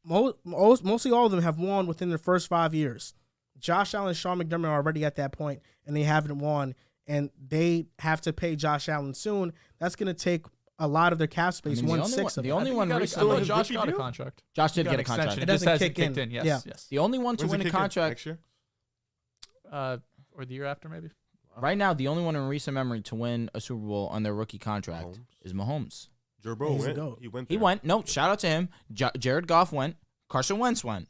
mostly all of them have won within their first 5 years. Josh Allen and Sean McDermott are already at that point, and they haven't won, and they have to pay Josh Allen soon. That's going to take a lot of their cap space, the only 1/6 one- of the it. only one I recently- know his Josh rookie got a deal? contract. Josh did He got get a an extension. contract. It It just doesn't hasn't kick kicked in. in. Yeah. Yes. The only one to When's win it a kick in? contract Next year? Or the year after, maybe. right now, the only one in recent memory to win a Super Bowl on their rookie contract Mahomes. is Mahomes. Joe Burrow He's a went. goat. He went He there. went. No, shout out to him. Jared Goff went. Carson Wentz went.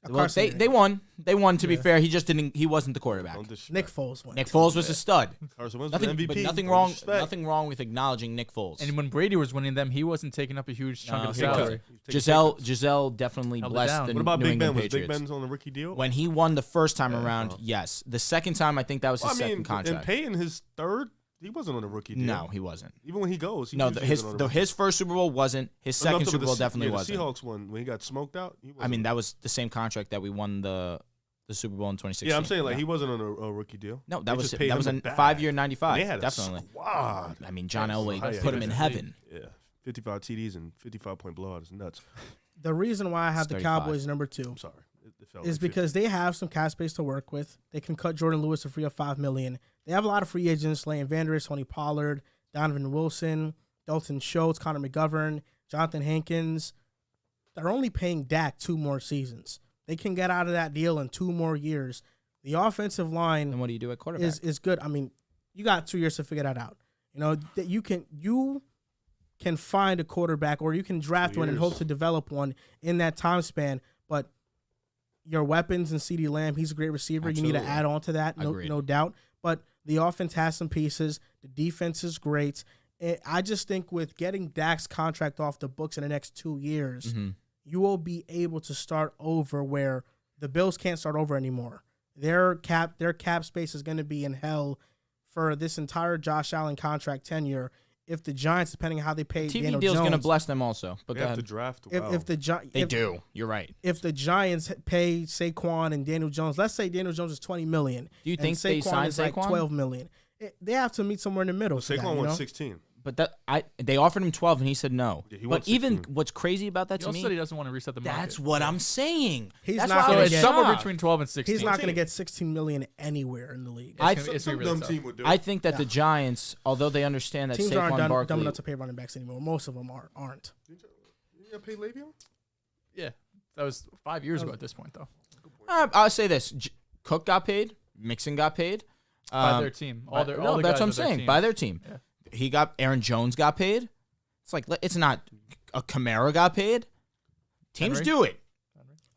Well, Carson they didn't. won. They won. To be Yeah. fair, he just didn't. He wasn't the quarterback. Don't disrespect. Nick Foles went. Nick Foles was a stud. Carson Wentz was Nothing, MVP. but nothing Don't wrong. disrespect. Nothing wrong with acknowledging Nick Foles. And when Brady was winning them, he wasn't taking up a huge chunk No, of the he wasn't. salary. Giselle definitely Held it blessed down. the What about New Big England Ben? Was Patriots. Big Ben's on a rookie deal? When he won the first time Yeah, around, yes. The second time, I think that was his second and contract. Payton, his third, he wasn't on a rookie deal. No, he wasn't. Even when he goes, he No, usually his isn't on a rookie his first Super Bowl wasn't. His deal. second No, Super but Bowl the definitely wasn't. The Seahawks one when he got smoked out. He I wasn't. mean, that was the same contract that we won the Super Bowl in 2016. Yeah, I'm saying like he wasn't on a rookie deal. No, that They was just paid that was him a back. 5-year And 95. They had Definitely. a squad. I mean, John Elway Yeah, put him in yeah. heaven. Yeah, 55 TDs and 55-point blowout is nuts. The reason why I have It's the 35. Cowboys number 2 I'm sorry. It felt is like 50. because they have some cap space to work with. They can cut Jordan Lewis to free up $5 million. They have a lot of free agents: Leighton Vander Esch, Tony Pollard, Donovan Wilson, Dalton Schultz, Connor McGovern, Jonathan Hankins. They're only paying Dak 2 more seasons. They can get out of that deal in 2 more years. The offensive line And what do you do at quarterback? is good. I mean, you got 2 years to figure that out. You know that you can find a quarterback, or you can draft 2 one and hope years. to develop one in that time span. But your weapons and CeeDee Lamb, he's a great receiver. You need to Absolutely. add on to that, Agreed. no doubt. But the offense has some pieces. The defense is great. I just think with getting Dak's contract off the books in the next 2 years, Mhm. you will be able to start over where the Bills can't start over anymore. Their cap space is going to be in hell for this entire Josh Allen contract tenure. If the Giants, depending on how they pay TV Daniel deal's Jones, going to bless them also. But They go have to ahead. draft. if, Wow. if the Gi- They if, do. You're right. if the Giants pay Saquon and Daniel Jones, let's say Daniel Jones is $20 million. Do you and think they Saquon sign is like Saquon? $12 million. They have to meet somewhere in the middle. Well, for that, Saquon you won know? 16. But they offered him 12 and he said no. Yeah, he but wants even 16. what's crazy about that He to also me, said he doesn't want to reset the market. that's what I'm saying. He's That's not why gonna I was So it's get- somewhere shocked. between 12 and 16. He's not going to get 16 million anywhere in the league. I Some really dumb tough. team would do. I think that the Giants, although they understand that Teams aren't Saquon dumb Barkley, enough to pay running backs anymore. Most of them aren't. You got paid Le'Veon? Yeah, that was 5 years ago at this point, though. I'll say this: Cook got paid, Mixon got paid By their team. All the that's guys what I'm of their saying. team. By their team, Yeah. Aaron Jones got paid. It's like it's not a Kamara got paid. Teams Henry? do it.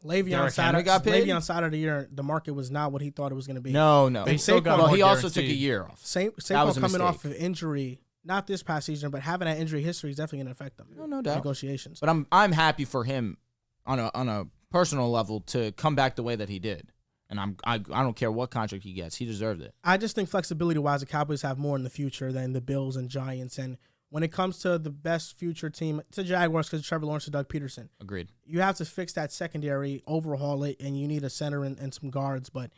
Le'Veon Derrick Henry got paid? Le'Veon side of the year, the market was not what he thought it was going to be. No. They still got Well, more he also took a guaranteed. year off. Saquon was a coming off mistake. of injury, not this past season, but having that injury history is definitely going to affect them. No doubt. Negotiations. But I'm happy for him on a personal level to come back the way that he did, and I don't care what contract he gets, he deserved it. I just think flexibility-wise, the Cowboys have more in the future than the Bills and Giants. And when it comes to the best future team, it's the Jaguars because Trevor Lawrence and Doug Peterson. Agreed. You have to fix that secondary, overhaul it, and you need a center and some guards. But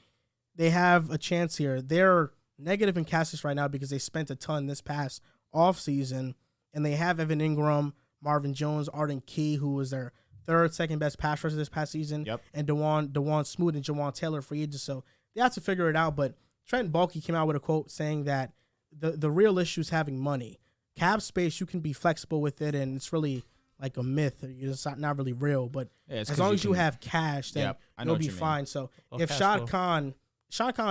they have a chance here. They're negative in Cassis right now because they spent a ton this past offseason, and they have Evan Ingram, Marvin Jones, Arden Key, who was their second best pass rusher this past season, Yep. and Dewan Smoot and Jawan Taylor free agents. So they have to figure it out. But Trent Baalke came out with a quote saying that the real issue is having money. Cap space, you can be flexible with it, and it's really like a myth. It's not really real. But Yeah, it's as 'cause long you as you can- have cash, then Yep, I know you'll what be you mean. fine. So Well, if cash Shad flow. Khan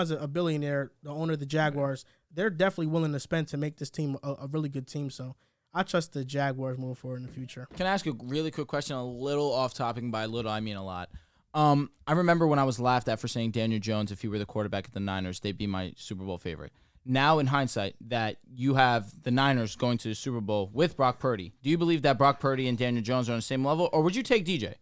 is a billionaire, the owner of the Jaguars, they're definitely willing to spend to make this team a really good team. So I trust the Jaguars moving forward in the future. Can I ask a really quick question? A little off topic, and by little I mean a lot. I remember when I was laughed at for saying Daniel Jones, if he were the quarterback at the Niners, they'd be my Super Bowl favorite. Now, in hindsight, that you have the Niners going to the Super Bowl with Brock Purdy, do you believe that Brock Purdy and Daniel Jones are on the same level, or would you take DJ?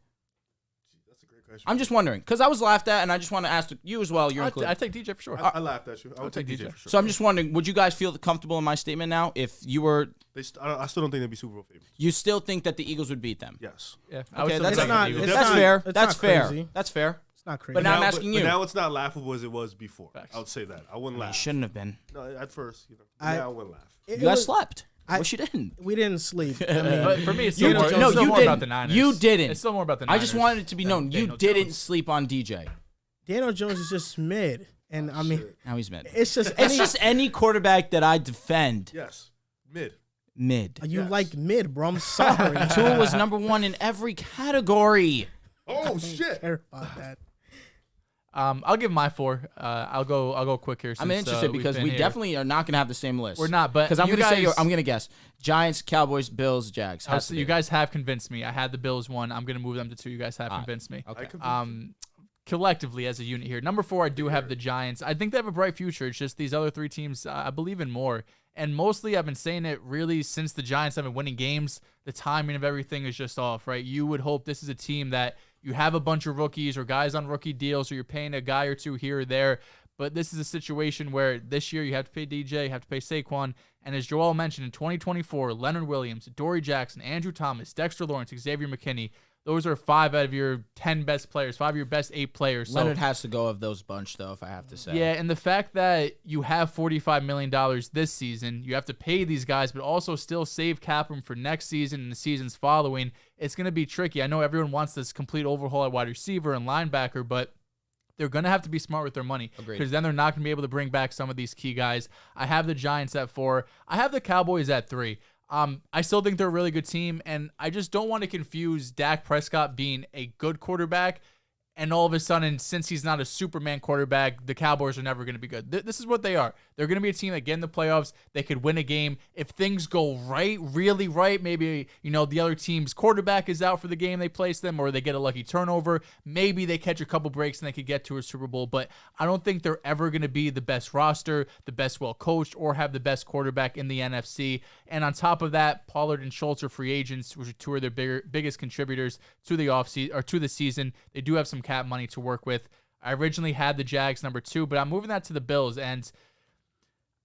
That's a great question. I'm just wondering, because I was laughed at, and I just want to ask you as well. You're I included. take DJ for sure. I laughed at you. I would take DJ for sure. So I'm just wondering, would you guys feel comfortable in my statement now if you were? I still don't think they'd be Super Bowl favorites. You still think that the Eagles would beat them? Yes. Yeah, Okay, that's It's not- Eagles. it's that's not- fair. it's That's not fair. crazy. That's fair. It's not crazy. But now I'm asking you. But now it's not laughable as it was before. Facts. I would say that. I wouldn't You laugh. shouldn't have been. No, at first, you know. I- Now I wouldn't laugh. It You guys was- slept. I- Wish you didn't. We didn't sleep. I mean, But for me, it's You still more, did- no, it's still you more didn't. about the Niners. You didn't. It's still more about the I Niners. just wanted it to be known. You Daniel didn't Jones. sleep on DJ. Daniel Jones is just mid, and I mean, Now he's mid. it's just It's just any quarterback that I defend. Yes. Mid. Mid. you Yes. like mid, bro. I'm sorry. Tua was number one in every category. Oh, shit. care about that. I'll give my 4. I'll go quick here. I'm since, interested we've because been we here. definitely are not going to have the same list. We're not, but Because I'm you going to say, guys- I'm going to guess. Giants, Cowboys, Bills, Jags. Has to You be. guys have convinced me. I had the Bills 1. I'm going to move them to 2. You guys have All right. convinced me. Okay. Collectively as a unit here. Number 4, I do have the Giants. I think they have a bright future. It's just these other 3 teams I believe in more. And mostly I've been saying it really since the Giants have been winning games. The timing of everything is just off, right? You would hope this is a team that you have a bunch of rookies or guys on rookie deals or you're paying a guy or two here or there. But this is a situation where this year you have to pay DJ, you have to pay Saquon. And as Joel mentioned, in 2024, Leonard Williams, Dory Jackson, Andrew Thomas, Dexter Lawrence, Xavier McKinney, those are 5 out of your 10 best players, 5 of your best 8 players. So, Leonard has to go of those bunch, though, if I have to say. yeah, and the fact that you have $45 million this season, you have to pay these guys, but also still save cap room for next season and the seasons following, it's going to be tricky. I know everyone wants this complete overhaul at wide receiver and linebacker, but they're going to have to be smart with their money Agreed. because then they're not going to be able to bring back some of these key guys. I have the Giants at 4. I have the Cowboys at 3. I still think they're a really good team, and I just don't want to confuse Dak Prescott being a good quarterback and all of a sudden, since he's not a Superman quarterback, the Cowboys are never going to be good. This is what they are. They're going to be a team that get in the playoffs. They could win a game. If things go right, really right, maybe, the other team's quarterback is out for the game they place them, or they get a lucky turnover. Maybe they catch a couple breaks and they could get to a Super Bowl. But I don't think they're ever going to be the best roster, the best well-coached, or have the best quarterback in the NFC. And on top of that, Pollard and Schultz are free agents, which are 2 of their biggest contributors to the offseason or to the season. They do have some cap money to work with. I originally had the Jags number 2, but I'm moving that to the Bills, and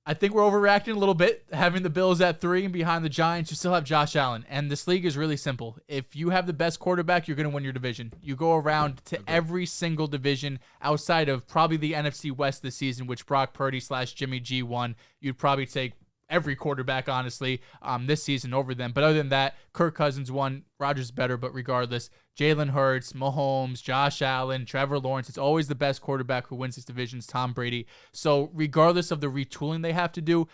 I think we're overreacting a little bit, having the Bills at 3 and behind the Giants. You still have Josh Allen, and this league is really simple. If you have the best quarterback, you're going to win your division. You go around to every single division outside of probably the NFC West this season, which Brock Purdy / Jimmy G won. You'd probably take every quarterback, honestly, this season over them. But other than that, Kirk Cousins won. Rodgers better, but regardless, Jalen Hurts, Mahomes, Josh Allen, Trevor Lawrence, it's always the best quarterback who wins these divisions, Tom Brady. So regardless of the retooling they have to do,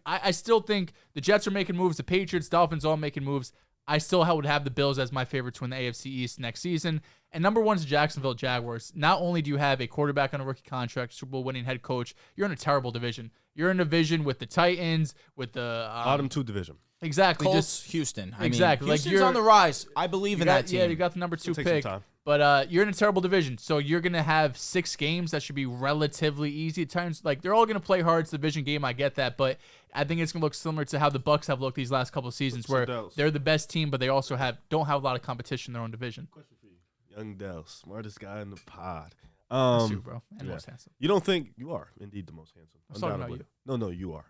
I still think the Jets are making moves, the Patriots, Dolphins all making moves. I still would have the Bills as my favorite to win the AFC East next season. And number one is the Jacksonville Jaguars. Not only do you have a quarterback on a rookie contract, Super Bowl winning head coach, you're in a terrible division. You're in a division with the Titans, with the bottom 2 division. Exactly. Colts, Houston. Exactly. Houston's like on the rise. I believe in that team. Yeah, you got the number 2 pick. But you're in a terrible division. So you're going to have 6 games that should be relatively easy. At times, like, they're all going to play hard. It's a division game. I get that. But I think it's going to look similar to how the Bucs have looked these last couple of seasons, where they're the best team, but they also don't have a lot of competition in their own division. Question for you. Young Dehls, smartest guy in the pod. That's you, bro. And most handsome. You don't think you are indeed the most handsome? I'm talking about you. No, you are.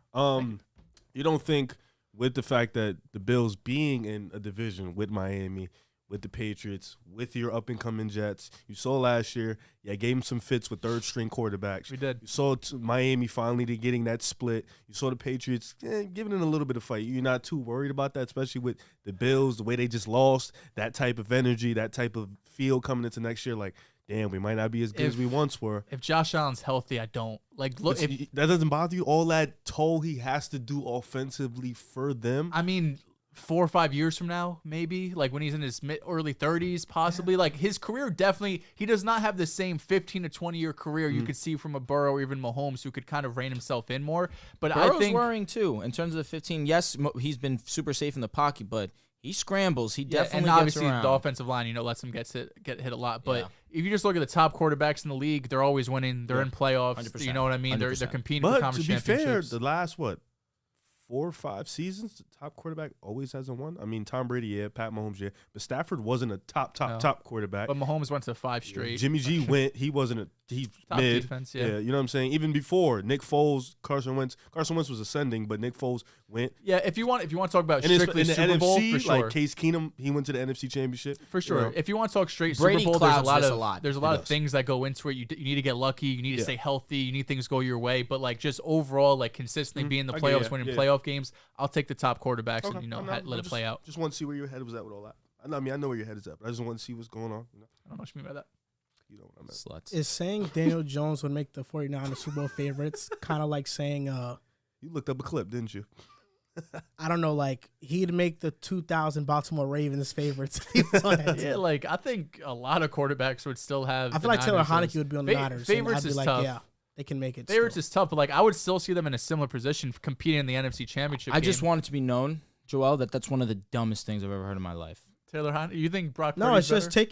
You don't think with the fact that the Bills being in a division with Miami, with the Patriots, with your up-and-coming Jets, you saw last year, gave them some fits with third-string quarterbacks. We did. You saw Miami finally getting that split. You saw the Patriots giving it a little bit of fight. You're not too worried about that, especially with the Bills, the way they just lost, that type of energy, that type of feel coming into next year. Like, damn, we might not be as good as we once were. If Josh Allen's healthy, I don't. Like, look, that doesn't bother you? All that toll he has to do offensively for them? I mean, 4 or 5 years from now, maybe, like when he's in his early 30s, possibly. Like, his career definitely, he does not have the same 15 to 20 year career you could see from a Burrow or even Mahomes, who could kind of rein himself in more. But Burrow's I think worrying too in terms of the 15. Yes, he's been super safe in the pocket, but he scrambles. He definitely and gets obviously around. The offensive line, lets him get hit a lot. But if you just look at the top quarterbacks in the league, they're always winning. They're in playoffs. 100%. You know what I mean? 100%. They're competing but for conference to be championships. fair, the last 4 or 5 seasons, the top quarterback always hasn't won. I mean, Tom Brady, Pat Mahomes, but Stafford wasn't a top quarterback. But Mahomes went to 5 straight. Jimmy G went. He wasn't he's top mid. Defense, yeah, you know what I'm saying. Even before Nick Foles, Carson Wentz was ascending, but Nick Foles went. Yeah, if you want to talk about and strictly in the Super NFC, Bowl, for sure. like Case Keenum, he went to the NFC Championship For sure. If you want to talk straight Brady Super Bowl, clouds there's a lot of things that go into it. You need to get lucky. You need to stay healthy. You need things to go your way. But like just overall, like consistently being in the playoffs, winning playoff games, I'll take the top quarterbacks and let it play out. Just want to see where your head was at with all that. I mean, I know where your head is at, but I just want to see what's going on. I don't know what you mean by that. You know what I meant. Sluts. Is saying Daniel Jones would make the 49ers Super Bowl favorites kind of like saying You looked up a clip, didn't you? I don't know, like he'd make the 2000 Baltimore Ravens favorites if he was on that team. Yeah, like I think a lot of quarterbacks would still have. I feel like Taylor Heineke would be on the Niners. Favorites is tough. Yeah, they can make it. Favorites is tough, but like I would still see them in a similar position competing in the NFC Championship. I just want it to be known, Joel, that's one of the dumbest things I've ever heard in my life. Taylor Heineke. You think Brock? No, Purdy's it's just better?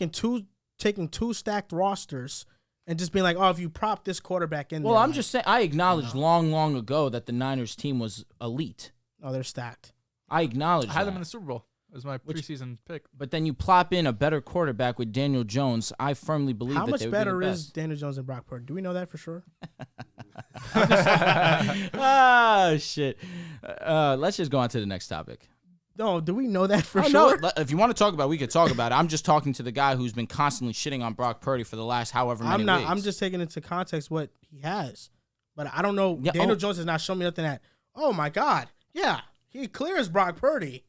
taking two stacked rosters and just being like, oh, if you prop this quarterback in Well, there. I'm just saying, I acknowledged long ago that the Niners team was elite. Oh, they're stacked. I acknowledge I had that. them in the Super Bowl. It was my preseason pick. But then you plop in a better quarterback with Daniel Jones. I firmly believe How that much they would be better the is best. Daniel Jones and Brock Purdy? Do we know that for sure? Ah, shit. Let's just go on to the next topic. No, do we know that for Oh, sure? no, if you want to talk about it, we could talk about it. I'm just talking to the guy who's been constantly shitting on Brock Purdy for the last however many weeks. I'm just taking into context what he has. But I don't know. Yeah, Daniel Jones has not shown me nothing that, oh, my God. Yeah, he clears Brock Purdy.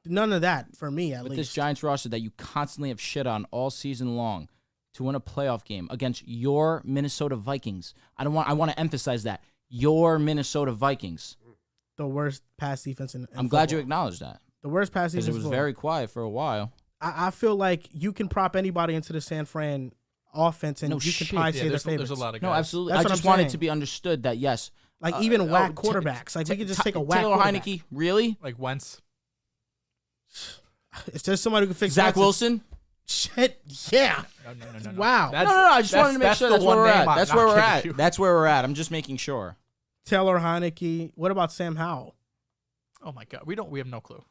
None of that for me, at With least. this Giants roster that you constantly have shit on all season long to win a playoff game against your Minnesota Vikings. I want to emphasize that. Your Minnesota Vikings. The worst pass defense in I'm glad you football. acknowledged that. The worst pass defense Because it was in very quiet for a while. I feel like you can prop anybody into the San Fran offense, and No you shit. can probably say there's their favorites. a lot of guys. No, absolutely. That's I what just I'm wanted saying. to be understood that, yes. Like, even whack oh, quarterbacks. Like, we could just take a whack Taylor quarterback. Heineke, really? like Wentz. If there's somebody who can fix Zach Wentz's- Wilson? Shit, yeah. No. Wow. No, I just wanted to make sure that's where we're at. That's where we're at. You. That's where we're at. I'm just making sure. Taylor Heineke. What about Sam Howell? Oh my God, we have no clue.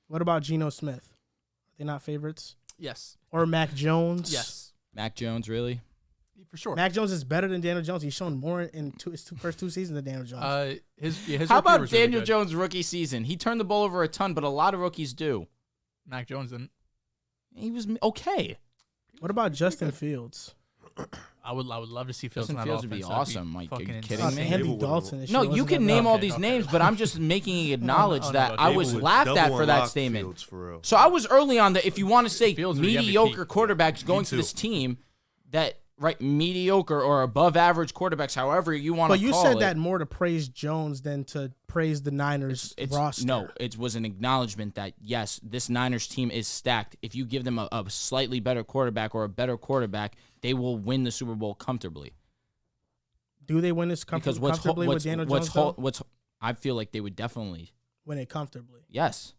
What about Geno Smith? Are they not favorites? Yes. Or Mac Jones? Yes. Mac Jones, really? For sure. Mac Jones is better than Daniel Jones. He's shown more in his first 2 seasons than Daniel Jones. His How rookie about was really Daniel good. Jones' rookie season? He turned the ball over a ton, but a lot of rookies do. Mac Jones didn't. He was okay. What about Justin Fields? I would love to see Fields. Justin on that Fields would be offense. That'd awesome. Mike, are you fucking kidding insane. me? Andy Dable Dalton. would- and No, shit you wasn't can that name bad. all these names, but I'm just making acknowledge no, that but I Dable was would laughed at double for that unlock statement. Fields, for real. So I was early on the, if you want to say Fields would get me mediocre peak. quarterbacks going to too. this team, that right mediocre or above average quarterbacks, however you want to But you call said it. that more to praise Jones than to praise the Niners roster. No, it was an acknowledgement that yes, this Niners team is stacked. If you give them a slightly better quarterback or a better quarterback, they will win the Super Bowl comfortably. Do they win this Because comfortably with Daniel Jones? I feel like they would definitely. Win it comfortably. Yes.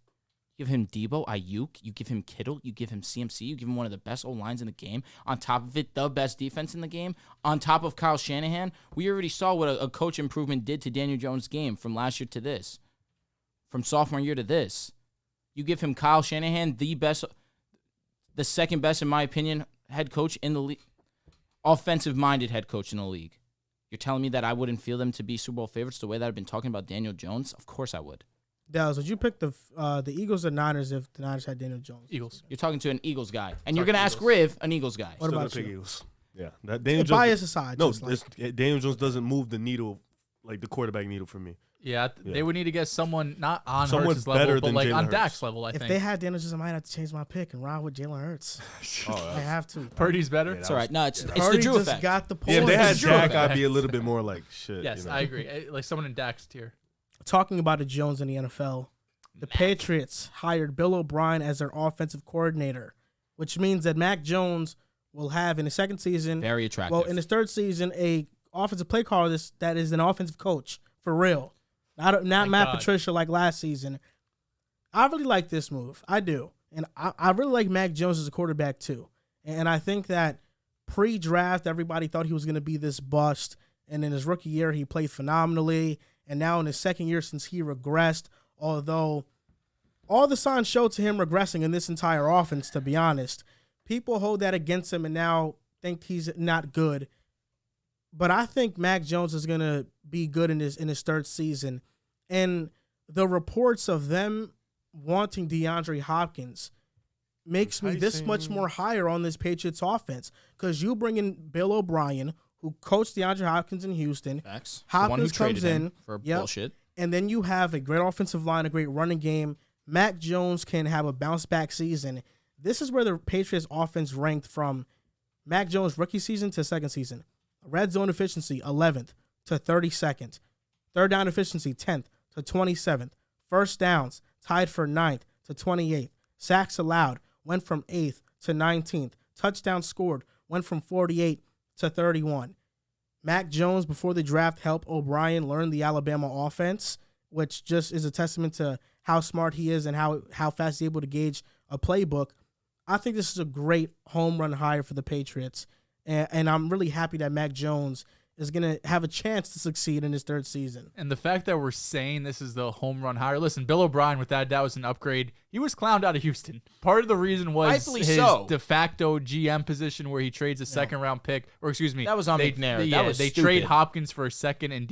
Give him Debo, Ayuk, you give him Kittle, you give him CMC, you give him one of the best O-lines in the game. On top of it, the best defense in the game. On top of Kyle Shanahan, we already saw what a coach improvement did to Daniel Jones' game from last year to this. From sophomore year to this. You give him Kyle Shanahan, the second best, in my opinion, head coach in the league. Offensive-minded head coach in the league. You're telling me that I wouldn't feel them to be Super Bowl favorites the way that I've been talking about Daniel Jones? Of course I would. Dehls, would you pick the Eagles or Niners if the Niners had Daniel Jones? Eagles. You're talking to an Eagles guy. And you're going to ask Riv, an Eagles guy. What Still about gonna pick you? Eagles. Yeah, that Daniel Jones. Bias aside. No, just like, Daniel Jones doesn't move the needle like the quarterback needle for me. Yeah, they would need to get someone not on Someone Hurts' better level, but than like Jalen on Hurts. Dak's level, I if think. they had Daniel Jones, I might have to change my pick and ride with Jalen Hurts. I have to. Purdy's better? It's all right. No, it's the Purdy Drew just effect. got the Yeah, if points. they had It's true. Dak, I'd be a little bit more like shit. Yes, you know? I agree. Like someone in Dak's tier. Talking about the Jones in the NFL, the Patriots hired Bill O'Brien as their offensive coordinator, which means that Mac Jones will have in his second season, Very attractive. well, in his third season, a offensive play caller that is an offensive coach for real, not Thank Matt God. Patricia like last season. I really like this move. I do, and I really like Mac Jones as a quarterback too. And I think that pre-draft, everybody thought he was going to be this bust, and in his rookie year, he played phenomenally. And now in his second year since he regressed, although all the signs showed to him regressing in this entire offense, to be honest, people hold that against him and now think he's not good. But I think Mac Jones is going to be good in his third season. And the reports of them wanting DeAndre Hopkins makes me this much more higher on this Patriots offense, because you bring in Bill O'Brien, who coached DeAndre Hopkins in Houston. Facts. Hopkins the one who comes traded him in for yep, bullshit. and then you have a great offensive line, a great running game. Mac Jones can have a bounce-back season. This is where the Patriots offense ranked from Mac Jones' rookie season to second season. Red zone efficiency, 11th to 32nd. Third down efficiency, 10th to 27th. First downs, tied for 9th to 28th. Sacks allowed, went from 8th to 19th. Touchdowns scored, went from 48 to 31. Mac Jones, before the draft, helped O'Brien learn the Alabama offense, which just is a testament to how smart he is and how fast he's able to gauge a playbook. I think this is a great home run hire for the Patriots, and I'm really happy that Mac Jones is going to have a chance to succeed in his third season. And the fact that we're saying this is the home run hire. Listen, Bill O'Brien, with that was an upgrade. He was clowned out of Houston. Part of the reason was Rightfully his so. de facto GM position, where he trades a second round pick, or excuse me, That was on McNair. That was they stupid. trade Hopkins for a second and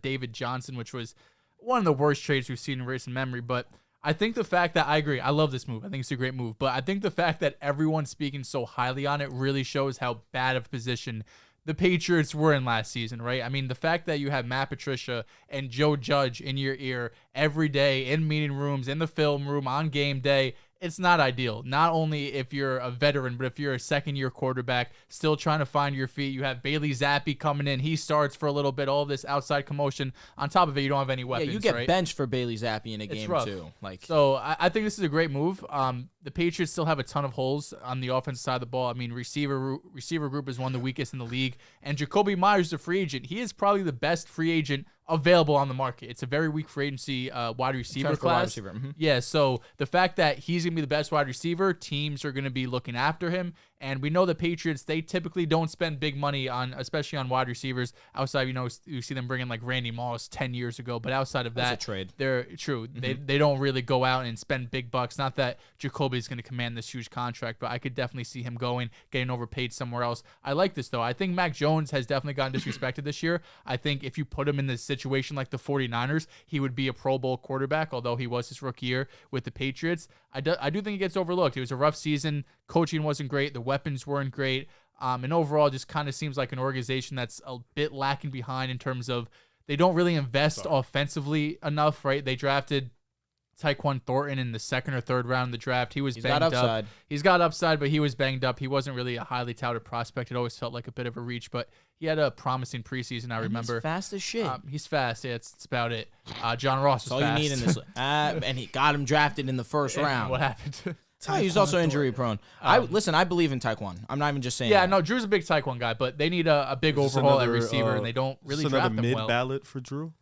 David Johnson, which was one of the worst trades we've seen in recent memory. But I think the fact that I agree, I love this move. I think it's a great move. But I think the fact that everyone's speaking so highly on it really shows how bad of a position the Patriots were in last season, right? I mean, the fact that you have Matt Patricia and Joe Judge in your ear every day in meeting rooms, in the film room, on game day, it's not ideal. Not only if you're a veteran, but if you're a second-year quarterback still trying to find your feet. You have Bailey Zappi coming in. He starts for a little bit. All this outside commotion. On top of it, you don't have any weapons, Yeah, you get right? benched for Bailey Zappi in a It's game rough. too. Like, So I think this is a great move. The Patriots still have a ton of holes on the offensive side of the ball. I mean, receiver group is one of the weakest in the league. And Jacoby Myers is a free agent. He is probably the best free agent available on the market. It's a very weak free agency wide receiver Transfer wide class. receiver, mhm. Yeah, so the fact that he's going to be the best wide receiver, teams are going to be looking after him. And we know the Patriots, they typically don't spend big money on, especially on wide receivers. Outside, you see them bringing like Randy Moss 10 years ago. But outside of That's that, a trade. they're true. They don't really go out and spend big bucks. Not that Jacoby's going to command this huge contract, but I could definitely see him getting overpaid somewhere else. I like this, though. I think Mac Jones has definitely gotten disrespected this year. I think if you put him in this situation like the 49ers, he would be a Pro Bowl quarterback, although he was his rookie year with the Patriots. I do think he gets overlooked. It was a rough season. Coaching wasn't great. The weapons weren't great. And overall, just kind of seems like an organization that's a bit lacking behind in terms of they don't really invest offensively enough, right? They drafted Tyquan Thornton in the second or third round of the draft. He's banged up. He's got upside, but he was banged up. He wasn't really a highly touted prospect. It always felt like a bit of a reach, but he had a promising preseason, I remember. He's fast as shit. He's fast. Yeah, that's about it. John Ross is all fast. you need in this. And he got him drafted in the first round. What happened? He's also injury prone. I believe in Taekwon. I'm not even just saying. Yeah, that. no, Drew's a big Taekwon guy, but they need a big overhaul at receiver, and they don't really draft them well. Another mid-ballot for Drew?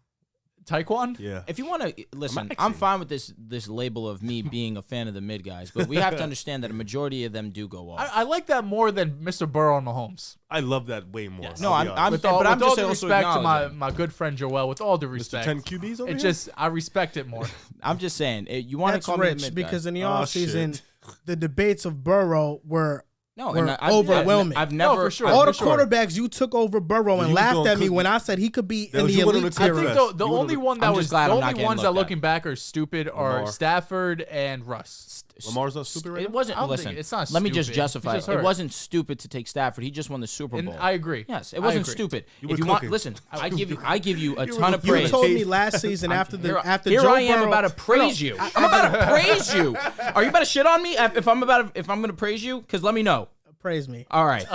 Taekwon? Yeah. If you want to listen, I'm fine with this label of me being a fan of the mid guys, but we have to understand that a majority of them do go off. I like that more than Mr. Burrow and Mahomes. I love that way more. Yes. No, I'm with but all, I'm with just all due also respect to acknowledging. my good friend Joel. With all due respect, Mr. 10 QBs over it here? just I respect it more. I'm just saying you want to That's call me the rich mid because guy. in the offseason, the debates of Burrow were overwhelming. I've never. No, for sure. all the quarterbacks you took over Burrow and laughed at me when I said he could be in the elite I tier. think the only one that I'm was just glad the I'm not only getting ones that looked at. looking back are stupid are Lamar. Stafford and Russ. Lamar's not stupid right It now? wasn't. I don't Listen, think- it's not let me just stupid. justify He's just it. It hurt. wasn't stupid to take Stafford. He just won the Super And Bowl. I agree. Yes, it I wasn't agree. stupid. You If were you want, cooking. listen, I give you a ton of You praise. told me last season after Here Joe I am Burrow, about to praise you. I'm about to praise you. Are you about to shit on me if I'm going to praise you? Because let me know. praise me. All right.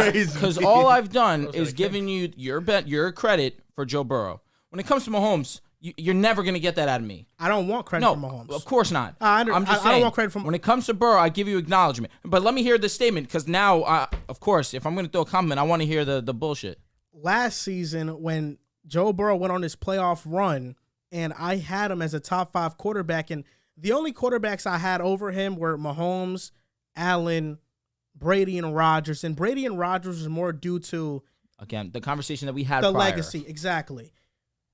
Because all I've done is giving you your credit for Joe Burrow. When it comes to Mahomes, you're never going to get that out of me. I don't want credit No, from Mahomes. of course not. I'm just saying. I don't want credit from. When it comes to Burrow, I give you acknowledgement. But let me hear this statement because now, of course, if I'm going to throw a comment, I want to hear the bullshit. Last season, when Joe Burrow went on his playoff run, and I had him as a top 5 quarterback, and the only quarterbacks I had over him were Mahomes, Allen, Brady, and Rodgers. And Brady and Rodgers was more due to Again, the conversation that we had the prior. legacy, exactly.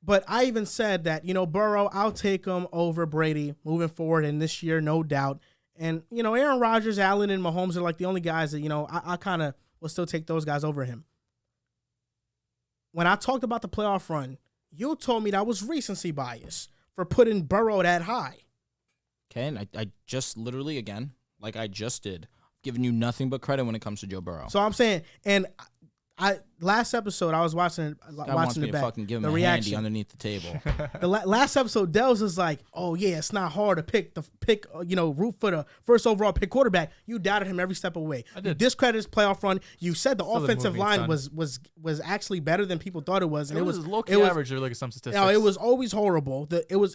But I even said that, Burrow, I'll take him over Brady moving forward, and this year, no doubt. And, Aaron Rodgers, Allen, and Mahomes are like the only guys that, I kind of will still take those guys over him. When I talked about the playoff run, you told me that was recency bias for putting Burrow that high. Okay, and I just literally, again, like I just did, giving you nothing but credit when it comes to Joe Burrow. So I'm saying, and last episode I was watching watching the me back, fucking give him the a reaction handy underneath the table. The last episode, Dehls is like, "Oh yeah, it's not hard to root for the first overall pick quarterback." You doubted him every step of the way. I did. You discredited his playoff run. You said the Still offensive moving line son. was actually better than people thought it was, and It was low-key average. Look at some statistics. No, it was always horrible.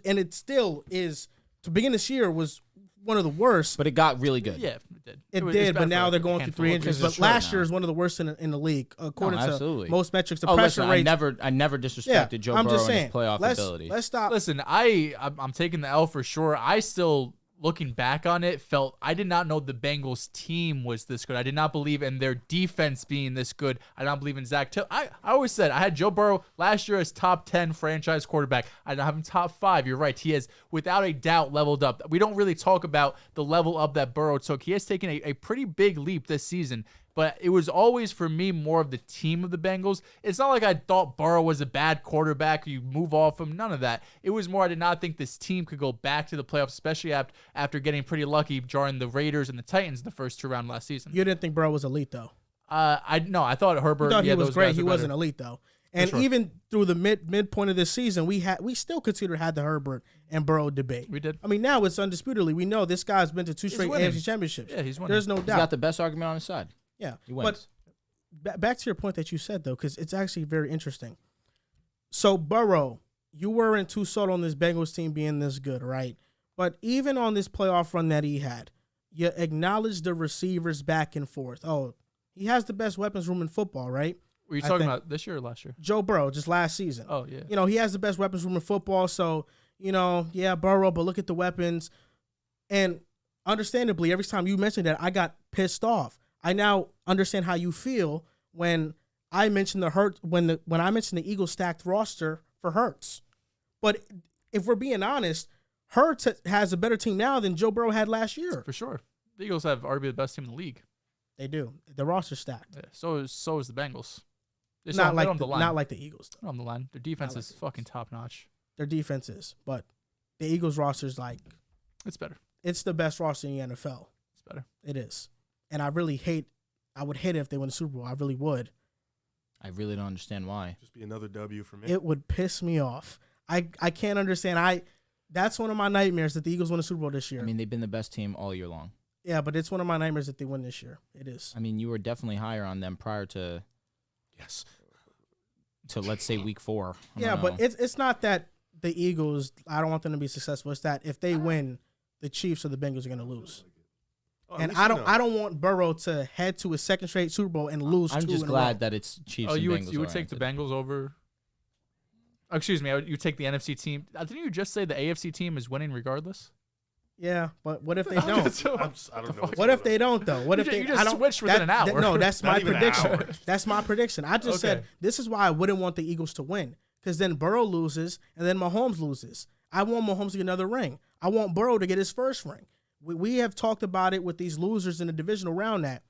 And it still is. To begin this year was one of the worst. But it got really good. Yeah, it did. It was did, bad but now for they're a going through handful 3 of injuries. because But it's short last year now. is one of the worst in the league, according absolutely. to most metrics. The Oh, pressure listen, rates. I never disrespected Joe I'm Burrow just and saying. his playoff ability. Let's stop. Listen, I'm taking the L for sure. I still, looking back on it, felt I did not know the Bengals team was this good. I did not believe in their defense being this good. I did not believe in Zach Till. I always said I had Joe Burrow last year as top 10 franchise quarterback. I don't have him top 5. You're right. He has, without a doubt, leveled up. We don't really talk about the level up that Burrow took. He has taken a pretty big leap this season. But it was always, for me, more of the team of the Bengals. It's not like I thought Burrow was a bad quarterback. You move off him. None of that. It was more I did not think this team could go back to the playoffs, especially after getting pretty lucky jarring the Raiders and the Titans in the first 2 rounds last season. You didn't think Burrow was elite though. I thought Herbert. You thought he was those great. guys He were wasn't better. elite though. And sure. even through the midpoint of this season, we still had the Herbert and Burrow debate. We did. I mean, now it's undisputedly we know this guy's been to 2 straight winning. AFC championships. Yeah, he's winning. There's no He's doubt. got the best argument on his side. Yeah, He wins. But back to your point that you said though, because it's actually very interesting. So Burrow, you weren't too sold on this Bengals team being this good, right? But even on this playoff run that he had, you acknowledge the receivers back and forth. Oh, he has the best weapons room in football, right? Were you I talking think- about this year or last year? Joe Burrow, just last season. Oh, yeah. He has the best weapons room in football. So, yeah, Burrow, but look at the weapons. And understandably, every time you mentioned that, I got pissed off. I now understand how you feel when I mentioned when I mentioned the Eagles stacked roster for Hurts. But if we're being honest, Hurts has a better team now than Joe Burrow had last year. For sure. The Eagles have arguably the best team in the league. They do. The roster's stacked. Yeah, so is the Bengals. They're Not on like the line. not like the Eagles. Though. They're on the line. Their defense like is the fucking top notch. Their defense is, but the Eagles roster's like It's better. it's the best roster in the NFL. It's better. It is. And I really hate I would hate it if they win the Super Bowl. I really would. I really don't understand why. Just be another W for me. It would piss me off. I can't understand. That's one of my nightmares that the Eagles win the Super Bowl this year. I mean, they've been the best team all year long. Yeah, but it's one of my nightmares that they win this year. It is. I mean, you were definitely higher on them prior to Yes. let's say week 4. Yeah, but it's not that the Eagles, I don't want them to be successful. It's that if they win, the Chiefs or the Bengals are going to lose. Oh, And I don't want Burrow to head to his second straight Super Bowl and lose I'm 2 just in a glad row. that it's Chiefs Oh, and you Bengals would take the oriented. Bengals over. Oh, excuse me, you take the NFC team. Didn't you just say the AFC team is winning regardless? Yeah, but what if they don't? I don't know. What if they don't though? What if You they? just I don't, switched within an hour. No, that's Not my even an prediction. hour. That's my prediction. I just said Okay. this is why I wouldn't want the Eagles to win, because then Burrow loses and then Mahomes loses. I want Mahomes to get another ring. I want Burrow to get his first ring. We have talked about it with these losers in the divisional round that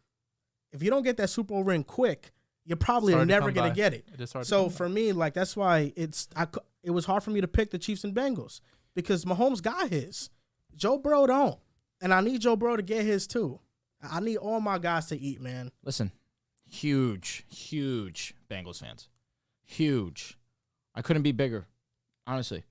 if you don't get that Super Bowl ring quick, you're probably It's hard to never come going by. to get it. It is hard to So come for by. me, like that's why it was hard for me to pick the Chiefs and Bengals because Mahomes got his. Joe Burrow don't. And I need Joe Burrow to get his too. I need all my guys to eat, man. Listen, huge Bengals fans. Huge. I couldn't be bigger, honestly.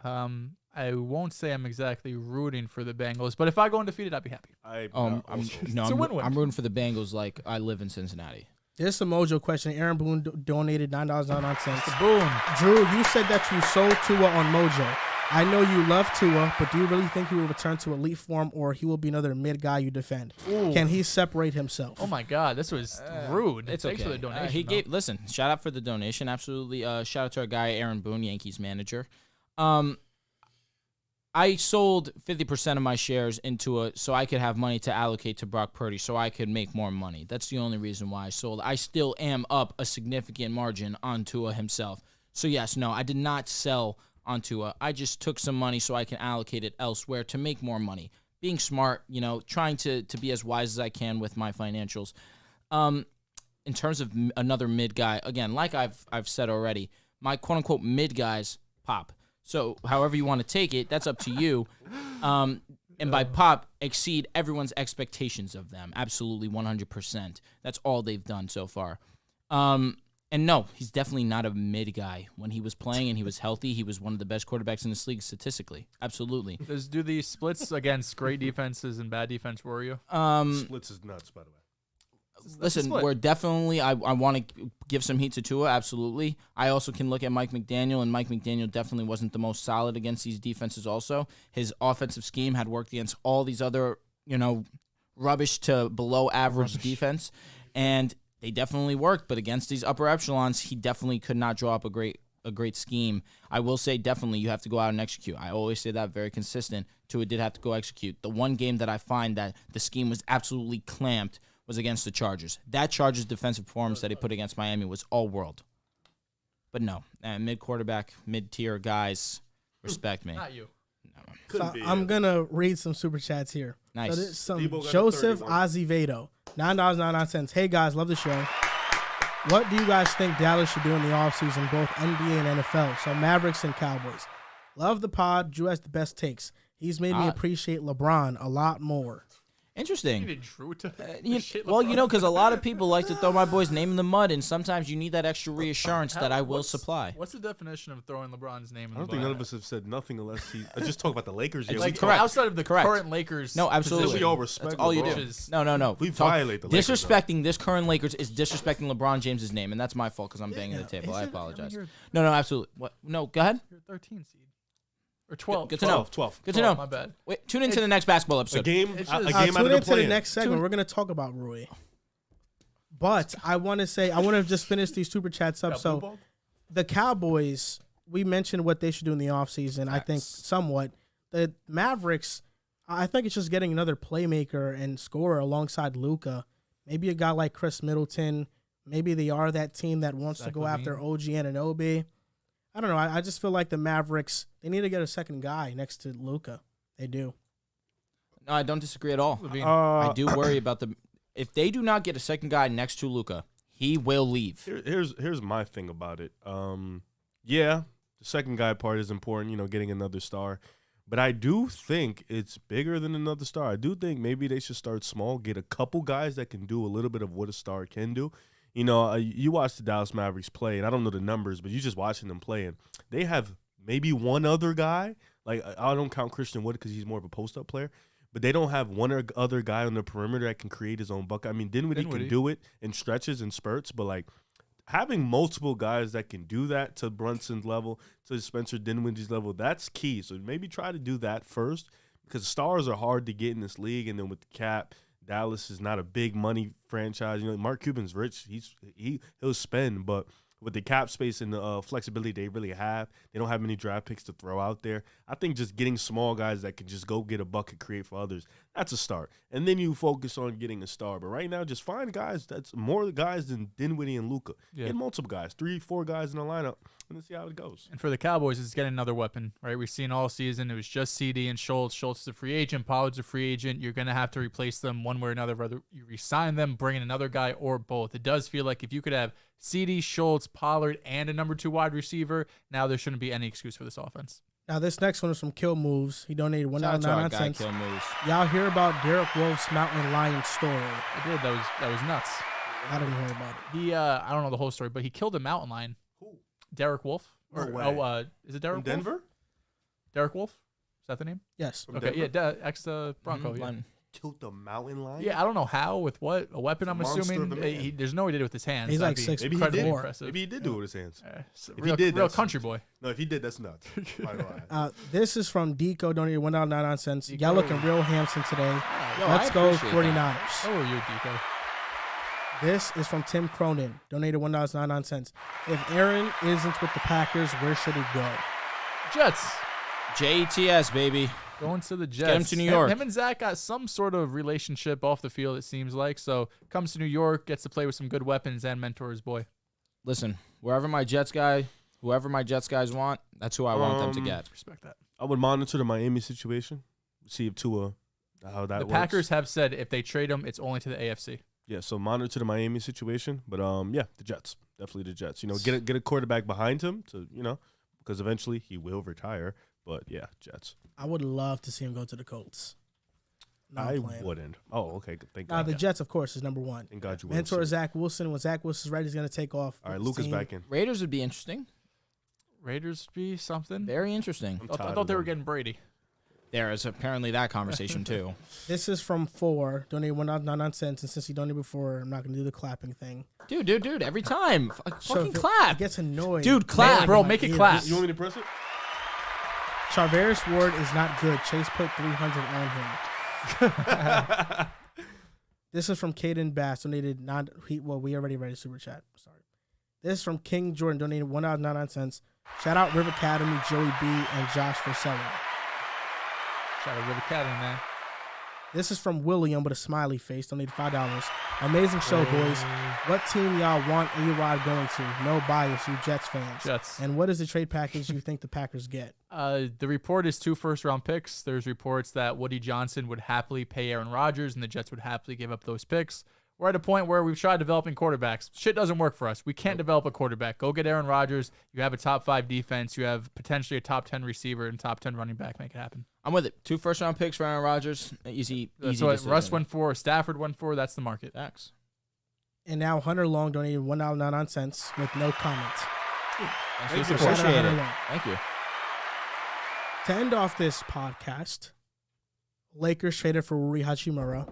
I won't say I'm exactly rooting for the Bengals, but if I go undefeated, I'd be happy. I'm It's a win-win. I'm rooting for the Bengals like I live in Cincinnati. There's a Mojo question. Aaron Boone donated $9.99. Boom. Drew, you said that you sold Tua on Mojo. I know you love Tua, but do you really think he will return to elite form or he will be another mid guy you defend? Ooh. Can he separate himself? Oh my God, this was rude. It's Thanks okay. for the donation. He though. gave. Listen, shout out for the donation. Absolutely. Shout out to our guy Aaron Boone, Yankees manager. I sold 50% of my shares into so I could have money to allocate to Brock Purdy, so I could make more money. That's the only reason why I sold. I still am up a significant margin on Tua himself. So yes, no, I did not sell on Tua. I just took some money so I can allocate it elsewhere to make more money. Being smart, trying to be as wise as I can with my financials. In terms of another mid guy, again, like I've said already, my quote unquote mid guys pop. So however you want to take it, that's up to you. And by pop, exceed everyone's expectations of them. Absolutely 100%. That's all they've done so far. And no, he's definitely not a mid guy. When he was playing and he was healthy, he was one of the best quarterbacks in this league statistically. Absolutely. Do the splits against great defenses and bad defense worry you? Splits is nuts, by the way. Listen, split. we're definitely, I want to give some heat to Tua, absolutely. I also can look at Mike McDaniel, and Mike McDaniel definitely wasn't the most solid against these defenses also. His offensive scheme had worked against all these other, rubbish to below average defense, and they definitely worked, but against these upper echelons, he definitely could not draw up a great scheme. I will say definitely you have to go out and execute. I always say that, very consistent. Tua did have to go execute. The one game that I find that the scheme was absolutely clamped was against the Chargers. That Chargers defensive performance that he put against Miami was all world. But no, mid-quarterback, mid-tier guys, respect me. Not you. Couldn't So be. I'm going to read some super chats here. Nice. So there's some Debo got a Joseph 31. Azevedo, $9.99. Hey, guys, love the show. What do you guys think Dallas should do in the offseason, both NBA and NFL? So Mavericks and Cowboys. Love the pod. Drew has the best takes. He's made me appreciate LeBron a lot more. Interesting. You did Drew to Because a lot of people like to throw my boy's name in the mud, and sometimes you need that extra reassurance that I will supply. What's the definition of throwing LeBron's name in I don't the think mud? none of us have said nothing unless he. Just talk about the Lakers. Yeah, Like, we correct. Outside of the Correct. current Lakers. No, absolutely. We all respect That's all you LeBron. do. No. We violate the Lakers, Disrespecting this current Lakers is disrespecting LeBron James' name, and that's my fault because I'm banging the table. I apologize. you're- No, absolutely. What? No, go ahead. You're a 13 seed. Or 12. Good to know. 12. Good to know. My bad. Wait, tune into the next basketball A episode. game, It's a just- game out Tune of the into the play-in. next segment. We're going to talk about Rui. But I want to just finish these super chats up. Got So blue ball? the Cowboys, we mentioned what they should do in the offseason. I think somewhat. The Mavericks, I think it's just getting another playmaker and scorer alongside Luka. Maybe a guy like Chris Middleton. Maybe they are that team that wants to go after OG Anunoby. I don't know. I just feel like the Mavericks, they need to get a second guy next to Luka. They do. No, I don't disagree at all. Levine. I do worry about if they do not get a second guy next to Luka, he will leave. Here's my thing about it. Yeah, the second guy part is important. Getting another star, But I do think it's bigger than another star. I do think maybe they should start small, get a couple guys that can do a little bit of what a star can do. You know, you watch the Dallas Mavericks play, and I don't know the numbers, but you're just watching them play, and they have maybe one other guy. Like, I don't count Christian Wood because he's more of a post-up player, but they don't have one other guy on the perimeter that can create his own bucket. I mean, Dinwiddie can do it in stretches and spurts, but, like, having multiple guys that can do that to Brunson's level, to Spencer Dinwiddie's level, that's key. So maybe try to do that first, because stars are hard to get in this league, and then with the cap, Dallas is not a big money franchise. You know, Mark Cuban's rich. He'll spend, but with the cap space and the flexibility they really have, they don't have many draft picks to throw out there. I think just getting small guys that can just go get a bucket, create for others, that's a start. And then you focus on getting a star. But right now, just find guys that's more guys than Dinwiddie and Luka. Get multiple guys, 3-4 guys in the lineup, and then see how it goes. And for the Cowboys, it's getting another weapon, right? We've seen all season it was just CD and Schultz. Schultz is a free agent. Pollard's a free agent. You're going to have to replace them one way or another, whether you re-sign them, bring in another guy, or both. It does feel like if you could have CD, Schultz, Pollard, and a number 2 wide receiver, now there shouldn't be any excuse for this offense. Now, this next one is from Kill Moves. He donated $1.99. Kill Moves. Y'all hear about Derek Wolf's Mountain Lion story? I did. That was nuts. I didn't hear about it. He, I don't know the whole story, but he killed a mountain lion. Who? Derek Wolf. No way. Is it Derek From Wolf? Denver? Derek Wolf? Is that the name? Yes. From Okay, Denver? yeah, ex Bronco. Yeah. Killed the mountain lion? Yeah, I don't know how, with what, a weapon, I'm Monster assuming. of a man. There's no way he did it with his hands. He's That'd like be 6 Maybe he incredibly did. impressive. Maybe he did do it with his hands. If he did, real that's- country boy. No, if he did, that's nuts. This is from Deco, donated $1.99. Y'all looking real handsome today. Yo, Let's I go appreciate 49ers. that. Oh, you Deco. This is from Tim Cronin, donated $1.99. If Aaron isn't with the Packers, where should he go? Jets. JTS, baby. Going to the Jets. get him to New York. Him and Zach got some sort of relationship off the field, it seems like. So comes to New York, gets to play with some good weapons, and mentor his boy. Listen, whoever my Jets guys want, that's who I want them to get. Respect that. I would monitor the Miami situation, see if Tua, how that The works. Packers have said if they trade him, it's only to the AFC. Yeah, so monitor the Miami situation, but yeah, the Jets, definitely the Jets. You know, get a quarterback behind him to, you know, because eventually he will retire. But yeah, Jets. I would love to see him go to the Colts. No, I'm I playing. wouldn't. Oh, okay. Thank Now, God. the Jets, of course, is number 1. Thank God you Mentor wouldn't. Zach Wilson. When Zach Wilson's ready, he's going to take off. All right, with his Luke is team. back in. Raiders would be interesting. Raiders be something. Very interesting. I'm I tired thought of they were them. getting Brady. There is apparently that conversation too. This is from 4, donated $1.99. And since he donated before, I'm not going to do the clapping thing. Dude, every time. So Fucking if it clap. gets annoyed. Dude, clap. Bro, make it clap. You want me to press it? Charvarius Ward is not good. Chase put 300 on him. This is from Caden Bass, donated we already read a super chat. Sorry. This is from King Jordan, donated $1.99. Shout out River Academy, Joey B, and Josh Forsello. Shout out River Academy, man. This is from William with a smiley face, donated $5. Amazing show, boys. What team y'all want A-Rod going to? No bias, you Jets fans. Jets. And what is the trade package you think the Packers get? The report is 2 first-round picks. There's reports that Woody Johnson would happily pay Aaron Rodgers, and the Jets would happily give up those picks. We're at a point where we've tried developing quarterbacks. Shit doesn't work for us. We can't develop a quarterback. Go get Aaron Rodgers. You have a top 5 defense. You have potentially a top 10 receiver and top 10 running back. Make it happen. I'm with it. 2 first-round picks for Aaron Rodgers. Easy That's what decision. Russ went for. Stafford went for. That's the market. Facts. And now Hunter Long donated $1.99 with no comments. Thank you. Shout out Appreciate Hunter it. Long. Thank you. To end off this podcast, Lakers traded for Rui Hachimura.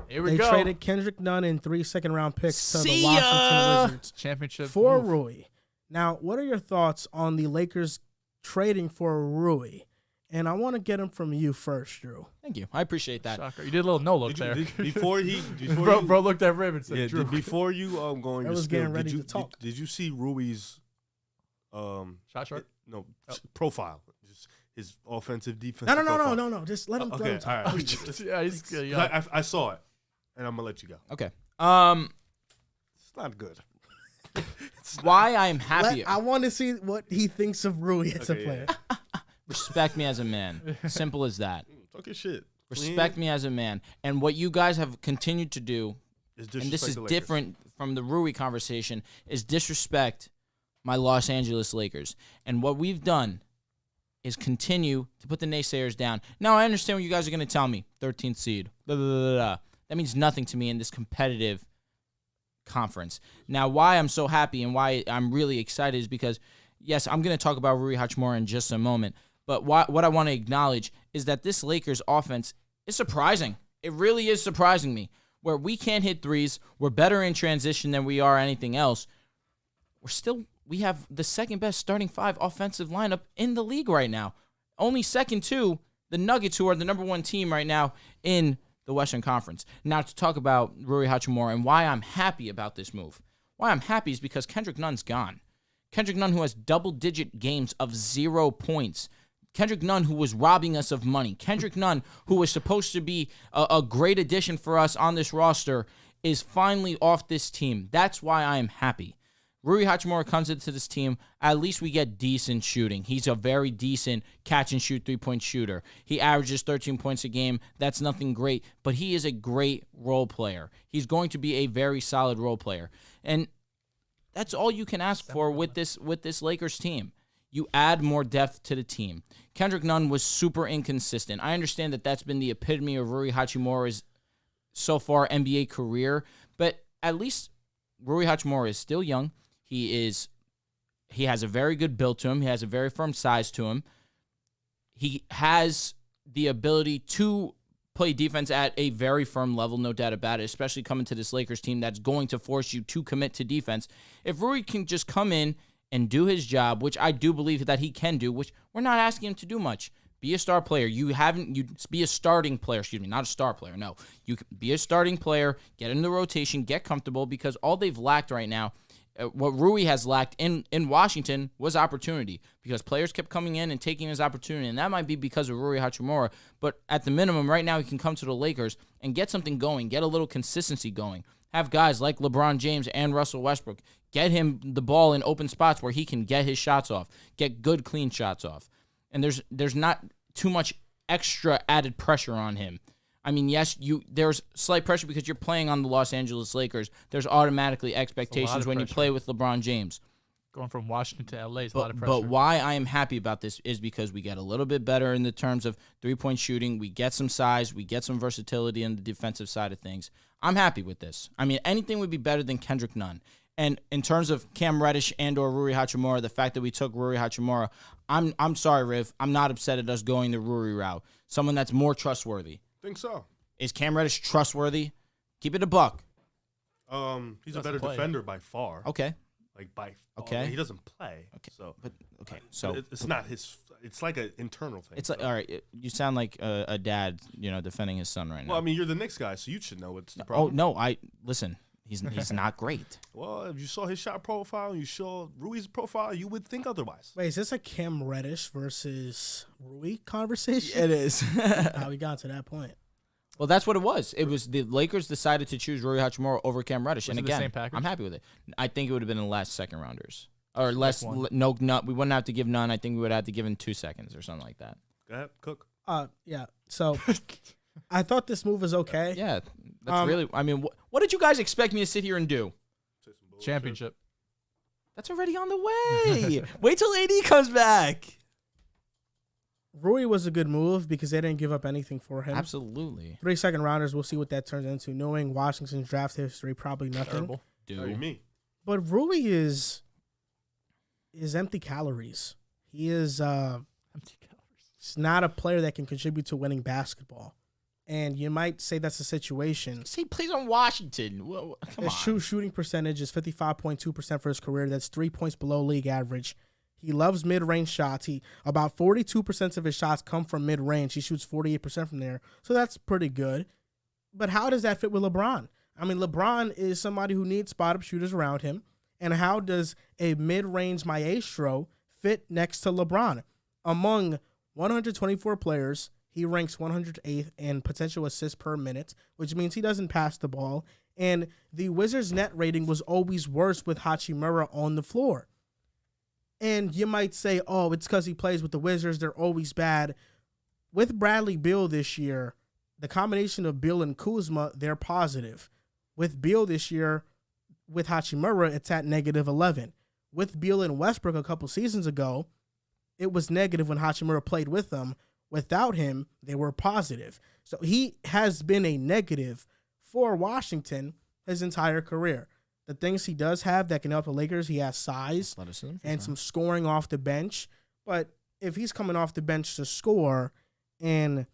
Here we They go. traded Kendrick Nunn and 3 second-round picks to the See Washington ya! Wizards Championship for move. Rui. Now, what are your thoughts on the Lakers trading for Rui? And I want to get him from you first, Drew. Thank you. I appreciate that. Shocker. You did a little no look Did you, there. before bro looked at Rib and said, yeah, Drew. before you going I to was spill, getting ready did you, to talk. Did you see Rui's Shot short? profile? Just his offensive defense. No. Just let him let him Okay, talk. all right. Yeah, he's good. Yeah. I saw it, and I'm gonna let you go. Okay. It's not good. Why I'm happy. I want to see what he thinks of Rui as a Okay, player. yeah. Respect me as a man. Simple as that. Talk your shit. Respect me as a man. And what you guys have continued to do, and this is different from the Rui conversation, is disrespect my Los Angeles Lakers. And what we've done is continue to put the naysayers down. Now, I understand what you guys are going to tell me. 13th seed. Blah, blah, blah, blah. That means nothing to me in this competitive conference. Now, why I'm so happy and why I'm really excited is because, yes, I'm going to talk about Rui Hachimura in just a moment, but what I want to acknowledge is that this Lakers offense is surprising. It really is surprising me. Where we can't hit threes, we're better in transition than we are anything else. We have the second best starting 5 offensive lineup in the league right now. Only second to the Nuggets, who are the number 1 team right now in the Western Conference. Now to talk about Rui Hachimura and why I'm happy about this move. Why I'm happy is because Kendrick Nunn's gone. Kendrick Nunn, who has double-digit games of 0 points. Kendrick Nunn, who was robbing us of money. Kendrick Nunn, who was supposed to be a great addition for us on this roster, is finally off this team. That's why I am happy. Rui Hachimura comes into this team, at least we get decent shooting. He's a very decent catch-and-shoot three-point shooter. He averages 13 points a game. That's nothing great, but he is a great role player. He's going to be a very solid role player. And that's all you can ask for with this Lakers team. You add more depth to the team. Kendrick Nunn was super inconsistent. I understand that that's been the epitome of Rui Hachimura's so far NBA career, but at least Rui Hachimura is still young. He has a very good build to him. He has a very firm size to him. He has the ability to play defense at a very firm level, no doubt about it, especially coming to this Lakers team that's going to force you to commit to defense. If Rui can just come in and do his job, which I do believe that he can do, which we're not asking him to do much. Be a star player. You be a starting player, not a star player. No, you be a starting player, get in the rotation, get comfortable, because all they've lacked right now, what Rui has lacked in Washington was opportunity, because players kept coming in and taking his opportunity, and that might be because of Rui Hachimura, but at the minimum, right now he can come to the Lakers and get something going, get a little consistency going. Have guys like LeBron James and Russell Westbrook get him the ball in open spots where he can get his shots off, get good, clean shots off. And there's not too much extra added pressure on him. I mean, yes, there's slight pressure because you're playing on the Los Angeles Lakers. There's automatically expectations when you play with LeBron James. Going from Washington to LA is a lot of pressure. But why I am happy about this is because we get a little bit better in the terms of three-point shooting. We get some size. We get some versatility on the defensive side of things. I'm happy with this. I mean, anything would be better than Kendrick Nunn. And in terms of Cam Reddish and or Rui Hachimura, the fact that we took Rui Hachimura, I'm sorry, Riv. I'm not upset at us going the Rui route. Someone that's more trustworthy. Think so. Is Cam Reddish trustworthy? Keep it a buck. He's a better defender by far. Okay. Like by far. Okay. He doesn't play. Okay. So So it's not his. It's like an internal thing. It's like, all right. You sound like a dad, defending his son right now. Well, I mean, you're the Knicks guy, so you should know what's the Oh problem. no, listen. He's not great. Well, if you saw his shot profile and you saw Rui's profile, you would think otherwise. Wait, is this a Cam Reddish versus Rui conversation? It is. How we got to that point? Well, that's what it was. It was the Lakers decided to choose Rui Hachimura over Cam Reddish, and it the again, same package? I'm happy with it. I think it would have been the last second rounders, or less. one. No, we wouldn't have to give none. I think we would have to give in 2 seconds or something like that. Go ahead, Cook. Yeah. So I thought this move was okay. Yeah, that's really. I mean, what did you guys expect me to sit here and do? Championship. That's already on the way. Wait till AD comes back. Rui was a good move because they didn't give up anything for him. Absolutely. 3 second rounders, we'll see what that turns into. Knowing Washington's draft history, probably nothing. Terrible. Do me. But Rui is empty calories. He is Empty calories. he's not a player that can contribute to winning basketball. And you might say that's the situation. He plays on Washington. Whoa, come His on. shooting percentage is 55.2% for his career. That's 3 points below league average. He loves mid-range shots. About 42% of his shots come from mid-range. He shoots 48% from there. So that's pretty good. But how does that fit with LeBron? I mean, LeBron is somebody who needs spot-up shooters around him. And how does a mid-range maestro fit next to LeBron? Among 124 players, he ranks 108th in potential assists per minute, which means he doesn't pass the ball. And the Wizards' net rating was always worse with Hachimura on the floor. And you might say, oh, it's because he plays with the Wizards. They're always bad. With Bradley Beal this year, the combination of Beal and Kuzma, they're positive. With Beal this year, with Hachimura, it's at -11. With Beal and Westbrook a couple seasons ago, it was negative when Hachimura played with them. Without him, they were positive. So he has been a negative for Washington his entire career. The things he does have that can help the Lakers, he has size and some scoring off the bench. But if he's coming off the bench to score and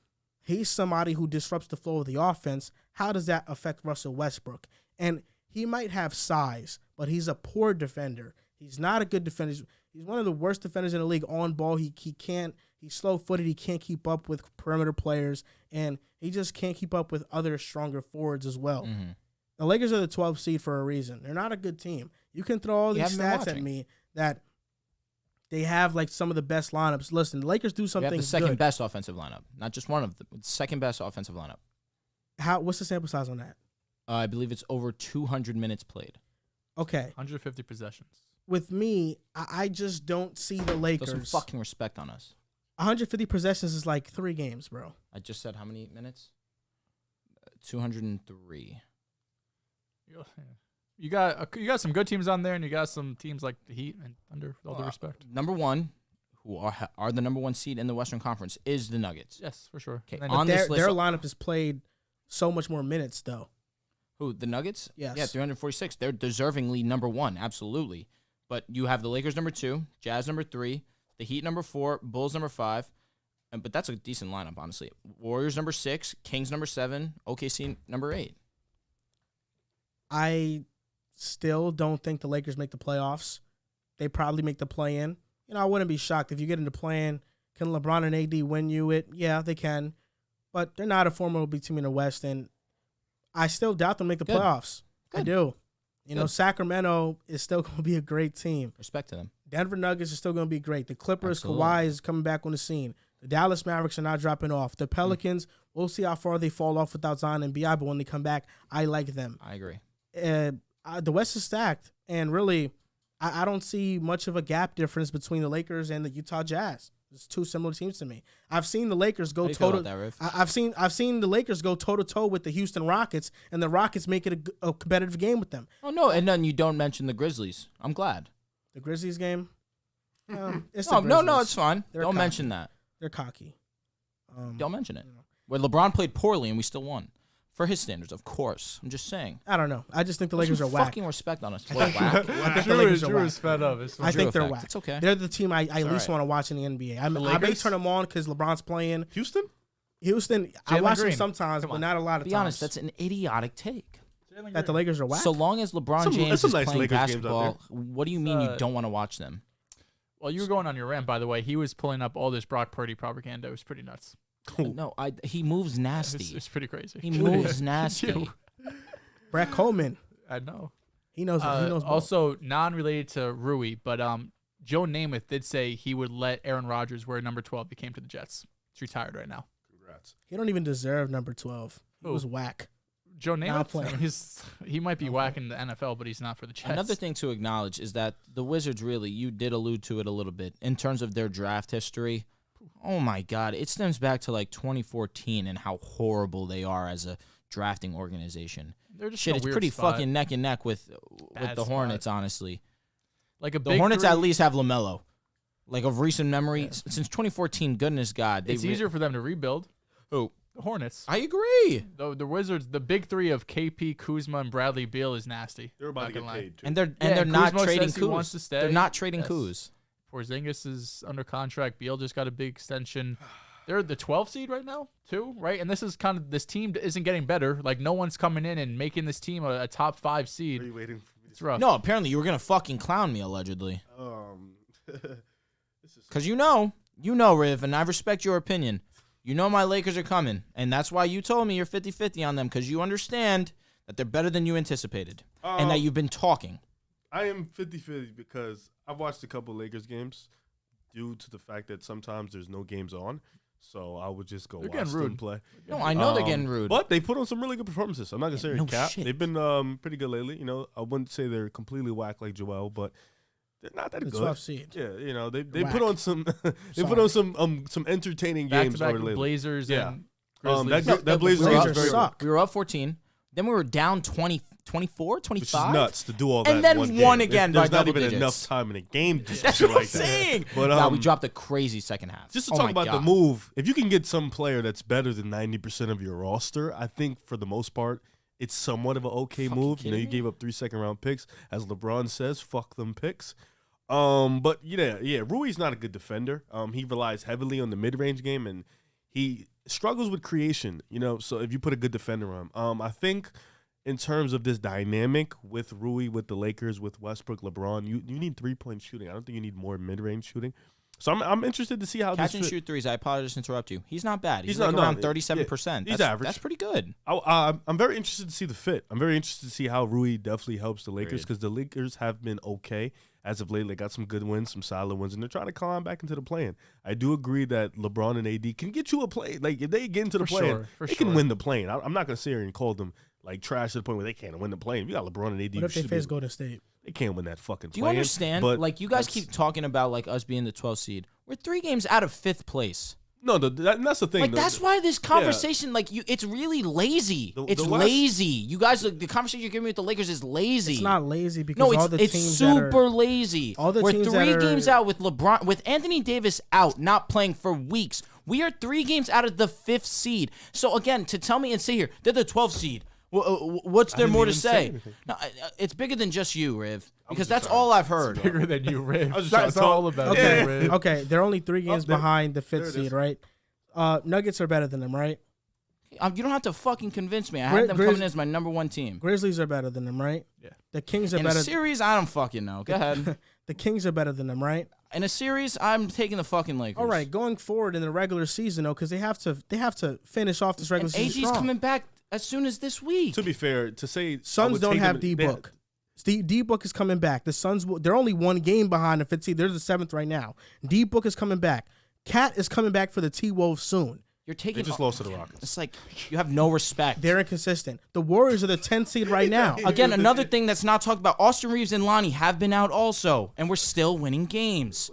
he's somebody who disrupts the flow of the offense, how does that affect Russell Westbrook? And he might have size, but he's a poor defender. He's not a good defender. He's one of the worst defenders in the league on ball. He can't. He's slow-footed. He can't keep up with perimeter players, and he just can't keep up with other stronger forwards as well. Mm-hmm. The Lakers are the 12th seed for a reason. They're not a good team. You can throw all these stats at me that they have like some of the best lineups. Listen, the Lakers do something good. They have the second best offensive lineup, not just one of them. It's second best offensive lineup. What's the sample size on that? I believe it's over 200 minutes played. Okay. 150 possessions. With me, I just don't see the Lakers. Put some fucking respect on us. 150 possessions is like 3 games, bro. I just said how many minutes? 203. You got some good teams on there, and you got some teams like the Heat. And under all the respect, number one, who are the number 1 seed in the Western Conference, is the Nuggets. Yes, for sure. Okay, on their lineup has played so much more minutes, though. Who, the Nuggets? Yes. Yeah, 346. They're deservingly number 1, absolutely. But you have the Lakers number 2, Jazz number 3, the Heat number 4, Bulls number 5. But that's a decent lineup, honestly. Warriors number 6, Kings number 7, OKC number 8. I still don't think the Lakers make the playoffs. They probably make the play-in. I wouldn't be shocked if you get into play-in. Can LeBron and AD win you it? Yeah, they can. But they're not a formidable team in the West, and I still doubt they'll make the playoffs. I do. Sacramento is still going to be a great team. Respect to them. Denver Nuggets are still going to be great. The Clippers, Kawhi is coming back on the scene. The Dallas Mavericks are not dropping off. The Pelicans, we'll see how far they fall off without Zion and B.I., but when they come back, I like them. I agree. The West is stacked, and really, I don't see much of a gap difference between the Lakers and the Utah Jazz. It's 2 similar teams to me. I've seen the Lakers go toe-to-toe. I've seen the Lakers go toe-to-toe with the Houston Rockets, and the Rockets make it a competitive game with them. Oh, no, and then you don't mention the Grizzlies. I'm glad. The Grizzlies game? It's no, it's fine. Don't cocky. mention that. They're cocky. Don't mention it. Where LeBron played poorly and we still won. For his standards, of course. I'm just saying. I don't know. I just think the Lakers are whack. Fucking respect on us. Whack. I think the Lakers are whack. Fed up. I think they're whack. It's okay. They're the team I least want to watch in the NBA. I may turn them on because LeBron's playing. Houston, I watch them sometimes, but not a lot of times. Be honest, that's an idiotic take. That the Lakers are whack? So long as LeBron James is playing basketball, what do you mean you don't want to watch them? Well, you were going on your rant, by the way. He was pulling up all this Brock Purdy propaganda. It was pretty nuts. No, he moves nasty. It's pretty crazy. He moves nasty. Brett Coleman. I know. He knows. He knows. Also, non-related to Rui, but Joe Namath did say he would let Aaron Rodgers wear number 12 if he came to the Jets. He's retired right now. congrats. He don't even deserve number 12. He was whack. Joe Namath, he might be whack in the NFL, but he's not for the Jets. Another thing to acknowledge is that the Wizards really, you did allude to it a little bit, in terms of their draft history. Oh, my God. It stems back to, like, 2014 and how horrible they are as a drafting organization. They're just it's pretty fucking neck and neck with the Hornets, honestly. Like the Hornets at least have LaMelo. Like, of recent memory, since 2014, goodness God. It's easier for them to rebuild. Who? The Hornets. I agree. The Wizards, the big three of KP, Kuzma, and Bradley Beal is nasty. They're about to get paid, too. And they're not trading Kuz. Wants to stay. They're not trading Kuz. Porzingis is under contract. Beal just got a big extension. They're the 12th seed right now, too, right? And this team isn't getting better. Like, no one's coming in and making this team a top 5 seed. Are you waiting for me? It's rough. No, apparently you were going to fucking clown me, allegedly. Because you know, Riv, and I respect your opinion. You know my Lakers are coming, and that's why you told me you're 50-50 on them, because you understand that they're better than you anticipated, and that you've been talking. I am 50-50 because I've watched a couple Lakers games due to the fact that sometimes there's no games on, so I would just go watch them play. No, I know they're getting rude. But they put on some really good performances. I'm not going to say they're cap. Shit. They've been pretty good lately. You know, I wouldn't say they're completely whack like Joel, but they're not that good. 12th seed. Yeah, you know, they put on some some entertaining games Back-to-back lately. Blazers and That Grizzlies. Blazers Blazers very suck. We were up 14. Then we were down 20, 24, 25. Which is nuts to do all that And then in one won game. again There's by never double been digits. enough time in a game to do That's shit what I'm like that. saying. But Nah, we dropped a crazy second half. just to Oh talk my about the God. move, if you can get some player that's better than 90% of your roster, I think for the most part, it's somewhat of an okay Fucking move. You know, kidding you me? gave up 3 second-round picks. As LeBron says, fuck them picks. But yeah, Rui's not a good defender. He relies heavily on the mid-range game, and he struggles with creation, you know, so if you put a good defender on him. I think in terms of this dynamic with Rui, with the Lakers, with Westbrook, LeBron, you need 3-point shooting. I don't think you need more mid-range shooting. So I'm interested to see how Catch this and fit. shoot threes. I apologize to interrupt you. He's not bad. He's He's like not- around no, 37%. he's That's, average. That's pretty good. I'm very interested to see the fit. I'm very interested to see how Rui definitely helps the Lakers Agreed. because the Lakers have been okay as of late. They got some good wins, some solid wins, and they're trying to climb back into the play-in. I do agree that LeBron and AD can get you a play. Like, if they get into the For play-in, sure, for they sure. can win the play-in. I'm not going to sit here and call them like trash to the point where they can't win the play-in. You got LeBron and AD. What if they should be- face Golden State? They can't win that fucking Do you play-in, understand? but Like, you guys that's- keep talking about, like, us being the 12th seed. We're 3 games out of 5th place. No, that's the thing. Like, though. that's why this conversation, like, it's really lazy. It's the West- lazy. You guys, the conversation you're giving me with the Lakers is lazy. It's not lazy because No, all the it's teams that are, super lazy. all the We're teams 3 that are- games out with LeBron, with Anthony Davis out, not playing for weeks. We are 3 games out of the 5th seed. So again, to tell me and say here, they're the 12th seed. What's there didn't more to even say say? anything. No, it's bigger than just you, Riv, because just that's trying all to- I've heard. Bigger than you, Riv. I was just trying That's to talk. all about Okay, you, Riv. okay, they're only 3 games there- behind the 5th there it is. seed, right? Nuggets are better than them, right? You don't have to fucking convince me. I Gri- had them Grizz- coming in as my number 1 team. Grizzlies are better than them, right? Yeah. The Kings are In a better. series, I don't fucking know. Go ahead. The Kings are better than them, right? In a series, I'm taking the fucking Lakers. All right, going forward in the regular season, though, because they have to finish off this regular And season AG's strong. coming back as soon as this week. To be fair, to say I Suns would don't take have them- D they- Book. D Book is coming back. The Suns they're only 1 game behind the 5th seed. They're the 7th right now. D Book is coming back. Cat is coming back for the T-Wolves soon. You're They taking. just lost to the Rockets. It's like you have no respect. They're inconsistent. The Warriors are the 10th seed right now. Again, another thing that's not talked about. Austin Reeves and Lonnie have been out also, and we're still winning games.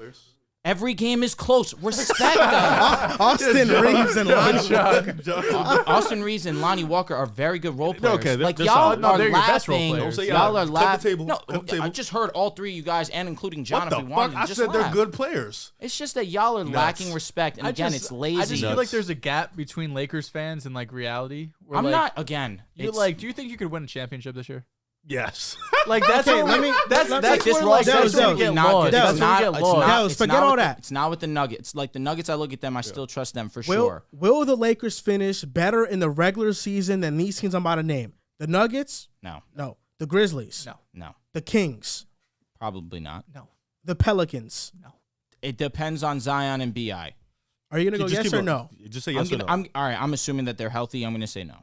Every game is close. Respect them. Austin Reeves and Lonnie. Austin Reeves and Lonnie Walker are very good role players. okay, like they're y'all solid. No, are they're your best role laughing. players. Don't say Y'all are cut the laughing. table. No, Cut the table. I just heard all 3 of you guys, and including John, What if the we fuck? wanted. I just said they're laugh. good players. It's just that y'all are lacking respect, and again, it's lazy. I just feel Nuts. like there's a gap between Lakers fans and like reality. Where, I'm like, not again. You it's- like? Do you think you could win a championship this year? Yes. Like that's Okay, what let we- me- that's let- that's like this where, Raw like, Dehls, that's where we Dehls, get not lost. good. Dehls, That's It's where not. we get It's lost. not. Dehls, It's forget not all with the- that. It's not with the Nuggets. Like the Nuggets, I look at them. I still trust them for Will sure. the Lakers finish better in the regular season than these teams I'm about to name? The Nuggets? No, No. The Grizzlies? No. The Kings? probably not. No. The Pelicans? It depends on Zion and Bi. Are you gonna go Just yes keep or going. no? Just say yes or no. I'm all right. I'm assuming that they're healthy. I'm gonna say no.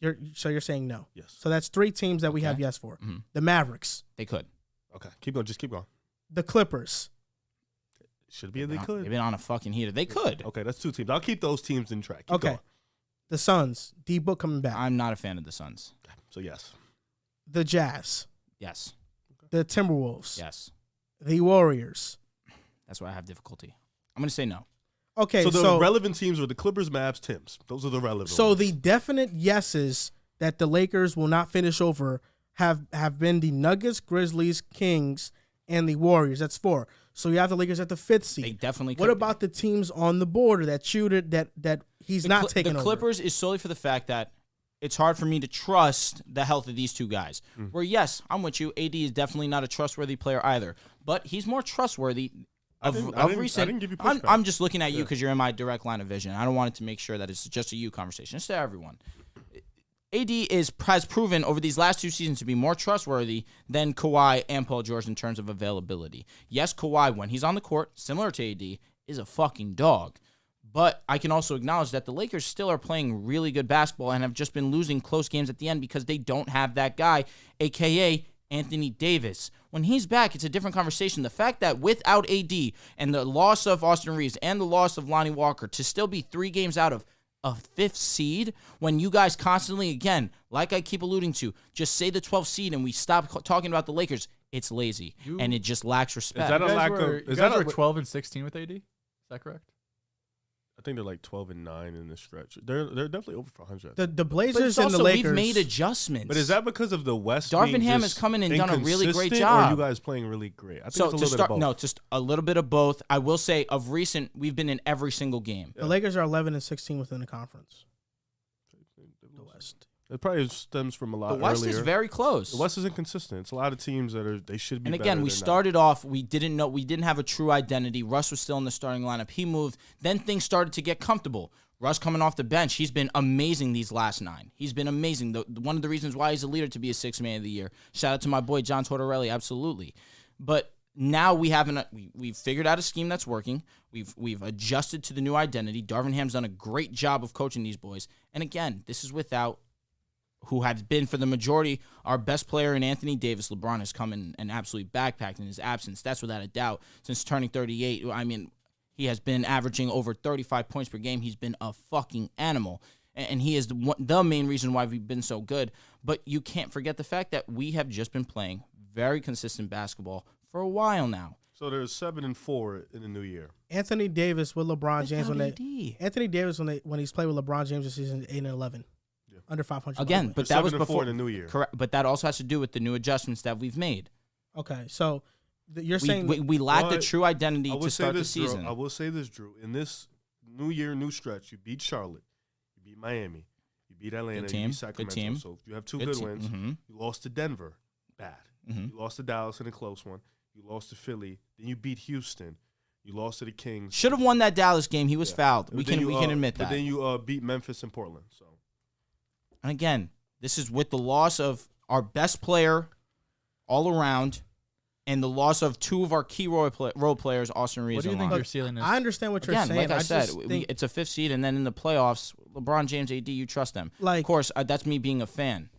You're saying no. Yes. So that's 3 teams that we Okay. have yes for. Mhm. The Mavericks, They could. Okay. Keep going. Just keep going. the Clippers, Should be. They They've could. been on a fucking heater. They could. Okay, that's 2 teams. I'll keep those teams in track. Keep Okay. going. the Suns, D Book coming back, I'm not a fan of the Suns. So yes. the Jazz, Yes. the Timberwolves, Yes. the Warriors. That's why I have difficulty. I'm gonna say no. Okay, So the so relevant teams were the Clippers, Mavs, Tims. Those are the relevant. so ones. the definite yeses that the Lakers will not finish over have been the Nuggets, Grizzlies, Kings, and the Warriors. That's 4. So you have the Lakers at the 5th seed. They definitely could What be. about the teams on the border that shooted that he's not taking the over? Clippers is solely for the fact that it's hard for me to trust the health of these 2 guys. Where yes, I'm with you. AD is definitely not a trustworthy player either, but he's more trustworthy I of didn't recent. give you I'm pushback. just looking at you because you're in my direct line of vision. I don't want it to make sure that it's just a you conversation. It's to everyone. AD has proven over these last 2 seasons to be more trustworthy than Kawhi and Paul George in terms of availability. Yes, Kawhi, when he's on the court, similar to AD, is a fucking dog. But I can also acknowledge that the Lakers still are playing really good basketball and have just been losing close games at the end because they don't have that guy, a.k.a. Anthony Davis. When he's back, it's a different conversation. The fact that without AD and the loss of Austin Reeves and the loss of Lonnie Walker to still be 3 games out of a 5th seed, when you guys constantly, again, like I keep alluding to, just say the 12th seed and we stop talking about the Lakers, it's lazy and it just lacks respect. that You a guys lack were, of- you is guys that a- were 12 and 16 with AD. Is that correct? I think they're like 12-9 in this stretch. They're definitely over 500. The But Blazers it's and also the Lakers. we've made adjustments. But is that because of the West? Darvin being Ham just has come in and done a really great inconsistent, Or job. are you guys playing really great? I think So it's a to little start, bit of both. no, just a little bit of both. I will say of recent, we've been in every single game. The Lakers are 11-16 within the conference. The West. It probably stems from a lot The West earlier. is very close. The West is inconsistent. It's a lot of teams that they should be. And better, again, we they're not. started off, we didn't have a true identity. Russ was still in the starting lineup. He moved. Then things started to get comfortable. Russ coming off the bench, he's been amazing these last 9. He's been amazing. One of the reasons why he's a leader to be a 6th man of the year. Shout out to my boy John Tortorelli, absolutely. But now we've figured out a scheme that's working. We've adjusted to the new identity. Darvin Ham's done a great job of coaching these boys. And again, this is without who had been for the majority our best player in Anthony Davis. LeBron has come in and absolutely backpacked in his absence. That's without a doubt. Since turning 38, I mean, he has been averaging over 35 points per game. He's been a fucking animal. And he is the main reason why we've been so good. But you can't forget the fact that we have just been playing very consistent basketball for a while now. So there's 7-4 in the new year. Anthony Davis with LeBron James Without AD. Anthony Davis when he's played with LeBron James this season 8-11. Yeah. Under 500. Again, but They're that was 7-4 before in the new year. Correct, but that also has to do with the new adjustments that we've made. Okay, so you're saying We lacked a But true identity I will to say start the this, Drew. season. I will say this, Drew. In this new year, new stretch, you beat Charlotte, you beat Miami, you beat Atlanta, Good you team. beat Sacramento. Good team. So you have 2 Good good team. wins. Mhm. You lost to Denver, bad. Mhm. You lost to Dallas in a close one. You lost to Philly. Then you beat Houston. You lost to the Kings. Should have won that Dallas game. He was Yeah. fouled. But We then can admit But that. then you beat Memphis and Portland. So And again, this is with the loss of our best player all around and the loss of 2 of our key role players, Austin Reeves What do you and think Lon. your ceiling is? I understand what you're Again, saying. like I said, just think, it's a 5th seed, and then in the playoffs, LeBron James, AD, you trust them. Like- of course, that's me being a fan.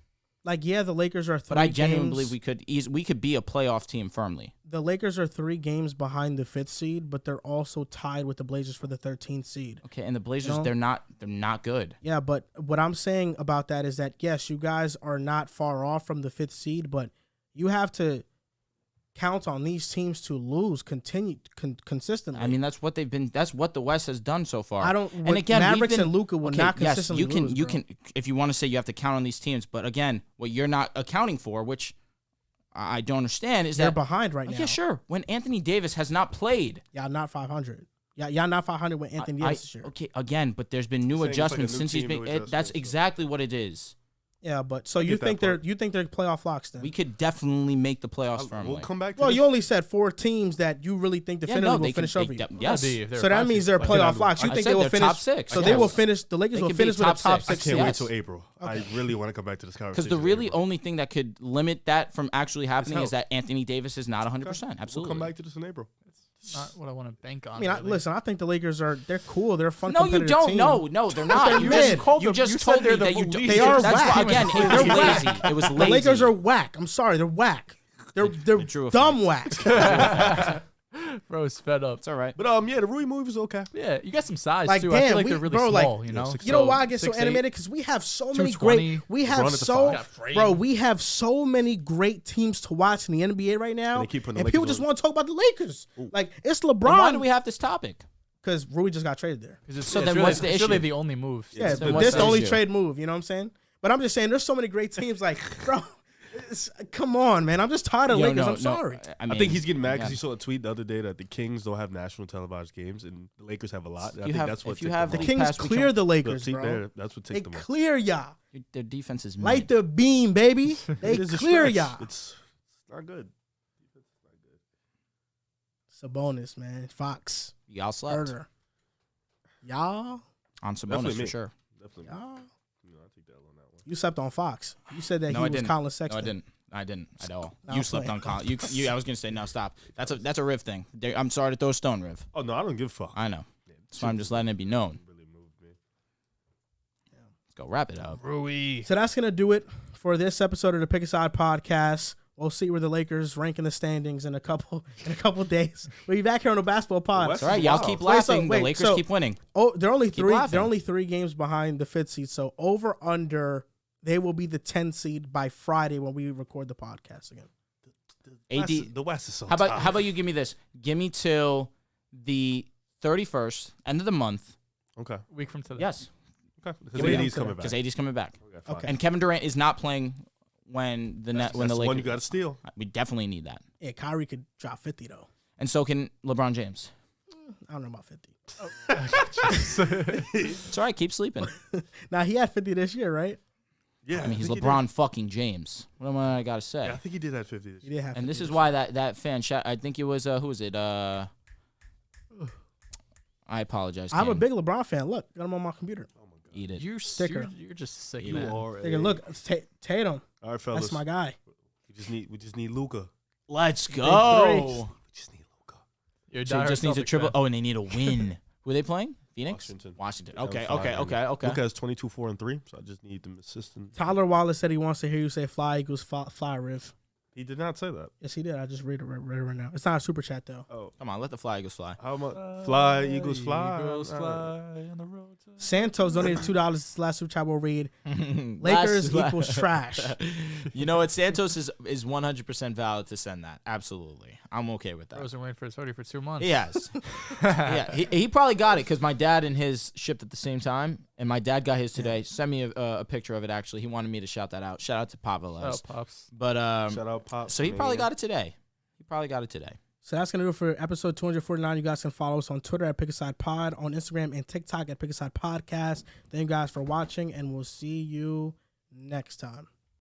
yeah, the Lakers are 3 But I genuinely games. believe we could be a playoff team firmly. The Lakers are 3 games behind the 5th seed, but they're also tied with the Blazers for the 13th seed. Okay, and the Blazers, No. they're not good. Yeah, but what I'm saying about that is that, yes, you guys are not far off from the 5th seed, but you have to count on these teams to lose consistently. I mean, that's what they've been. That's what the West has done so far. I don't. And again, we've Mavericks been- and Luka will not yes, consistently you can. lose, You bro. can, if you want to say you have to count on these teams, but again, what you're not accounting for, which I don't understand, is They're that behind right now. yeah, sure. When Anthony Davis has not played, Y'all not 500. Y'all not 500 with Anthony Davis this year. okay, again, but there's been new Saying it's like a adjustments new since he's team, been. new That's adjustments, so. exactly what it is. Yeah, but so I you get that think part. they're playoff locks then? We could definitely make the playoffs firmly. we'll come back to Well, this. you only said 4 teams that you really think definitively will finish over you. Yes. So that means they're playoff locks. You I think said they will they're finish top 6. So Yes. they will finish. The Lakers They will could be finish with a top top 6. I 6 can't seed. wait till April. I really want to come back to this conversation. Because the really in April. only thing that could limit that from actually happening health. is that Anthony Davis is not 100%. We'll Absolutely. come back to this in April. Not what I want to bank on. I mean, really. listen. I think the Lakers they're cool. They're a fun. No, you competitive don't. team. No, they're not. They're you mid. just, you You just said told me they're the that you least- don't. They are That's whack. why, again, it They're was whack. lazy. It was The lazy. Lakers are whack. I'm sorry, they're whack. They're true dumb whack. Bro is fed up. It's all right. But yeah, the Rui move is okay. Yeah, you got some size Like, too. I damn, feel like we- they're really bro, like, small. You know. 6'8". You know why I get so 6'8". animated? Because we have so many 220. great. We LeBron have at the so, five. bro. We have so many great teams to watch in the NBA right now, And they keep putting the and people Lakers just on. want to talk about the Lakers. Like it's Then why do LeBron we have this topic? because Rui just got traded there. So then what's the It's really issue? the only move. Yeah, then but what's this the the only issue? trade move. You know what I'm saying? But I'm just saying, there's so many great teams. Like, bro, come on, man. I'm just tired of Yo, Lakers. no, I'm sorry. I think he's getting mad because yeah. he saw a tweet the other day that the Kings don't have national televised games and the Lakers have a lot. I You think have- that's what if you ticked have The them League off. Kings Pass, we clear can- the Lakers, See, bro. there, that's what They ticked them off. clear y'all. Their defense is Light mid. the beam, baby. They It is a clear stretch. y'all. It's not good. Sabonis, man. Fox. Y'all slept Herder. Y'all. on Definitely Sabonis for me. sure. Definitely. Y'all. I'll take that on that one. You slept on Fox. You said that No, he I was didn't. Colin No, Sexton. I didn't at all. No, You I'm slept playing. on Colin. I was gonna say no. Stop. That's a Riv thing. I'm sorry to throw a stone, Riv. Oh, no, I don't give a fuck. I know. Yeah, That's why I'm just letting it be known. really moved me. Let's go wrap it up. Rui. So that's gonna do it for this episode of the Pick a Side podcast. We'll see where the Lakers rank in the standings in a couple days. We'll be back here on the basketball pod. West It's all right. is Y'all wild. keep Wait, so- laughing. wait, The Lakers so- keep winning. Oh, they're only three. laughing. They're only 3 games behind the 5th seed. So over under, they will be the 10 seed by Friday when we record the podcast again. AD. West is so How about tough. how about you give me this? Give me till the 31st, end of the month. Okay. Week from today. Yes, Okay. Because Yeah, we AD's don't coming back. because AD's coming back, fine. Okay. and Kevin Durant is not playing when the That's Lakers. the one you got to steal. We definitely need that, Yeah, Kyrie could drop 50 though. and so can LeBron James. I don't know about 50. It's all right. Keep sleeping. Now he had 50 this year, right? Yeah. I mean, he's think he LeBron fucking James. What am I gotta say? did. Yeah, I think he did have 50 this He year. did have. And 50 this is year. why that fan chat. I think it was who was it? I apologize. I'm a King. big LeBron fan. Look, got him on my computer. Eat it. You're Sticker. You're just a sick You man. are. Nigga, look, it's Tatum. All right, fellas. That's my guy. We just need Luka. Let's threes. go. We just need Luka. You're a So he diehard just needs a Celtics triple. fan. Oh, and they need a win. Who are they playing? Phoenix. Washington. Okay. That was Okay. fire. Okay. Okay. Luka has 22, 4, and 3, so I just need them assistant. Tyler Wallace said he wants to hear you say "fly equals fly Riv." He did not say that. Yes, he did. I just read it right now. It's not a super chat though. Oh, Come on, let the Fly Eagles fly. how much? Fly, Eagles fly. Eagles fly on the road to... Santos donated $2. This last super chat will read: Lakers equals trash. You know what? Santos is 100% valid to send that. Absolutely, I'm okay with I that. wasn't waiting for his hoodie for 2 months. He has. Yeah, he probably got it because my dad and his shipped at the same time, and my dad got his today. Send me a picture of it. Actually, he wanted me to shout that out. Shout out to Velez. Oh, Pops. But Shout out, Pop. so he probably got it today. So that's gonna do it for episode 249. You guys can follow us on Twitter at PickAsidePod, on Instagram and TikTok at PickAsidePodcast. Thank you guys for watching, and we'll see you next time.